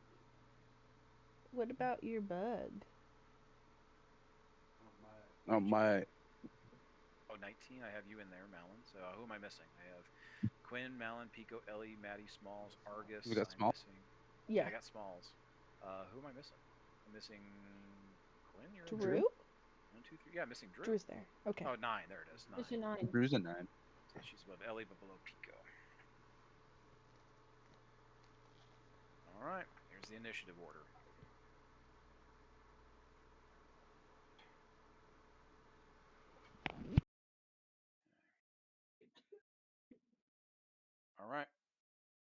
What about your bug? Oh, my. Oh, 19. I have you in there, Malin. So who am I missing? I have Quinn, Malin, Pico, Ellie, Maddie, Smalls, Argus. We got I'm Smalls? missing. Yeah. I got Smalls. Who am I missing? I'm missing Quinn. You're in Drew? there? 1, 2, 3. Yeah, I'm missing Drew. Drew's there. Okay. Oh, 9. There it is. 9. Mission 9. Drew's a 9. So she's above Ellie, but below Pico. All right. Here's the initiative order. All right.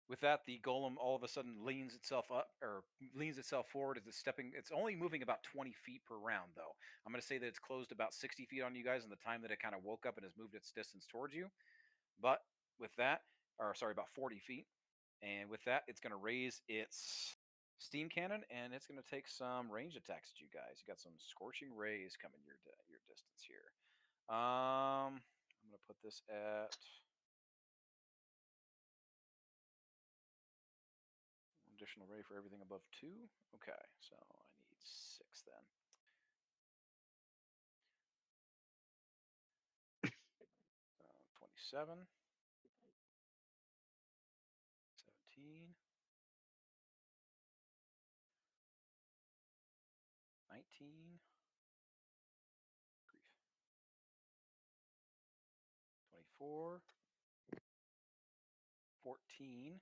With that, the golem all of a sudden leans itself up or leans itself forward as it's stepping. It's only moving about 20 feet per round, though. I'm going to say that it's closed about 60 feet on you guys in the time that it kind of woke up and has moved its distance towards you. But with that, or sorry, about 40 feet. And with that, it's going to raise its steam cannon and it's going to take some range attacks at you guys. You got some scorching rays coming your distance here. I'm going to put this at additional ray for everything above 2. Okay, so I need 6 then. Uh, 27, 17, 19, grief, 24, 14,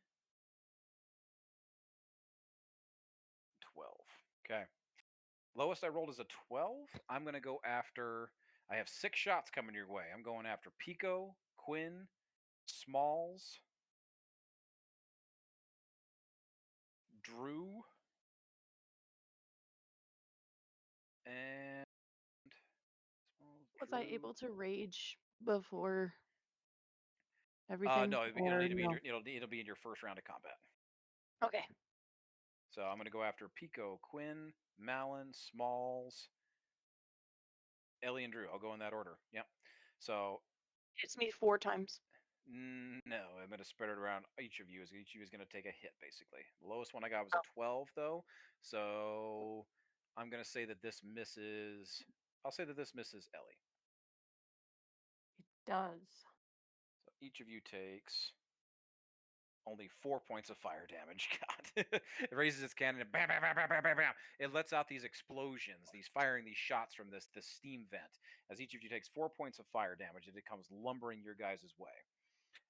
12. Okay. Lowest I rolled is a 12. I'm going to go after. I have 6 shots coming your way. I'm going after Pico, Quinn, Smalls, Drew, and Smalls, Was I Drew. able to rage before everything? No, or it'll be in your first round of combat. Okay. So I'm going to go after Pico, Quinn, Malin, Smalls, Ellie, and Drew. I'll go in that order. Yep. So Hits me 4 times. no, I'm going to spread it around each of you. Each of you is going to take a hit, basically. The lowest one I got was a 12, though. So I'm going to say that this misses. I'll say that this misses Ellie. It does. So each of you takes only 4 points of fire damage. God. It raises its cannon and bam, bam, bam, bam, bam, bam, bam. It lets out these explosions, these shots from this steam vent. As each of you takes 4 points of fire damage, it comes lumbering your guys' way.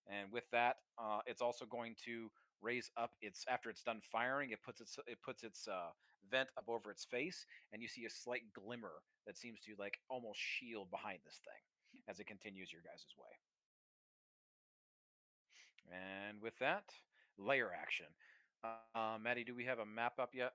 And with that, it's also going to raise up its after it's done firing. It puts its vent up over its face, and you see a slight glimmer that seems to like almost shield behind this thing as it continues your guys' way. And with that, layer action. Maddie, do we have a map up yet?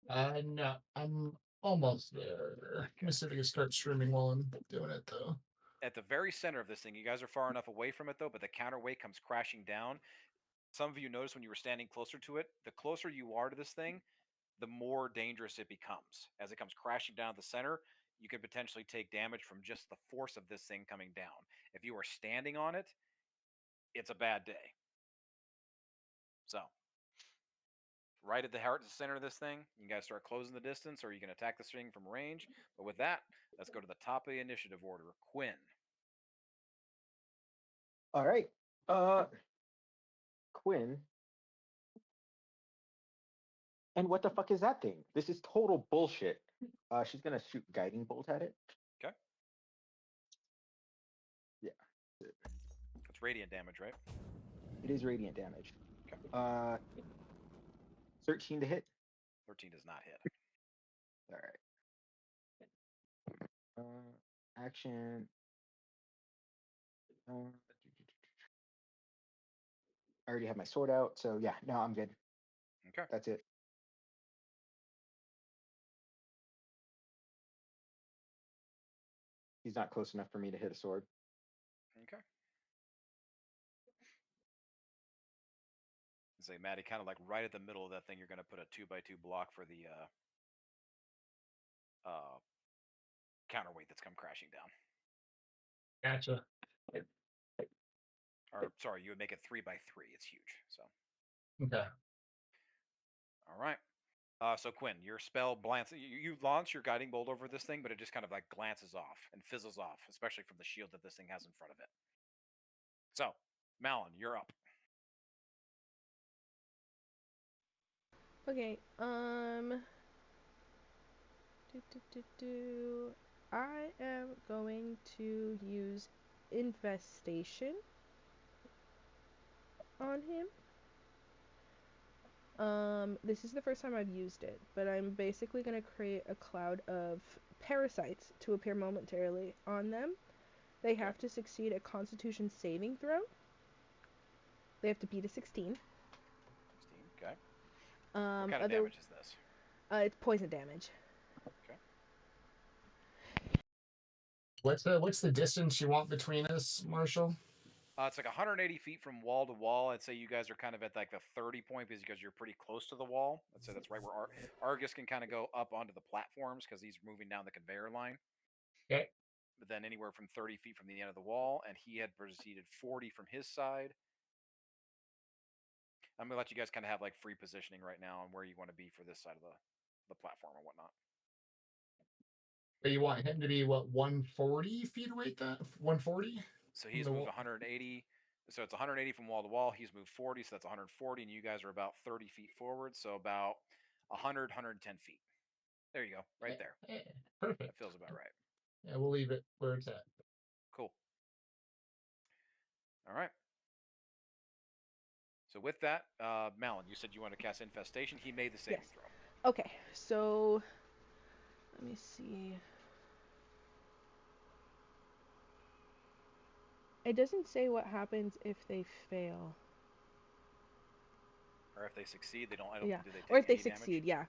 No, I'm almost there. Let me see if I can start streaming while I'm doing it, though. At the very center of this thing, you guys are far enough away from it, though, but the counterweight comes crashing down. Some of you noticed when you were standing closer to it, the closer you are to this thing, the more dangerous it becomes. As it comes crashing down the center, you could potentially take damage from just the force of this thing coming down. If you are standing on it, it's a bad day. So, right at the heart, the center of this thing, you guys start closing the distance, or you can attack this thing from range. But with that, let's go to the top of the initiative order. Quinn. All right. Quinn. And what the fuck is that thing? This is total bullshit. She's gonna shoot guiding bolt at it. Okay. Yeah. That's radiant damage, right? It is radiant damage. Okay. 13 to hit. 13 does not hit. All right. Action. I already have my sword out, so yeah, no, I'm good. Okay. That's it. He's not close enough for me to hit a sword. Okay. Say, Maddie, kind of like right at the middle of that thing, you're going to put a 2x2 block for the counterweight that's come crashing down. Gotcha. Or sorry, you would make it 3x3. It's huge. So. Okay. All right. So Quinn, your spell glances. You launch your guiding bolt over this thing, but it just kind of like glances off and fizzles off, especially from the shield that this thing has in front of it. So, Malin, you're up. Okay, I am going to use Infestation on him. This is the first time I've used it, but I'm basically going to create a cloud of parasites to appear momentarily on them. They have to succeed a Constitution saving throw. They have to beat a 16. 16, okay. What kind of Other, damage is this? it's poison damage. Okay. What's the distance you want between us, Marshall? It's like 180 feet from wall to wall. I'd say you guys are kind of at like the 30 point because you're pretty close to the wall. I'd say that's right where Argus can kind of go up onto the platforms because he's moving down the conveyor line. Okay. But then anywhere from 30 feet from the end of the wall, and he had proceeded 40 from his side. I'm gonna let you guys kind of have like free positioning right now on where you want to be for this side of the platform and whatnot. But you want him to be what, 140 feet away? That 140? So he's moved 180. So it's 180 from wall to wall. He's moved 40, so that's 140, and you guys are about 30 feet forward, so about 100, 110 feet. There you go, right there. Perfect. That feels about right. Yeah, we'll leave it where it's at. Cool. All right. So with that, Malin, you said you want to cast Infestation. He made the saving Yes. throw. Okay, so let me see. It doesn't say what happens if they fail. Or if they succeed, they don't. I don't. Yeah. Do they take Or if they any damage? succeed, yeah.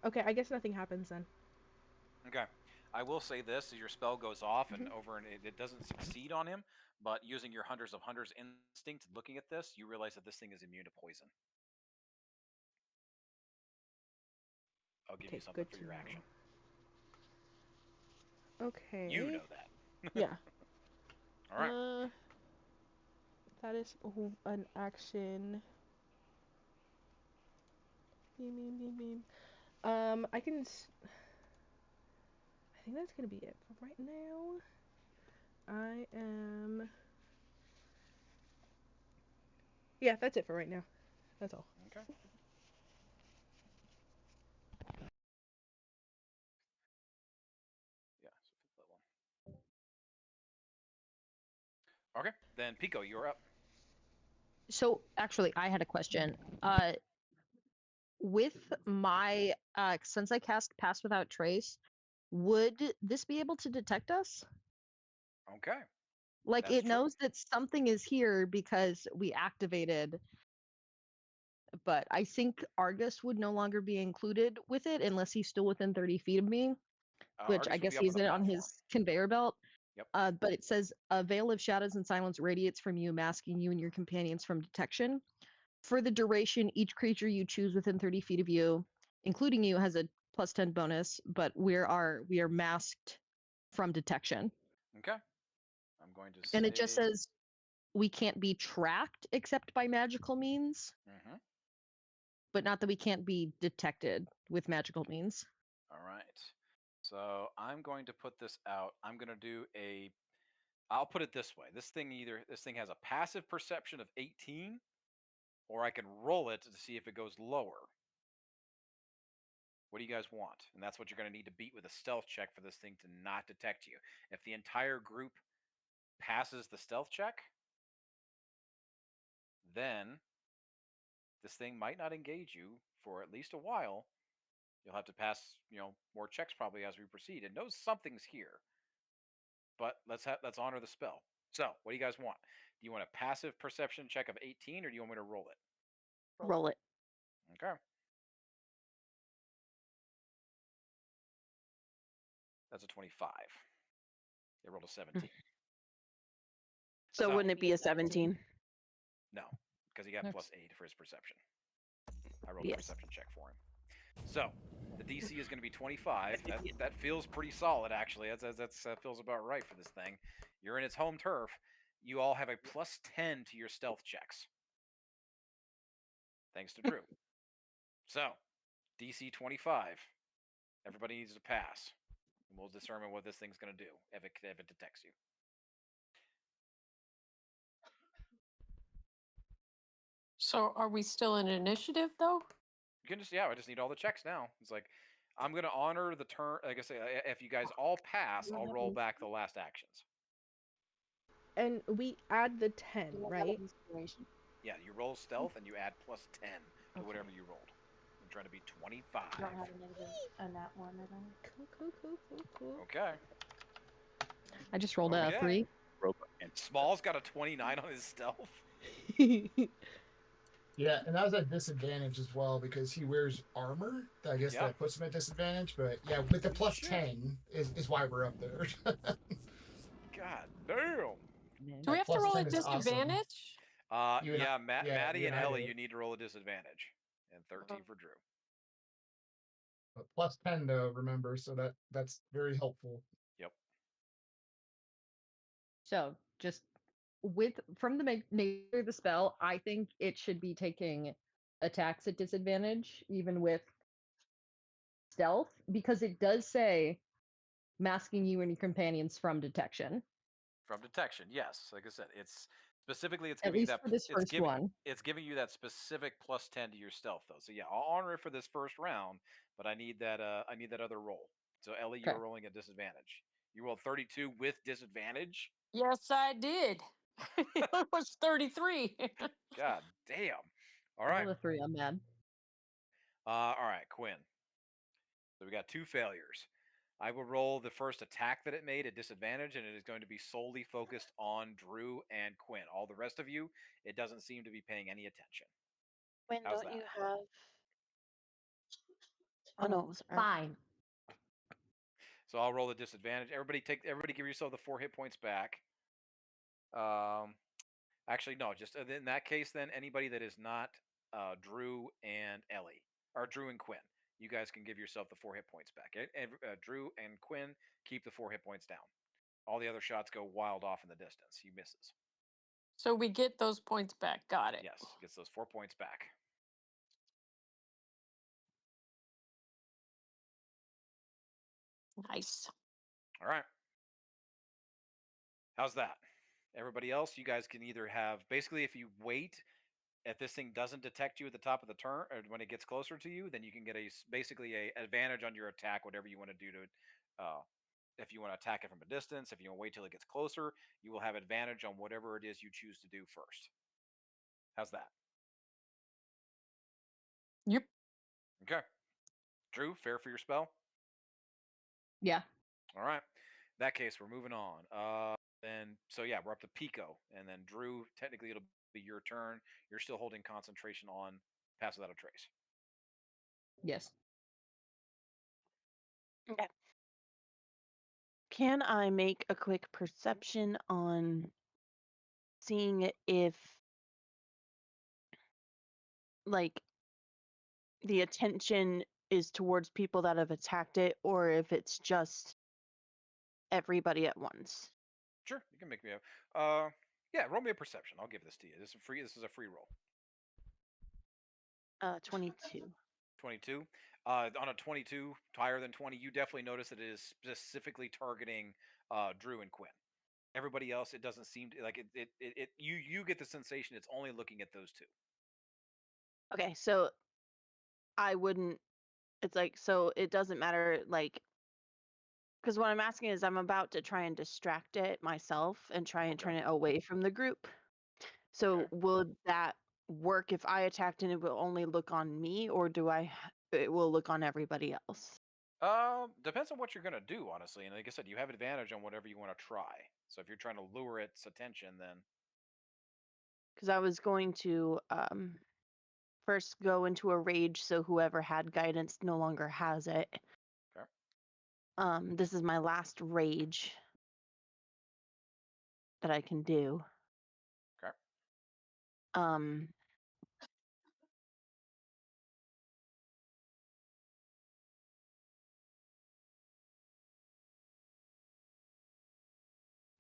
Okay, I guess nothing happens then. Okay. I will say this: as your spell goes off and over, and it doesn't succeed on him, but using your Hunters of Hunters instinct, looking at this, you realize that this thing is immune to poison. I'll give you something for your action. Okay. You know that. Yeah. All right. That is an action. I can. I think that's gonna be it for right now. I am. Yeah, that's it for right now. That's all. Okay. Yeah, so flip that one. Okay, then Pico, you're up. So actually, I had a question. With my since I cast Pass Without Trace, would this be able to detect us? Okay. Like That's it knows that something is here because we activated. But I think Argus would no longer be included with it unless he's still within 30 feet of me, which Argus I would guess be up he's on the on platform. his conveyor belt. Yep. But it says a veil of shadows and silence radiates from you, masking you and your companions from detection. For the duration, each creature you choose within 30 feet of you, including you, has a +10 bonus, but we are masked from detection. Okay. I'm going to And it just says we can't be tracked except by magical means, but not that we can't be detected with magical means. All right. So I'm going to put this out. I'm going to do I'll put it this way. This thing has a passive perception of 18, or I can roll it to see if it goes lower. What do you guys want? And that's what you're going to need to beat with a stealth check for this thing to not detect you. If the entire group passes the stealth check, then this thing might not engage you for at least a while. You'll have to pass, more checks probably as we proceed. It knows something's here. But let's honor the spell. So, what do you guys want? Do you want a passive perception check of 18, or do you want me to roll it? Roll it. Okay. That's a 25. They rolled a 17. So wouldn't it be a 17? No, because he got +8 for his perception. I rolled a perception check for him. So the DC is going to be 25. That feels pretty solid, actually. That feels about right for this thing. You're in its home turf. You all have a +10 to your stealth checks, thanks to Drew. So DC 25. Everybody needs to pass, and we'll determine what this thing's going to do if it detects you. So are we still in initiative though? You can I just need all the checks now. It's like, I'm going to honor the turn. Like I say, if you guys all pass, I'll roll back the last actions. And we add the 10, right? Yeah, you roll stealth and you add +10 to whatever you rolled. I'm trying to be 25. Don't have a nat one at all. Cool. Okay. I just rolled a 3. And Small's got a 29 on his stealth. Yeah, and that was at disadvantage as well because he wears armor. I guess Yeah. that puts him at disadvantage. But yeah, with the plus Shit. 10 is why we're up there. God damn. Do we have to Plus roll 10 at is awesome. disadvantage? You and I- Yeah, yeah, Maddie you and and I Ellie, do. you need to roll a disadvantage. And 13 for Drew. But plus 10 though, remember, so that's very helpful. Yep. So just from the nature of the spell, I think it should be taking attacks at disadvantage, even with stealth, because it does say masking you and your companions from detection. From detection, yes. Like I said, it's specifically At giving you least that for this first one. It's giving you that specific plus 10 to your stealth though. So yeah, I'll honor it for this first round, but I need that other roll. So Ellie, you're Okay. rolling at disadvantage. You rolled 32 with disadvantage. Yes, I did. It was 33. God damn. All All right. the three, I'm mad. All right, Quinn. So we got 2 failures. I will roll the first attack that it made at disadvantage, and it is going to be solely focused on Drew and Quinn. All the rest of you, it doesn't seem to be paying any attention. When How's don't that? you have? Oh no, it was Fine. So I'll roll the disadvantage. Everybody give yourself the 4 hit points back. Actually, no. Just in that case, then anybody that is not Drew and Ellie or Drew and Quinn, you guys can give yourself the 4 hit points back. Drew and Quinn keep the 4 hit points down. All the other shots go wild off in the distance. He misses. So we get those points back. Got it. Yes, gets those 4 points back. Nice. All right. How's that? Everybody else, you guys can either have basically if you wait if this thing doesn't detect you at the top of the turn or when it gets closer to you, then you can get basically a advantage on your attack, whatever you want to do to if you want to attack it from a distance, if you want to wait till it gets closer, you will have advantage on whatever it is you choose to do first. How's that? Yep. Okay. Drew, fair for your spell? Yeah. All right. In that case, we're moving on. So yeah, we're up to Pico, and then Drew. Technically, it'll be your turn. You're still holding concentration on Pass Without a Trace. Yes. Okay. Can I make a quick perception on seeing if, like, the attention is towards people that have attacked it, or if it's just everybody at once? Sure, you can make me a. Yeah, roll me a perception. I'll give this to you. This is free. This is a free roll. 22. 22. On a 22, higher than 20, you definitely notice that it is specifically targeting Drew and Quinn. Everybody else, it doesn't seem to, like it. You get the sensation it's only looking at those two. Okay, so I wouldn't. It's like, so it doesn't matter, like, because what I'm asking is I'm about to try and distract it myself and try and turn it away from the group. So will that work if I attacked and it will only look on me, or it will look on everybody else? Depends on what you're gonna do, honestly. And like I said, you have advantage on whatever you want to try. So if you're trying to lure its attention, then Because I was going to first go into a rage, so whoever had guidance no longer has it. Okay. This is my last rage that I can do. Okay.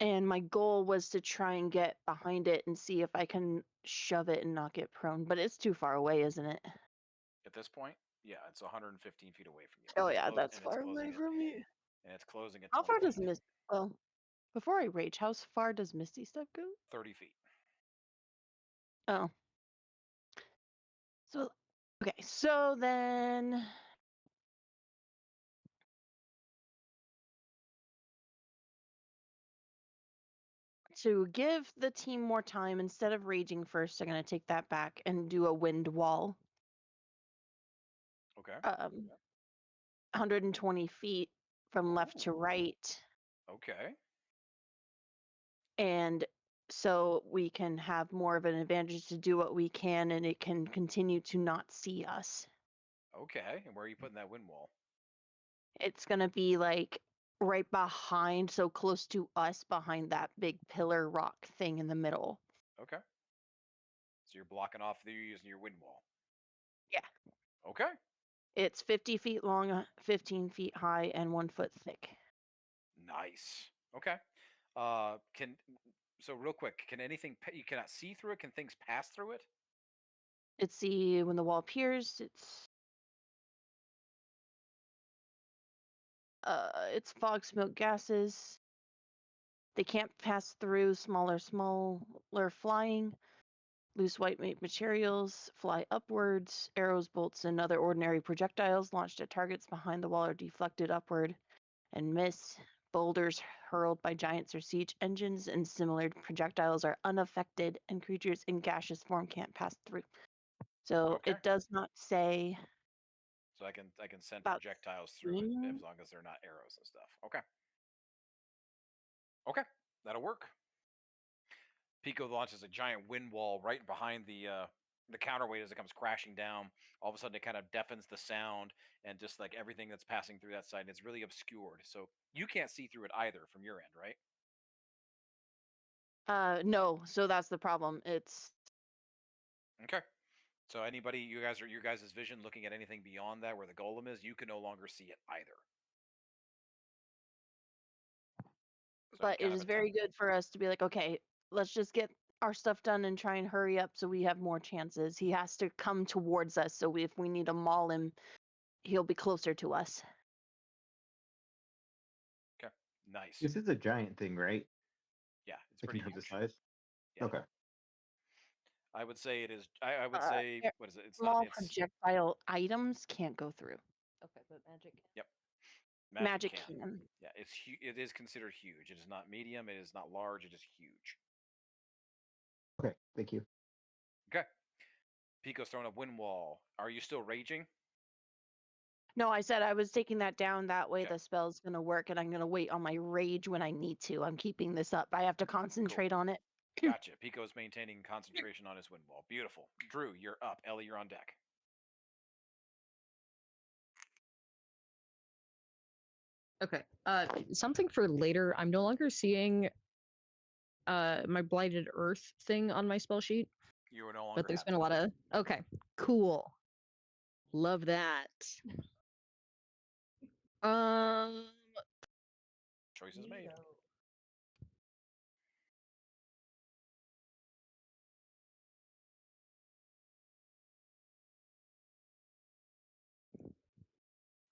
And my goal was to try and get behind it and see if I can shove it and not get prone, but it's too far away, isn't it? At this point, yeah, it's 115 feet away from you. Oh yeah, that's far away from me. And it's closing at How 20 far does feet. Misty? Well, before I rage, how far does Misty Step go? 30 feet. Oh. So, okay, so then to give the team more time, instead of raging first, I'm going to take that back and do a wind wall. Okay. 120 feet from left to right. Okay. and so we can have more of an advantage to do what we can, and it can continue to not see us. Okay, and where are you putting that wind wall? It's gonna be like right behind, so close to us, behind that big pillar rock thing in the middle. Okay. So you're blocking off, you're using your wind wall. Yeah. Okay. It's 50 feet long, 15 feet high, and 1 foot thick. Nice. Okay. So real quick, can anything you cannot see through it? Can things pass through it? It's when the wall appears, it's fog, smoke, gases. They can't pass through smaller flying. Loose white materials fly upwards. Arrows, bolts, and other ordinary projectiles launched at targets behind the wall are deflected upward and miss. Boulders hurled by giants or siege engines and similar projectiles are unaffected, and creatures in gaseous form can't pass through. So Okay. it does not say. So I can send About projectiles through it seeing? as long as they're not arrows and stuff. Okay. Okay, that'll work. Pico launches a giant wind wall right behind the counterweight as it comes crashing down. All of a sudden, it kind of deafens the sound and just like everything that's passing through that side. And it's really obscured, so you can't see through it either from your end, right? No. So that's the problem. It's Okay. So anybody, your guys' vision looking at anything beyond that where the golem is, you can no longer see it either. So but it is very good for us to be like, okay, let's just get our stuff done and try and hurry up so we have more chances. He has to come towards us, so if we need to maul him, he'll be closer to us. Okay, nice. This is a giant thing, right? Yeah, it's Like pretty in terms huge. of size. Yeah. Okay. I would say it is. I would say what is it? It's small not. It's projectile items can't go through. Okay, but magic. Yep. Magic can. can. Yeah, it is considered huge. It is not medium. It is not large. It is huge. Okay, thank you. Okay. Pico's throwing up wind wall. Are you still raging? No, I said I was taking that down. That way Okay. the spell's going to work, and I'm going to wait on my rage when I need to. I'm keeping this up. I have to concentrate on it. Gotcha. Pico's maintaining concentration on his wind wall. Beautiful. Drew, you're up. Ellie, you're on deck. Okay. Something for later. I'm no longer seeing my blighted earth thing on my spell sheet. You are no longer. But there's been a lot of okay, cool. Love that. Choices made.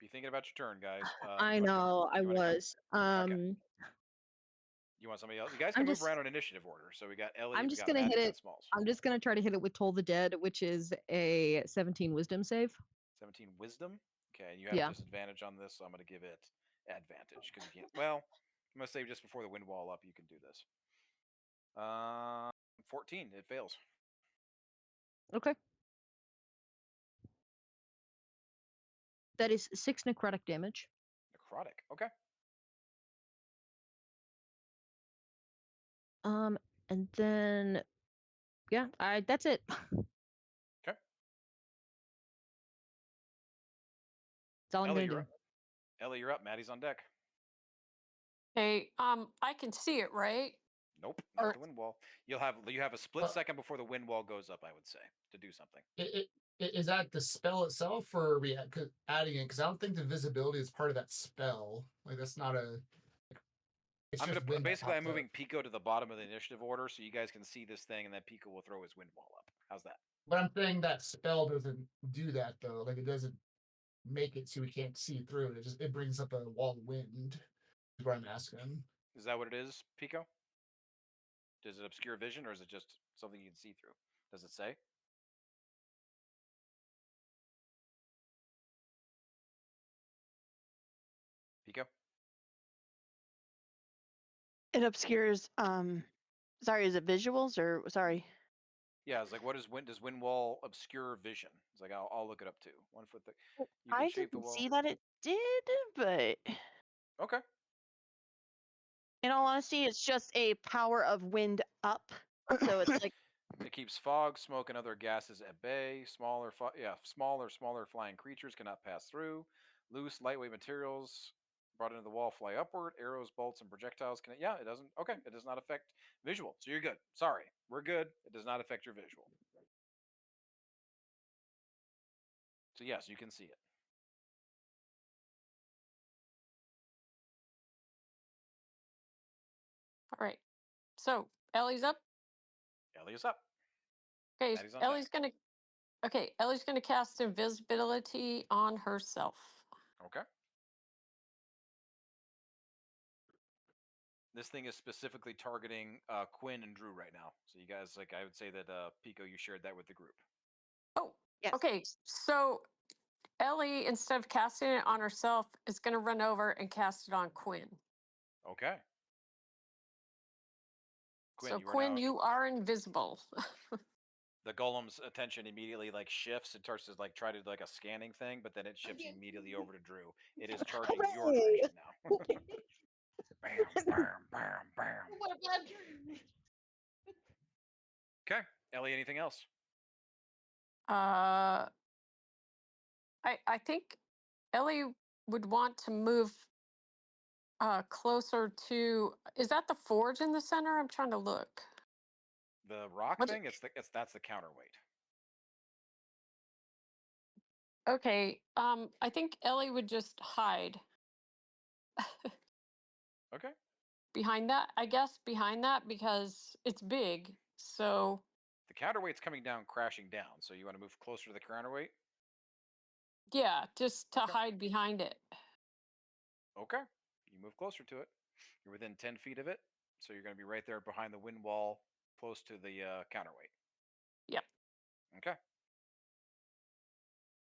Be thinking about your turn, guys. I know, I was. Okay. You want somebody else? You guys can move around in initiative order. So we got Ellie. I'm just gonna hit it. I'm just gonna try to hit it with Toll the Dead, which is a 17 Wisdom save. 17 Wisdom. Okay, and you have disadvantage on this, so I'm gonna give it advantage because you can't. Well, I'm gonna say just before the wind wall up, you can do this. 14. It fails. Okay. That is 6 necrotic damage. Necrotic. Okay. And then, yeah, that's it. Okay. That's all I'm gonna do. Ellie, you're up. Maddie's on deck. Hey, I can see it, right? Nope, not the wind wall. You have a split second before the wind wall goes up, I would say, to do something. Is that the spell itself, or are we adding it? Because I don't think the visibility is part of that spell. Like that's not a. I'm moving Pico to the bottom of the initiative order so you guys can see this thing, and then Pico will throw his wind wall up. How's that? But I'm saying that spell doesn't do that though. Like it doesn't make it so we can't see through it. It brings up a wall of wind. Is what I'm asking. Is that what it is, Pico? Does it obscure vision, or is it just something you can see through? Does it say? Pico? It obscures. Sorry, is it visuals or sorry? Yeah, it's like does wind wall obscure vision? It's like I'll look it up too. 1 foot thick. I didn't see that it did, but okay. In all honesty, it's just a power of wind up. So it's like It keeps fog, smoke, and other gases at bay. Smaller flying creatures cannot pass through. Loose, lightweight materials brought into the wall fly upward. Arrows, bolts, and projectiles can. Yeah, it doesn't. Okay, it does not affect visual. So you're good. Sorry, we're good. It does not affect your visual. So yes, you can see it. All right. So Ellie's up. Ellie is up. Okay, Maddie's on Ellie's deck. gonna. Okay, Ellie's gonna cast invisibility on herself. Okay. This thing is specifically targeting Quinn and Drew right now. So you guys, like, I would say that Pico, you shared that with the group. Oh, yes. okay. So Ellie, instead of casting it on herself, is gonna run over and cast it on Quinn. Okay. Quinn, So you are Quinn, now. you are invisible. The golem's attention immediately like shifts. It starts to like try to do like a scanning thing, but then it shifts immediately over to Drew. It is charging your Hooray! direction now. Bam, bam, bam, bam. What a bad turn. Okay, Ellie, anything else? I think Ellie would want to move closer to. Is that the forge in the center? I'm trying to look. The rock What's thing? That's the counterweight. Okay. I think Ellie would just hide Okay. behind that. I guess behind that because it's big. So The counterweight's coming down, crashing down. So you want to move closer to the counterweight? yeah, just to Okay. hide behind it. Okay. You move closer to it. You're within 10 feet of it. So you're going to be right there behind the wind wall, close to the counterweight. Yep. Okay.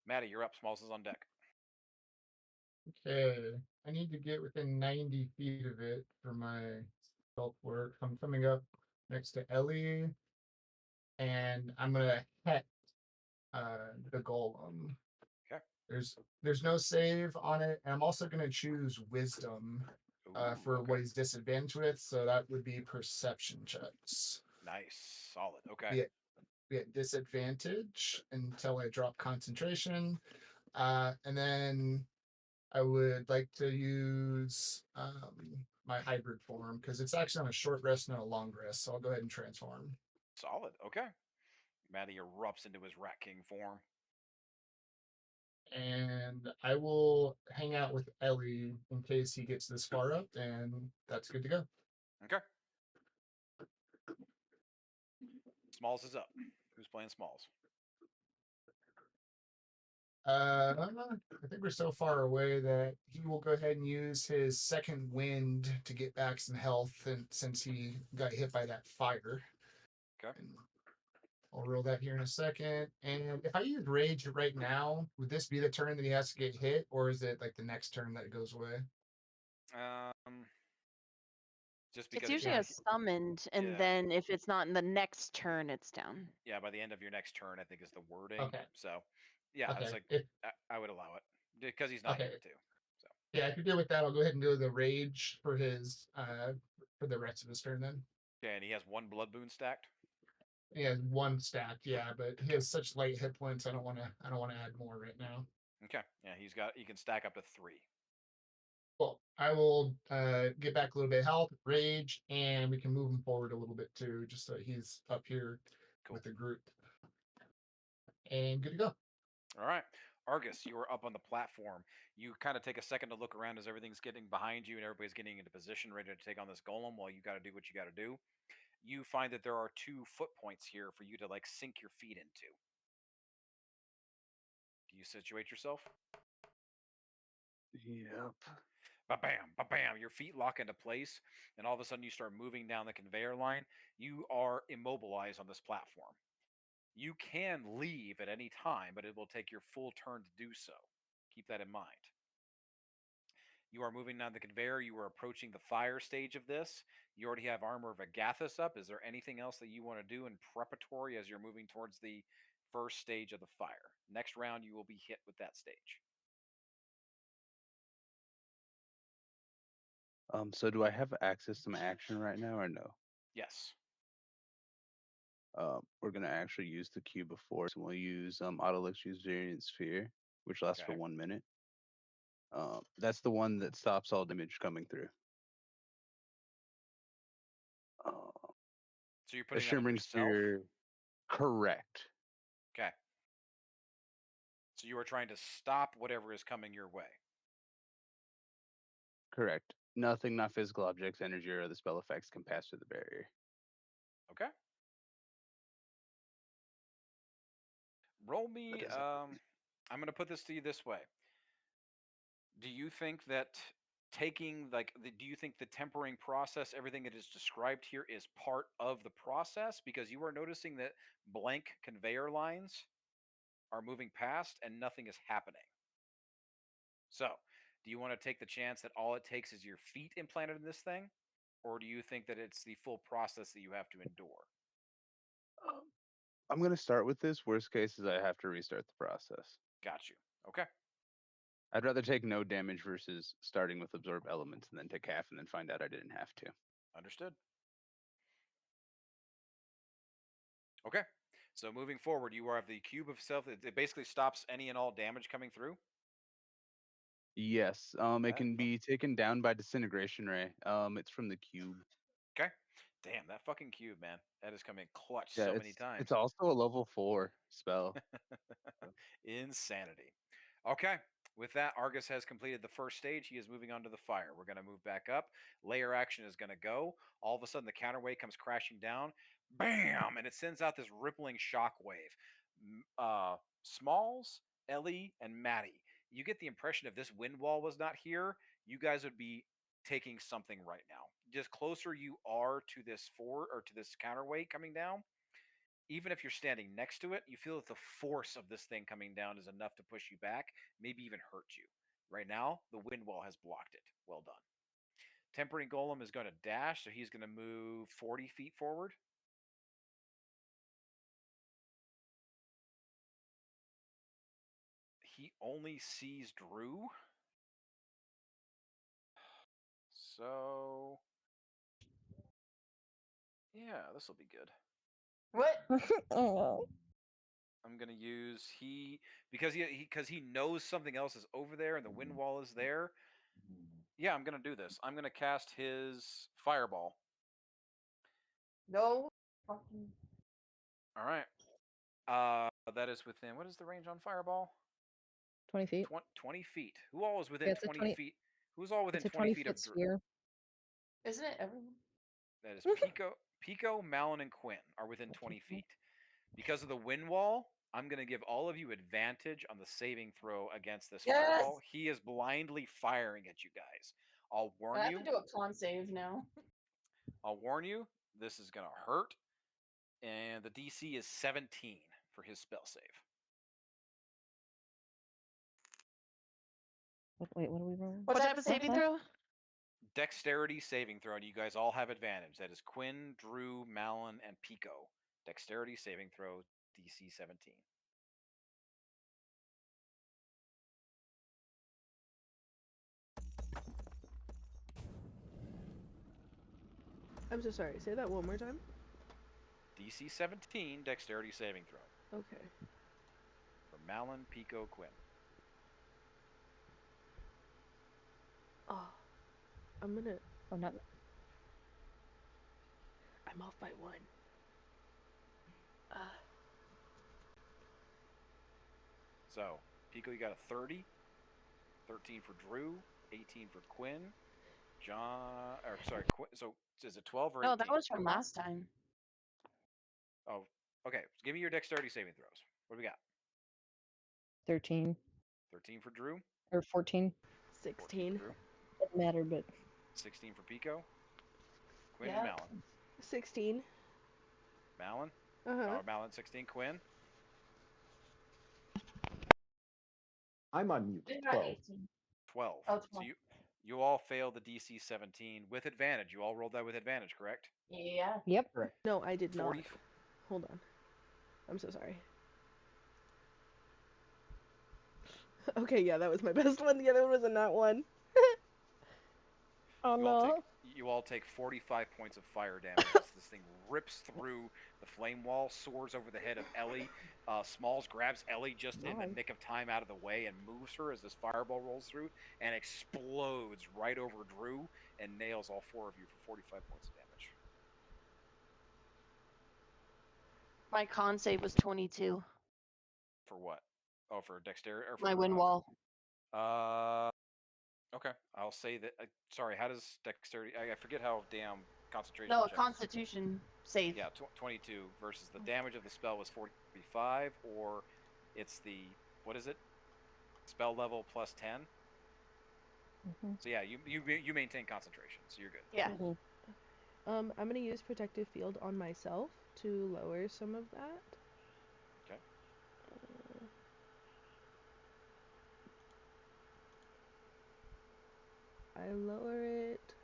Maddie, you're up. Smalls is on deck. Okay, I need to get within 90 feet of it for my stealth work. I'm coming up next to Ellie, and I'm gonna hit the golem. Okay. There's no save on it, and I'm also gonna choose wisdom for what he's disadvantaged with, so that would be perception checks. Nice. Solid. Okay. Yeah. Get disadvantage until I drop concentration. And then I would like to use my hybrid form because it's actually on a short rest, not a long rest. So I'll go ahead and transform. Solid. Okay. Maddie erupts into his Rat King form. And I will hang out with Ellie in case he gets this far up, and that's good to go. Okay. Smalls is up. Who's playing Smalls? I think we're so far away that he will go ahead and use his second wind to get back some health, and since he got hit by that fire. Okay. And I'll roll that here in a second. And if I use rage right now, would this be the turn that he has to get hit, or is it like the next turn that it goes away? Just because it's usually a summoned, and then if it's not in the next turn, it's down. Yeah, by the end of your next turn, I think is the wording. Okay. So, yeah, Okay. it's like I would allow it because he's not Okay. here too. So Yeah, I could deal with that. I'll go ahead and do the rage for his for the rest of his turn then. yeah, and he has one blood boon stacked. He has one stack, yeah, but he has such light hit points. I don't want to add more right now. Okay. Yeah, he can stack up to 3. Well, I will get back a little bit of health, rage, and we can move him forward a little bit too, just so he's up here with the group. And good to go. All right. Argus, you are up on the platform. You kind of take a second to look around as everything's getting behind you and everybody's getting into position, ready to take on this golem while you got to do what you got to do. You find that there are 2 foot points here for you to like sink your feet into. Do you situate yourself? Yep. Ba-bam, ba-bam. Your feet lock into place, and all of a sudden you start moving down the conveyor line. You are immobilized on this platform. You can leave at any time, but it will take your full turn to do so. Keep that in mind. You are moving down the conveyor. You are approaching the fire stage of this. You already have Armor of Agathis up. Is there anything else that you want to do in preparatory as you're moving towards the first stage of the fire? Next round, you will be hit with that stage. So do I have access to my action right now or no? Yes. We're gonna actually use the cube of force, and we'll use Autoluxury's Variant Sphere, which lasts for Okay. 1 minute. That's the one that stops all damage coming through. Uh, So you're a putting that on Shimmering yourself? Sphere, correct. Okay. So you are trying to stop whatever is coming your way. Correct. Nothing, not physical objects, energy, or other spell effects can pass through the barrier. Okay. Roll But me. as I I'm going to put this to you this way. Do you think that do you think the tempering process, everything that is described here, is part of the process? Because you are noticing that blank conveyor lines are moving past and nothing is happening. So, do you want to take the chance that all it takes is your feet implanted in this thing? Or do you think that it's the full process that you have to endure? I'm gonna start with this. Worst case is I have to restart the process. Got you. Okay. I'd rather take no damage versus starting with absorb elements and then take half and then find out I didn't have to. Understood. Okay. So moving forward, you have the cube of self. It basically stops any and all damage coming through. Yes, it Okay. can be taken down by disintegration ray. It's from the cube. Okay. Damn, that fucking cube, man. That has come in clutch Yeah, so many it's times. it's also a level 4 spell. Insanity. Okay. With that, Argus has completed the first stage. He is moving on to the fire. We're going to move back up. Layer action is going to go. All of a sudden, the counterweight comes crashing down. Bam! And it sends out this rippling shockwave. Smalls, Ellie, and Maddie. You get the impression if this wind wall was not here, you guys would be taking something right now. Just closer you are to this to this counterweight coming down, even if you're standing next to it, you feel that the force of this thing coming down is enough to push you back, maybe even hurt you. Right now, the wind wall has blocked it. Well done. Tempering Golem is going to dash, so he's going to move 40 feet forward. He only sees Drew. So, yeah, this will be good. What? Oh. I'm gonna use because he knows something else is over there and the wind wall is there. Yeah, I'm gonna do this. I'm gonna cast his fireball. No. Fucking. All right. That is within. What is the range on fireball? 20 feet. 20 feet. Who all is within Yeah, it's a 20 20 feet? Who's all within It's a 20 20 feet foot of Drew? sphere. Isn't it everyone? That is Pico, Malin, and Quinn are within 20 feet. Because of the wind wall, I'm going to give all of you advantage on the saving throw against this Yes! fireball. He is blindly firing at you guys. I'll I warn have you. to do a con save now. I'll warn you. This is going to hurt. And the DC is 17 for his spell save. Wait, what are we rolling? What type of saving throw? Dexterity saving throw, and you guys all have advantage. That is Quinn, Drew, Malin, and Pico. Dexterity saving throw, DC 17. I'm so sorry. Say that one more time. DC 17, dexterity saving throw. Okay. For Malin, Pico, Quinn. Oh, I'm gonna. Oh, not. I'm off by 1. So, Pico, you got a 30. 13 for Drew. 18 for Quinn. Quinn. So, is it 12 or 18? No, that was from last time. Oh, okay. Give me your dexterity saving throws. What do we got? 13 13 for Drew. or 14. 16. Drew. Doesn't matter, but 16 for Pico. Quinn Yeah. and Malin. 16. Malin? Uh-huh. Malin 16. Quinn? I'm on mute. Didn't I 12. 18? 12. Oh, So 12. you all failed the DC 17 with advantage. You all rolled that with advantage, correct? Yeah. yep. Correct. No, I did 40. not. Hold on. I'm so sorry. Okay, yeah, that was my best one. The other one was a nat one. Oh no. You all take 45 points of fire damage as this thing rips through the flame wall, soars over the head of Ellie. Smalls grabs Ellie just in the Nice. nick of time out of the way and moves her as this fireball rolls through and explodes right over Drew and nails all 4 of you for 45 points of damage. My con save was 22. For what? Oh, for dexterity or for My wind wall. Okay, I'll say that. Sorry, how does dexterity? I forget how damn concentration. No, a checks. Constitution save. Yeah, 22 versus the damage of the spell was 45, or it's the what is it? Spell level plus 10. Mhm. So yeah, you maintain concentration, so you're good. Yeah. Mhm. I'm gonna use protective field on myself to lower some of that. Okay. I lower it.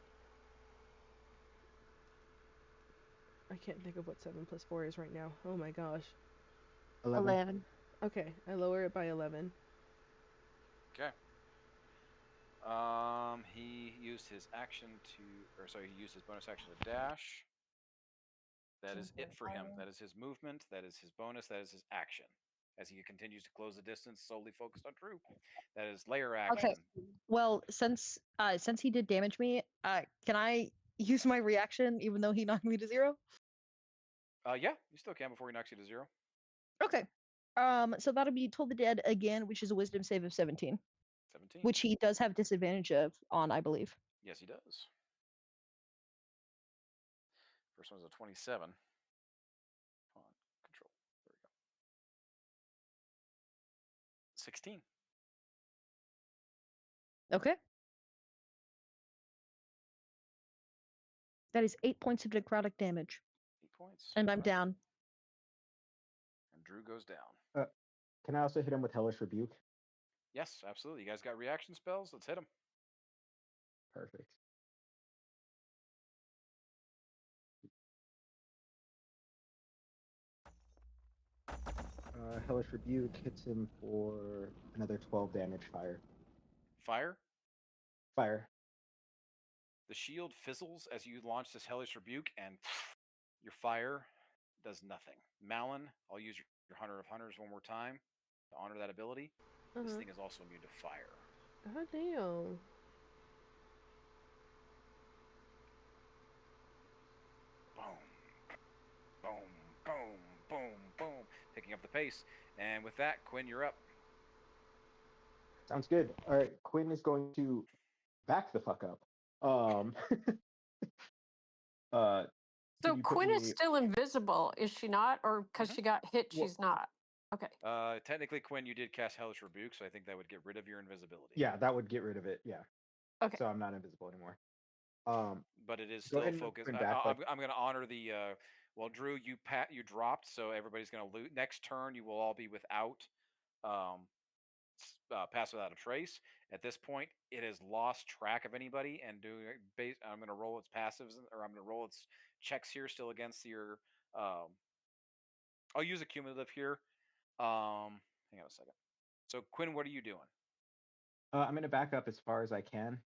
I can't think of what 7 plus 4 is right now. Oh my gosh. 11. Okay, I lower it by 11. Okay. He used his action he used his bonus action to dash. That is it for him. That is his movement. That is his bonus. That is his action. As he continues to close the distance, solely focused on Drew. That is layer action. Okay. Well, since he did damage me, can I use my reaction even though he knocked me to 0? Yeah, you still can before he knocks you to 0. Okay. So that'll be Toll the Dead again, which is a wisdom save of 17. 17. Which he does have disadvantage on, I believe. Yes, he does. First one's a 27. Come on, control. There we go. 16. Okay. That is 8 points of necrotic damage. 8 points. And I'm Alright. down. And Drew goes down. Can I also hit him with Hellish Rebuke? Yes, absolutely. You guys got reaction spells? Let's hit him. Perfect. Hellish Rebuke hits him for another 12 damage fire. Fire. Fire. The shield fizzles as you launch this hellish rebuke, and your fire does nothing. Malin, I'll use your Hunter of Hunters one more time to honor that ability. This thing is also immune to fire. Oh damn. Boom. Boom. Boom. Boom. Boom. Picking up the pace. And with that, Quinn, you're up. Sounds good. All right, Quinn is going to back the fuck up. So Can you put Quinn is me- still invisible, is she not? Or because she got hit, Well- she's not? Okay. Technically, Quinn, you did cast Hellish Rebuke, so I think that would get rid of your invisibility. Yeah, that would get rid of it. Yeah. Okay. So I'm not invisible anymore. But it is Go still ahead and focused. Quinn back, I'm going to honor the. Well, Drew, you dropped, so everybody's going to loot. Next turn, you will all be without. Pass without a trace. At this point, it has lost track of anybody, and I'm going to roll its passives, or I'm going to roll its checks here still against your. I'll use a cumulative here. Hang on a second. So Quinn, what are you doing? I'm going to back up as far as I can.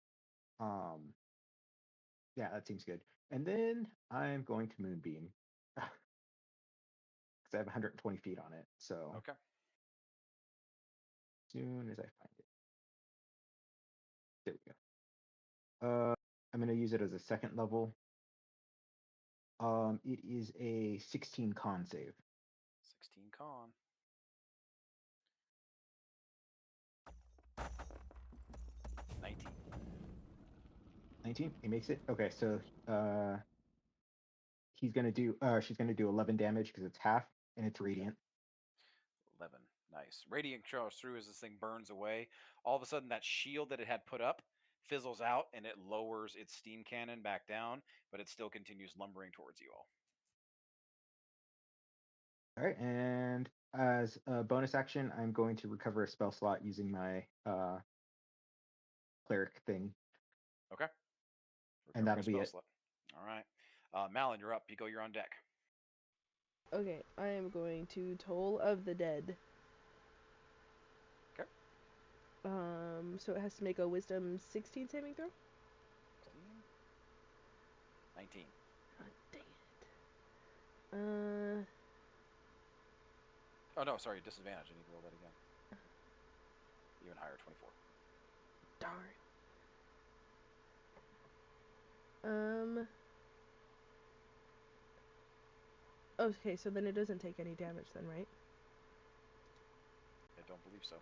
Yeah, that seems good. And then I'm going to Moonbeam. Because I have 120 feet on it. So Okay. as soon as I find it. There we go. I'm going to use it as a second level. It is a 16 con save. 16 con. 19. 19. He makes it. Okay, so she's gonna do 11 damage because it's half and it's radiant. 11. Nice. Radiant goes through as this thing burns away. All of a sudden, that shield that it had put up fizzles out, and it lowers its steam cannon back down, but it still continues lumbering towards you all. All right, and as a bonus action, I'm going to recover a spell slot using my cleric thing. Okay. And that'll be it. Slot. All right. Malin, you're up. Pico, you're on deck. Okay, I am going to Toll of the Dead. Okay. So it has to make a Wisdom 16 saving throw? 19. God dang it. Oh no, sorry, disadvantage. I need to roll that again. Even higher, 24. Darn. Okay, so then it doesn't take any damage then, right? I don't believe so.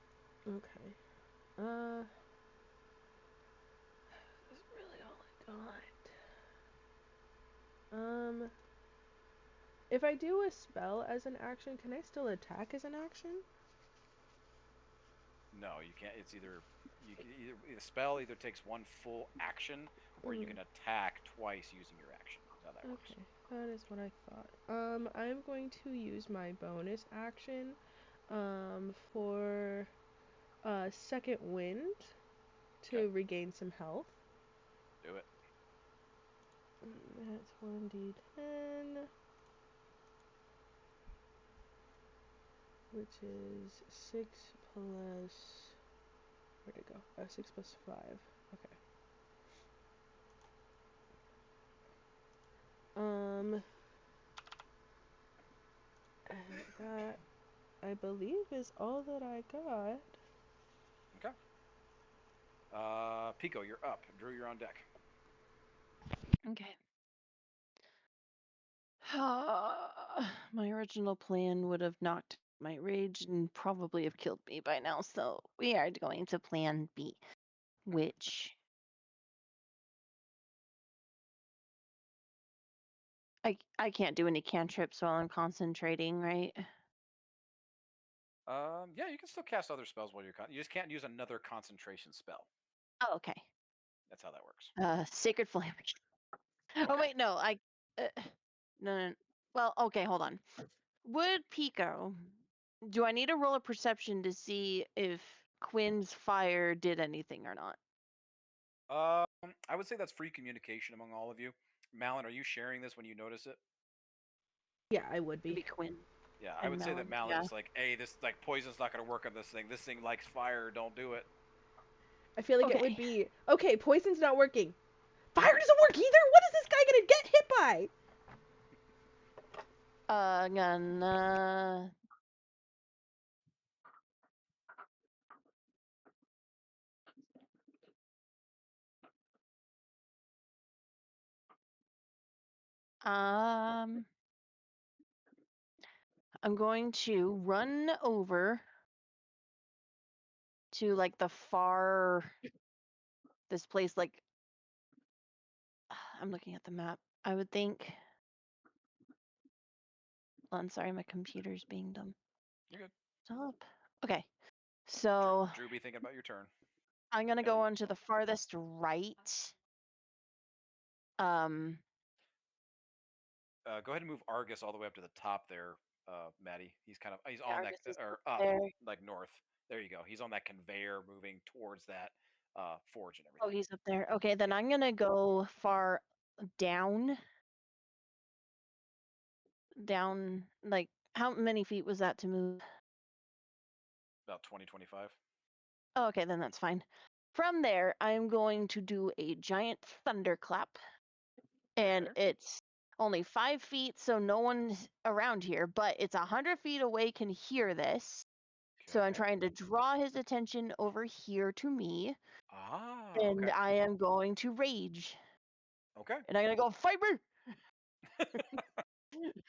Okay. That's really all I got. If I do a spell as an action, can I still attack as an action? No, you can't. It's either the spell either takes one full action, or you can attack twice using your action. That's how that works. Okay, that is what I thought. I'm going to use my bonus action, for second wind to Okay. regain some health. Do it. That's 1d10, which is 6 plus, where'd it go? 6 plus 5. Okay. And that, I believe, is all that I got. Okay. Pico, you're up. Drew, you're on deck. Okay. My original plan would have knocked my rage and probably have killed me by now, so we are going to plan B, which I can't do any cantrips while I'm concentrating, right? Yeah, you can still cast other spells while you're you just can't use another concentration spell. Oh, okay. That's how that works. Sacred Flame. Oh Okay. wait, no, no. Well, okay, hold on. Would Pico, do I need to roll a perception to see if Quinn's fire did anything or not? I would say that's free communication among all of you. Malin, are you sharing this when you notice it? Yeah, I would It'd be. be Quinn. Yeah, I And would say that Malin, Malin yeah. is like, hey, this like poison's not gonna work on this thing. This thing likes fire. Don't do it. I feel like it Okay. would be, okay, poison's not working. Fire doesn't work either? What is this guy gonna get hit by? Gonna I'm going to run over to like the far this place like I'm looking at the map. I would think I'm sorry, my computer's being dumb. You're good. Stop. Okay. So Drew, be thinking about your turn. I'm gonna go Ellie. on to the farthest right. Go ahead and move Argus all the way up to the top there, Maddie. He's kind of he's on Argus that is or up there. like north. There you go. He's on that conveyor moving towards that forge and Oh, everything. he's up there. Okay, then I'm gonna go far down. Down, like, how many feet was that to move? About 20, 25. Oh, okay, then that's fine. From there, I'm going to do a giant thunderclap. And Okay. it's only 5 feet, so no one's around here, but it's 100 feet away can hear this. So I'm Okay. trying to draw his attention over here to me. Ah, And okay. I am going to rage. Okay. And I'm going to go, fight me!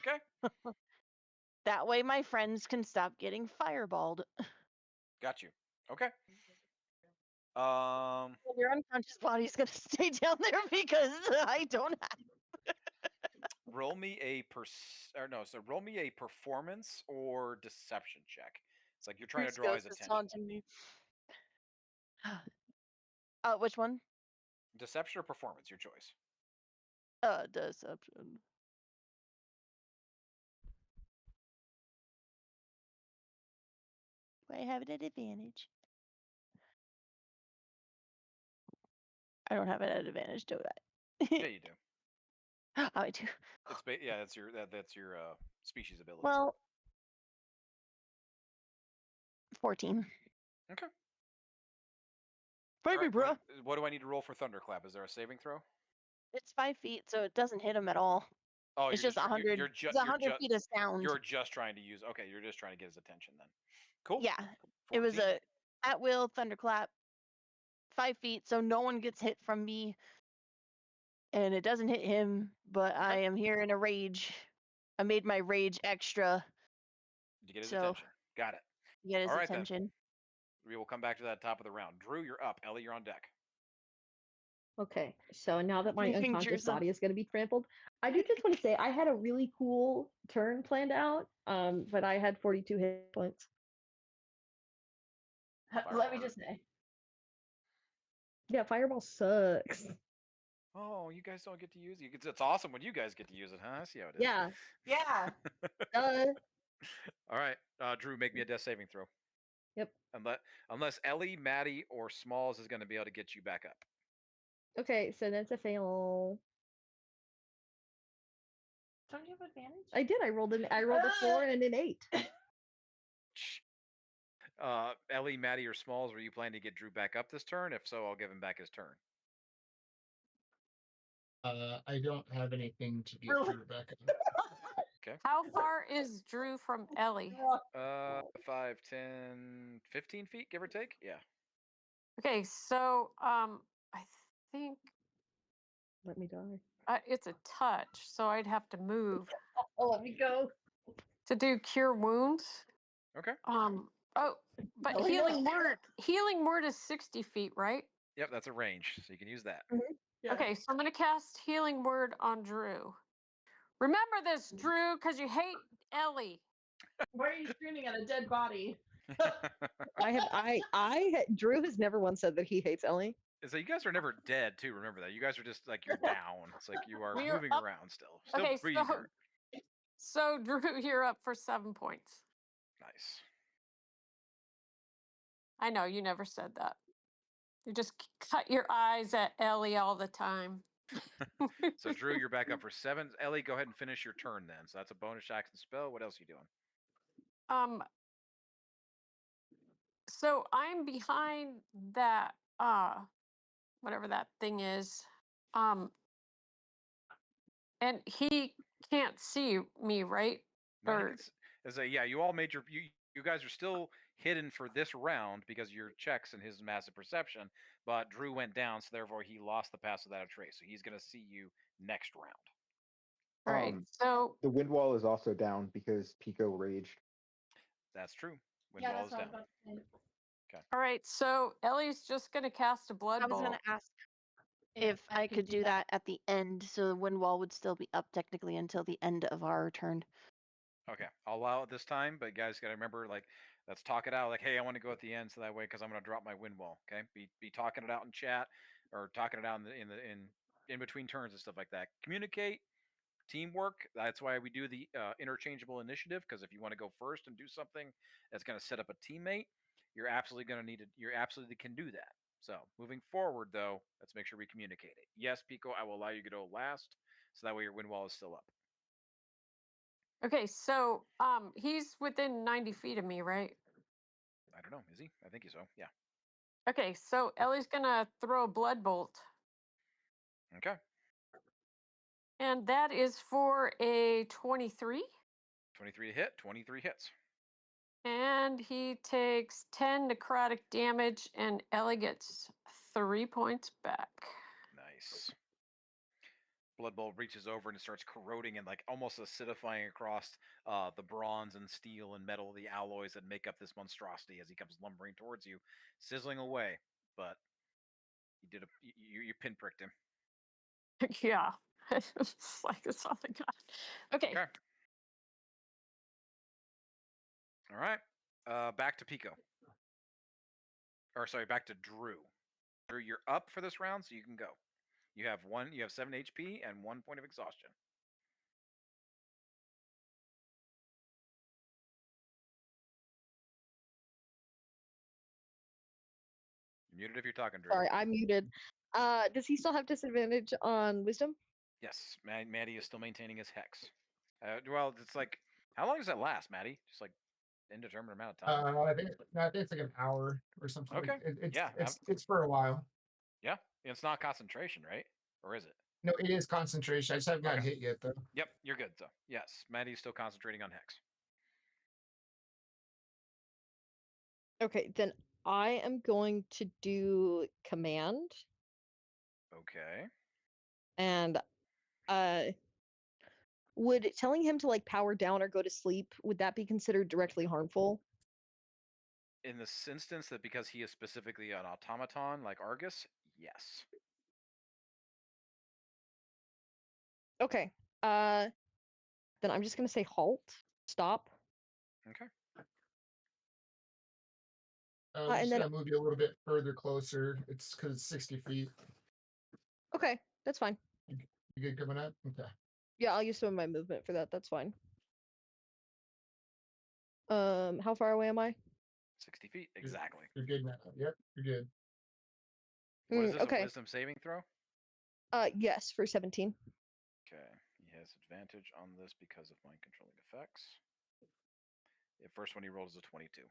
Okay. That way my friends can stop getting fireballed. Got you. Okay. Your unconscious body's going to stay down there because I don't have. Roll me a roll me a performance or deception check. It's like you're trying to This draw ghost his is attention. taunting me. Which one? Deception or performance, your choice. Deception. Do I have it at advantage? I don't have it at advantage, do I? Yeah, you do. Oh, I do. It's that's your species ability. Well, 14. Okay. Fight me, Alright, bro. what do I need to roll for Thunderclap? Is there a saving throw? It's 5 feet, so it doesn't hit him at all. Oh, It's you're just just 100. you're It's just 100 feet of sound. you're just trying to use. Okay, you're just trying to get his attention then. Cool. Yeah, it was 14. a at will thunderclap. 5 feet, so no one gets hit from me, and it doesn't hit him. But I Okay. am here in a rage. I made my rage extra To get his so attention. Got it. to get his All right then. attention. We will come back to that top of the round. Drew, you're up. Ellie, you're on deck. Okay, so now that my Moving unconscious Drew's up. body is going to be trampled, I do just want to say I had a really cool turn planned out, but I had 42 hit points. Let me just say. Yeah, Fireball sucks. Oh, you guys don't get to use it. It's awesome when you guys get to use it, huh? I see how it is. Yeah. Yeah. All right, Drew, make me a death saving throw. Yep. Unless Ellie, Maddie, or Smalls is going to be able to get you back up. Okay, so that's a fail. Don't you have advantage? I did. I rolled a 4 and an 8. Ellie, Maddie, or Smalls, were you planning to get Drew back up this turn? If so, I'll give him back his turn. I don't have anything to get Really? Drew back up. Okay. How far is Drew from Ellie? 5, 10, 15 feet, give or take. Yeah. Okay, so I think Let me die. it's a touch, so I'd have to move Oh, let me go. to do cure wounds. Okay. But Oh, healing word is 60 feet, right? Yep, that's a range, so you can use that. Yeah. Okay, so I'm gonna cast healing word on Drew. Remember this, Drew, because you hate Ellie. Why are you screaming at a dead body? Drew has never once said that he hates Ellie. So you guys are never dead, too. Remember that. You guys are just like you're down. It's like you are We are moving up- around still. Okay, breathing. so Drew, you're up for 7 points. Nice. I know you never said that. You just cut your eyes at Ellie all the time. So Drew, you're back up for 7. Ellie, go ahead and finish your turn then. So that's a bonus action spell. What else are you doing? So I'm behind that whatever that thing is. And he can't see me, right? No, Or yeah, you all made you guys are still hidden for this round because of your checks and his massive perception, but Drew went down, so therefore he lost the pass without a trace. So he's gonna see you next round. all right. So The wind wall is also down because Pico raged. That's true. Wind Yeah, wall that's is what I down. was about to say. all right, so Ellie's just gonna cast a blood I was bolt. gonna ask if I could do that at the end, so the wind wall would still be up technically until the end of our turn. Okay, I'll allow it this time, but you guys gotta remember, like, let's talk it out. Like, hey, I want to go at the end, so that way, because I'm gonna drop my wind wall. Okay, be talking it out in chat, or talking it out in between turns and stuff like that. Communicate, teamwork. That's why we do the interchangeable initiative. Because if you want to go first and do something that's gonna set up a teammate, you're absolutely gonna need it. You absolutely can do that. So moving forward, though, let's make sure we communicate it. Yes, Pico, I will allow you to go last, so that way your wind wall is still up. Okay, so he's within 90 feet of me, right? I don't know. Is he? I think he's so. Yeah. Okay, so Ellie's gonna throw a blood bolt. Okay. And that is for a 23. 23 to hit. 23 hits. And he takes 10 necrotic damage, and Ellie gets 3 points back. Nice. Blood Bolt reaches over and it starts corroding and like almost acidifying across the bronze and steel and metal, the alloys that make up this monstrosity as he comes lumbering towards you, sizzling away. But you pinpricked him. Yeah. It's like that's all I got. Okay. All right. Back to Pico. Or sorry, back to Drew. Drew, you're up for this round, so you can go. You have 7 HP and 1 point of exhaustion. You're muted if you're talking, Drew. Sorry, I'm muted. Does he still have disadvantage on wisdom? Yes, Maddie is still maintaining his hex. Well, it's like, how long does that last, Maddie? Just like indeterminate amount of time. I think it's like an hour or something. Okay. It's for a while. Yeah, it's not concentration, right? Or is it? No, it is concentration. I just haven't gotten Okay. hit yet, though. Yep, you're good though. Yes, Maddie's still concentrating on Hex. Okay, then I am going to do command, Okay. and would telling him to like power down or go to sleep, would that be considered directly harmful? In this instance, that because he is specifically an automaton like Argus, yes. Okay. Then I'm just gonna say halt, stop. Okay. I'm and just then gonna move you a little bit further closer. It's because it's 60 feet. okay, that's fine. You good coming up? Okay. Yeah, I'll use some of my movement for that. That's fine. How far away am I? 60 feet, exactly. You're good now. Yep, you're good. What is this? Okay. A wisdom saving throw? Yes, for 17. Okay. He has advantage on this because of mind controlling effects. The first one he rolled is a 22.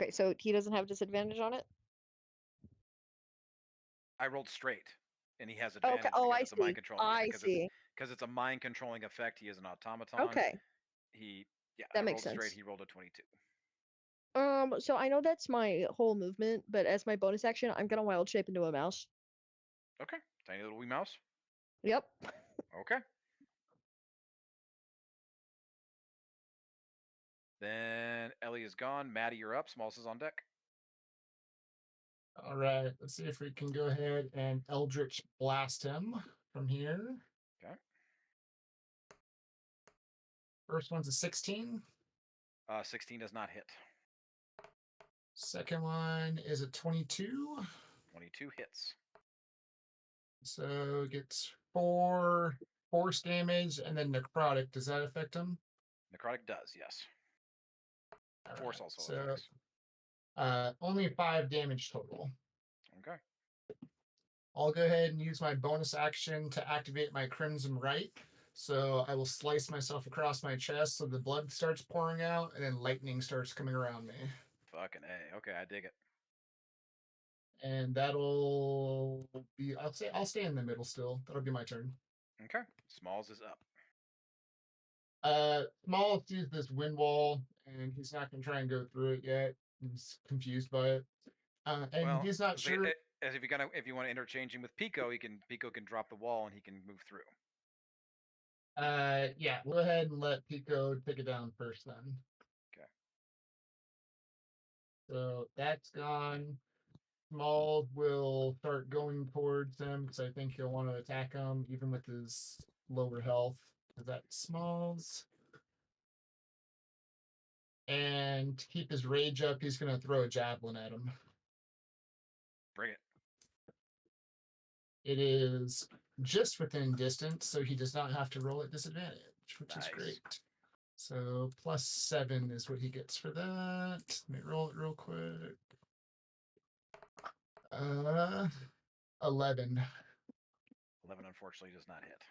Okay, so he doesn't have disadvantage on it? I rolled straight, and he has advantage Okay. Oh, because I it's a mind see. controlling. I Because see. it's a mind controlling effect. He is an automaton. Okay, Yeah. that I makes rolled straight. sense. He rolled a 22. So I know that's my whole movement, but as my bonus action, I'm gonna wild shape into a mouse. Okay. Tiny little wee mouse. Yep. Okay. Then Ellie is gone. Maddie, you're up. Smalls is on deck. All right. Let's see if we can go ahead and Eldritch blast him from here. Okay. First one's a 16. 16 does not hit. Second one is a 22. 22 hits. So gets 4 force damage and then necrotic. Does that affect him? Necrotic does, yes. All Force right, also so, affects. only 5 damage total. Okay. I'll go ahead and use my bonus action to activate my Crimson Right. So I will slice myself across my chest so the blood starts pouring out and then lightning starts coming around me. Fucking A. Okay, I dig it. And that'll be I'll stay in the middle still. That'll be my turn. Okay. Smalls is up. Small sees this wind wall and he's not gonna try and go through it yet. He's confused by it. And Well, he's not sure. As if you want to interchange him with Pico, Pico can drop the wall and he can move through. Yeah, go ahead and let Pico take it down first then. Okay. So that's gone. Small will start going towards him because I think he'll want to attack him even with his lower health. Because that's Smalls. And to keep his rage up, he's going to throw a javelin at him. Bring it. It is just within distance, so he does not have to roll at disadvantage, which is great. So +7 is what he gets for that. Let me roll it real quick. 11. 11 unfortunately does not hit.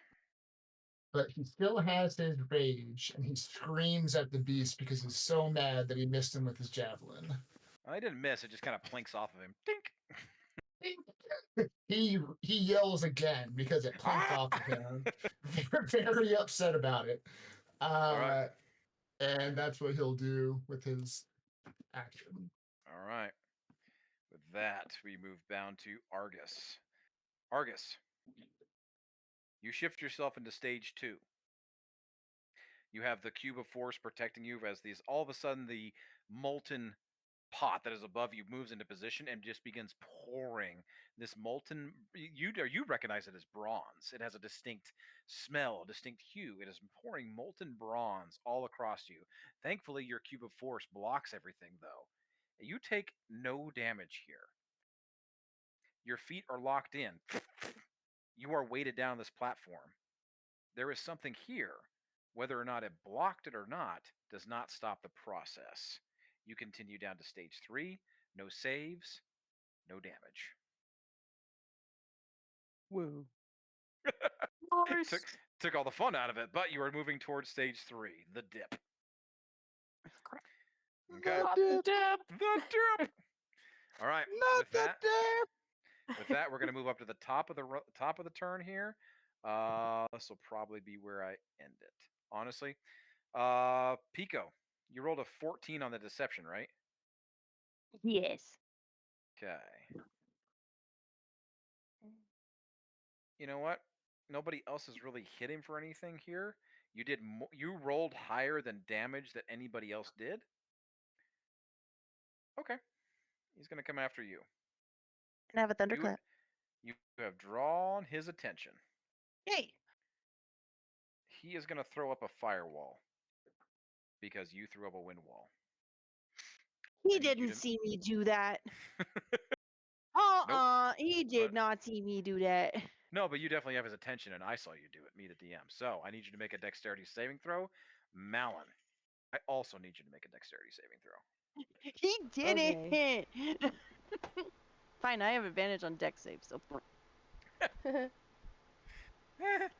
But he still has his rage, and he screams at the beast because he's so mad that he missed him with his javelin. Well, he didn't miss. It just kind of plinks off of him. Dink. He yells again because it plunked off of him. Very upset about it. Right. And that's what he'll do with his action. All right. With that, we move down to Argus. Argus, you shift yourself into stage 2. You have the cube of force protecting you as all of a sudden the molten pot that is above you moves into position and just begins pouring this molten. You recognize it as bronze. It has a distinct smell, a distinct hue. It is pouring molten bronze all across you. Thankfully, your cube of force blocks everything, though. You take no damage here. Your feet are locked in. You are weighted down this platform. There is something here. Whether or not it blocked it or not does not stop the process. You continue down to stage 3. No saves, no damage. Woo. Nice. Took all the fun out of it, but you are moving towards stage 3, the dip. Okay. Not the dip. The dip. All right. Not With that, we're gonna move up to the top of the turn here. This will probably be where I end it. Honestly, Pico, you rolled a 14 on the deception, right? Yes. Okay. You know what? Nobody else has really hit him for anything here. You rolled higher than damage that anybody else did. Okay. He's gonna come after you. And have a You, thunderclap. you have drawn his attention. Yay! He is gonna throw up a firewall because you threw up a wind wall. He need you didn't to- see me do that. Nope. He did But- not see me do that. No, but you definitely have his attention, and I saw you do it, me the DM. So I need you to make a dexterity saving throw. Malin, I also need you to make a dexterity saving throw. He didn't. Fine, I have advantage on dex saves, so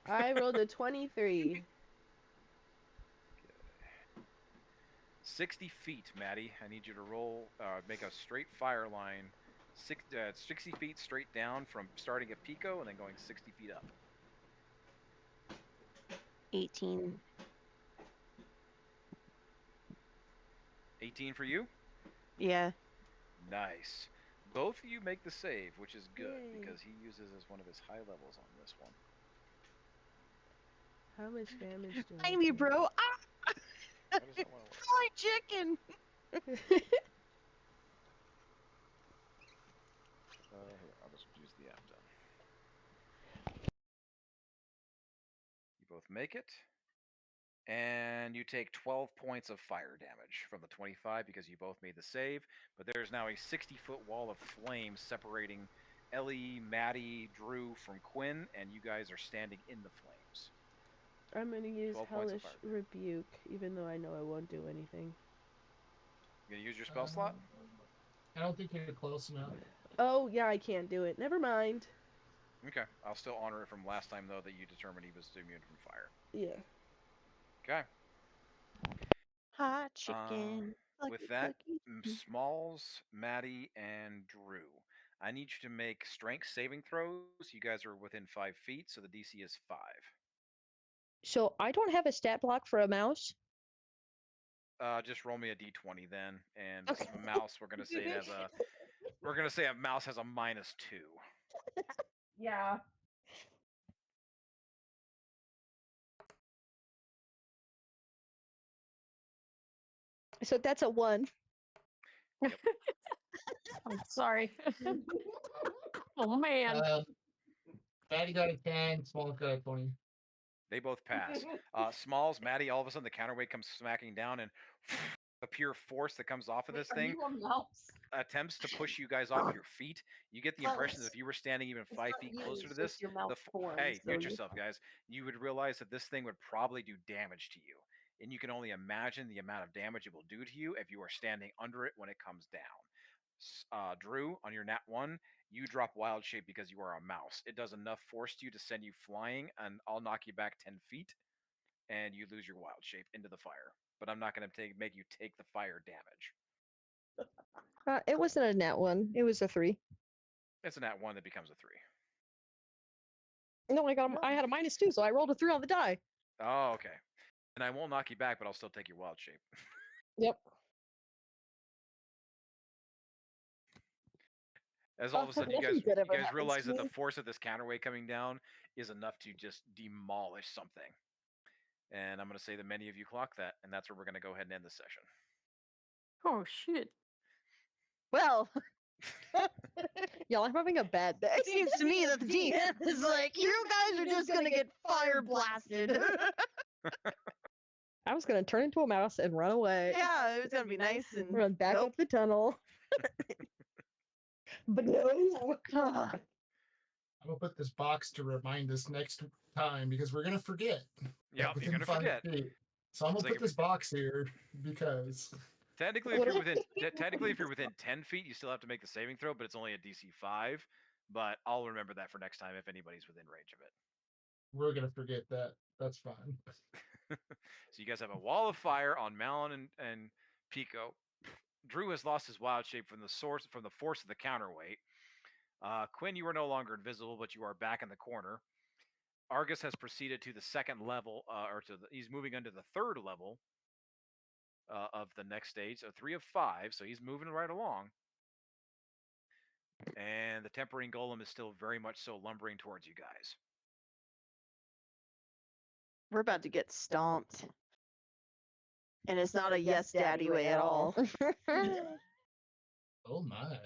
I rolled a 23. 60 feet, Maddie. I need you to make a straight fire line, 60 feet straight down from starting at Pico and then going 60 feet up. 18. 18 for you? Yeah. Nice. Both of you make the save, which is good Yay. because he uses as one of his high levels on this one. How much damage do I Find me, take? bro. Ah! How does that one work? Fried chicken. Here, I'll just use the app then. You both make it. And you take 12 points of fire damage from the 25 because you both made the save. But there's now a 60-foot wall of flames separating Ellie, Maddie, Drew from Quinn, and you guys are standing in the flames. I'm gonna use 12 points of Hellish fire. Rebuke, even though I know I won't do anything. You gonna use your spell slot? I don't think you're close enough. Oh, yeah, I can't do it. Never mind. Okay. I'll still honor it from last time, though, that you determined he was immune from fire. Yeah. Okay. Hot chicken. With that, Smalls, Maddie, and Drew, I need you to make strength saving throws. You guys are within 5 feet, so the DC is 5. So I don't have a stat block for a mouse. Just roll me a d20 then, and Okay. this mouse we're gonna say a mouse has a -2. Yeah. So that's a 1. I'm sorry. Oh man. Maddie got a 10, Small got a 20. They both pass. Smalls, Maddie, all of a sudden the counterweight comes smacking down, and the pure force that comes off of this Are thing you a mouse? attempts to push you guys off your feet. You get the impression that Close. if you were standing even It's 5 not feet you, closer to it's this, just your mouth forms, hey, so mute you- yourself, guys. You would realize that this thing would probably do damage to you, and you can only imagine the amount of damage it will do to you if you are standing under it when it comes down. Drew, on your nat 1, you drop wild shape because you are a mouse. It does enough force to you to send you flying, and I'll knock you back 10 feet, and you lose your wild shape into the fire. But I'm not going to make you take the fire damage. It wasn't a nat 1. It was a 3. It's a nat 1 that becomes a 3. No, I had a -2, so I rolled a 3 on the die. Oh, okay. And I won't knock you back, but I'll still take your wild shape. Yep. As all of a sudden you Nothing guys good ever realize happens to that the me. force of this counterweight coming down is enough to just demolish something. And I'm going to say that many of you clock that, and that's where we're going to go ahead and end the session. Oh shit. Well, Y'all, I'm having a bad day. it seems to me that the DM is like, you guys are just gonna get fire blasted. I was gonna turn into a mouse and run away. Yeah, it was gonna be nice and Run back nope. up the tunnel. But no. Ah, I'm gonna put this box to remind us next time because we're gonna forget. Yep, you're within going to 5 forget. feet. So I'm It's gonna like put this box here because Technically, if you're within 10 feet, you still have to make the saving throw, but it's only a DC 5. But I'll remember that for next time if anybody's within range of it. we're gonna forget that. That's fine. So you guys have a wall of fire on Malin and Pico. Drew has lost his wild shape from the force of the counterweight. Quinn, you are no longer invisible, but you are back in the corner. Argus has proceeded to the second level, he's moving into the third level of the next stage, so 3 of 5, so he's moving right along. And the Tempering Golem is still very much so lumbering towards you guys. We're about to get stomped. And it's not a yes, daddy way at all. Oh my.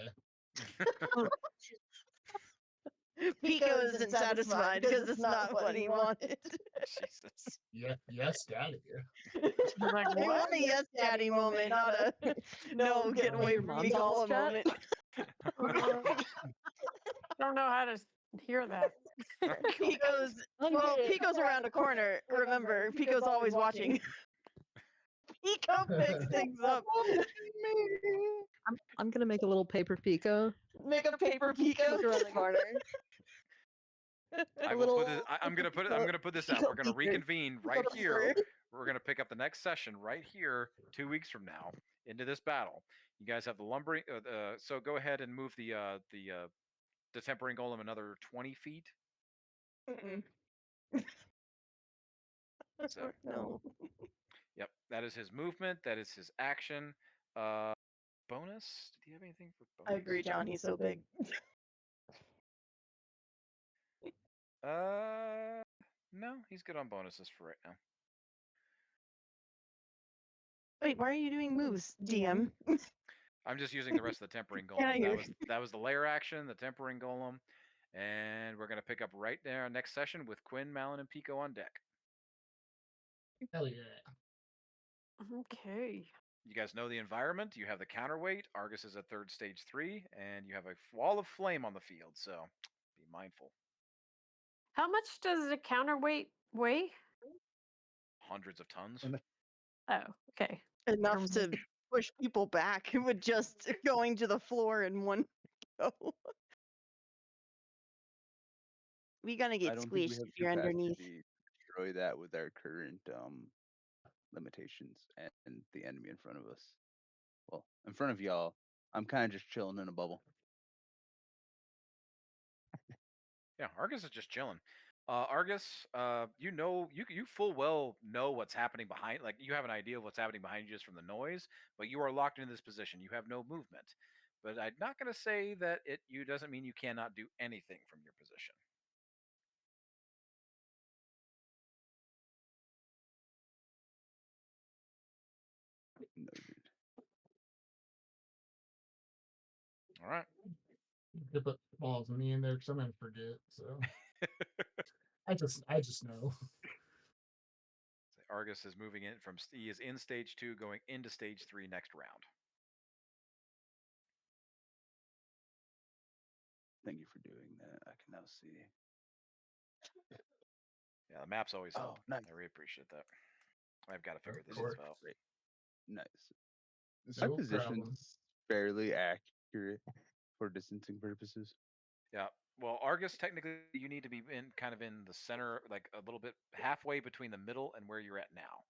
Pico isn't satisfied because it's not what he wanted. Jesus. Yeah, yes, daddy. Like, I want a yes, daddy moment, not a no, get away from me, Golem moment. don't know how to hear that. Pico's around a corner. Remember, Pico's always watching. Pico picks things up. I'm gonna make a little paper Pico. Make a paper Pico. Look around the corner. I'm gonna put this out. We're gonna reconvene right here. We're gonna pick up the next session right here 2 weeks from now into this battle. You guys have the lumbering. So go ahead and move the Tempering Golem another 20 feet. So, No. Yep, that is his movement. That is his action. Bonus? Did he have anything for bonus? I agree, John. He's so big. No, he's good on bonuses for right now. Wait, why are you doing moves, DM? I'm just using the rest of the Tempering Yeah, Golem. you're- That was the lair action, the Tempering Golem, and we're gonna pick up right there next session with Quinn, Malin, and Pico on deck. Hell yeah. Okay. You guys know the environment. You have the counterweight. Argus is at third stage 3, and you have a wall of flame on the field. So be mindful. How much does the counterweight weigh? Hundreds of tons. Oh, okay. Enough to push people back with just going to the floor in one go. We're gonna I get don't think we squished have if you're underneath. capacity to destroy that with our current limitations and the enemy in front of us. Well, in front of y'all, I'm kind of just chilling in a bubble. Yeah, Argus is just chilling. Argus, you full well know what's happening behind. Like you have an idea of what's happening behind you just from the noise, but you are locked into this position. You have no movement. But I'm not going to say that you doesn't mean you cannot do anything from your position. Noted. All right. You put balls of me in there because I'm gonna forget. So I just know. Argus is moving in he is in stage 2, going into stage 3 next round. Thank you for doing that. I can now see. Yeah, the maps always help. Nice. I really appreciate that. I've got to figure this course. stuff out. Great. Nice. No My position's problem. fairly accurate for distancing purposes. Yeah. Well, Argus, technically, you need to be in the center, like a little bit halfway between the middle and where you're at now.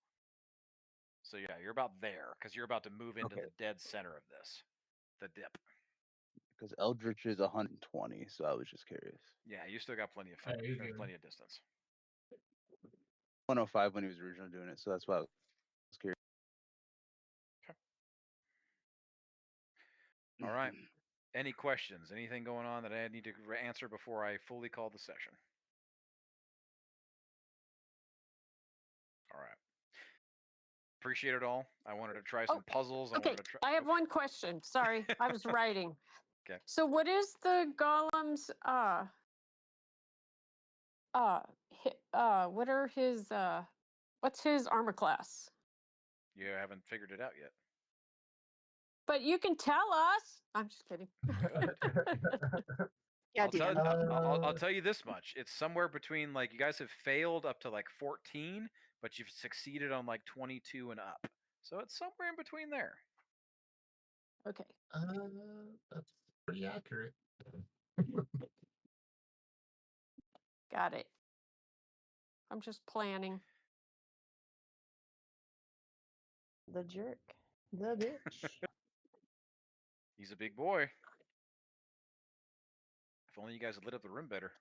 So yeah, you're about there because you're about to move into the dead center of this, the dip. Because Eldritch is 120, so I was just curious. Yeah, you still got plenty of you're good. plenty of distance. 105 when he was originally doing it, so that's why I was curious. All right. Any questions? Anything going on that I need to answer before I fully call the session? All right. Appreciate it all. I wanted to try some puzzles. Okay, I have one question. Sorry, I was writing. Okay. So what is the golem's what are his what's his armor class? You haven't figured it out yet. But you can tell us. I'm just kidding. Yeah, I'll tell you this much. It's somewhere between, like, you guys have failed up to like 14, but you've succeeded on like 22 and up. So it's somewhere in between there. Okay. That's pretty accurate. Got it. I'm just planning. The jerk. The bitch. He's a big boy. If only you guys had lit up the room better.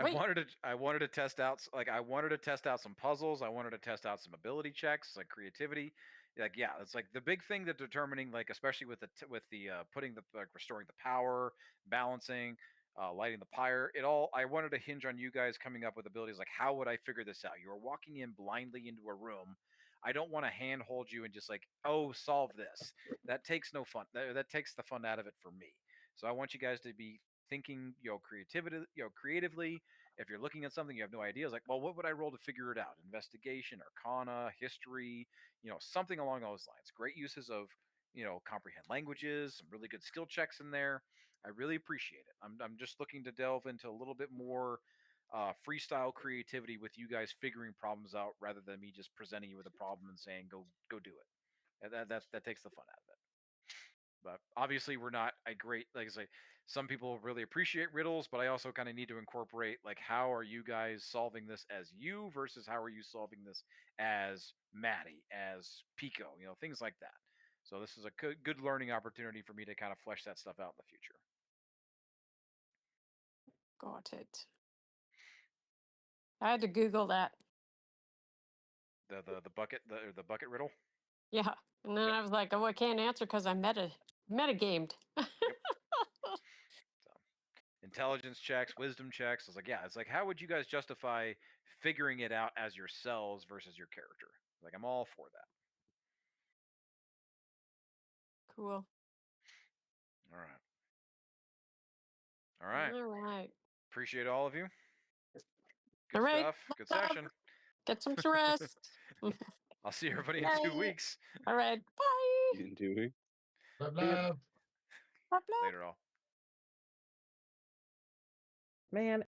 Wait. I wanted to test out I wanted to test out some puzzles. I wanted to test out some ability checks, like creativity. Like yeah, it's like the big thing that determining like especially with the putting the like restoring the power, balancing, lighting the pyre. It all I wanted to hinge on you guys coming up with abilities like how would I figure this out? You are walking in blindly into a room. I don't want to handhold you and just like, oh, solve this. That takes no fun. That takes the fun out of it for me. So I want you guys to be thinking, creatively. If you're looking at something you have no idea, it's like, well, what would I roll to figure it out? Investigation, Arcana, history, something along those lines. Great uses of, comprehend languages, some really good skill checks in there. I really appreciate it. I'm just looking to delve into a little bit more freestyle creativity with you guys figuring problems out rather than me just presenting you with a problem and saying go do it. And that takes the fun out of it. But obviously, we're not a great like I say. Some people really appreciate riddles, but I also kind of need to incorporate like how are you guys solving this as you versus how are you solving this as Maddie, as Pico, things like that. So this is a good learning opportunity for me to kind of flesh that stuff out in the future. Got it. I had to Google that. The bucket riddle. Yeah, and then Yep. I was like, oh, I can't answer because I'm metagamed. Yep. So, intelligence checks, wisdom checks. I was like, yeah, it's like, how would you guys justify figuring it out as yourselves versus your character? Like, I'm all for that. Cool. All right. All right. All right. Appreciate all of you. Good All right. stuff. Good Love. session. Get some rest. I'll see everybody in 2 weeks. All right. Bye. In 2 weeks. Love, See ya. love. Love, love. Later all. Man,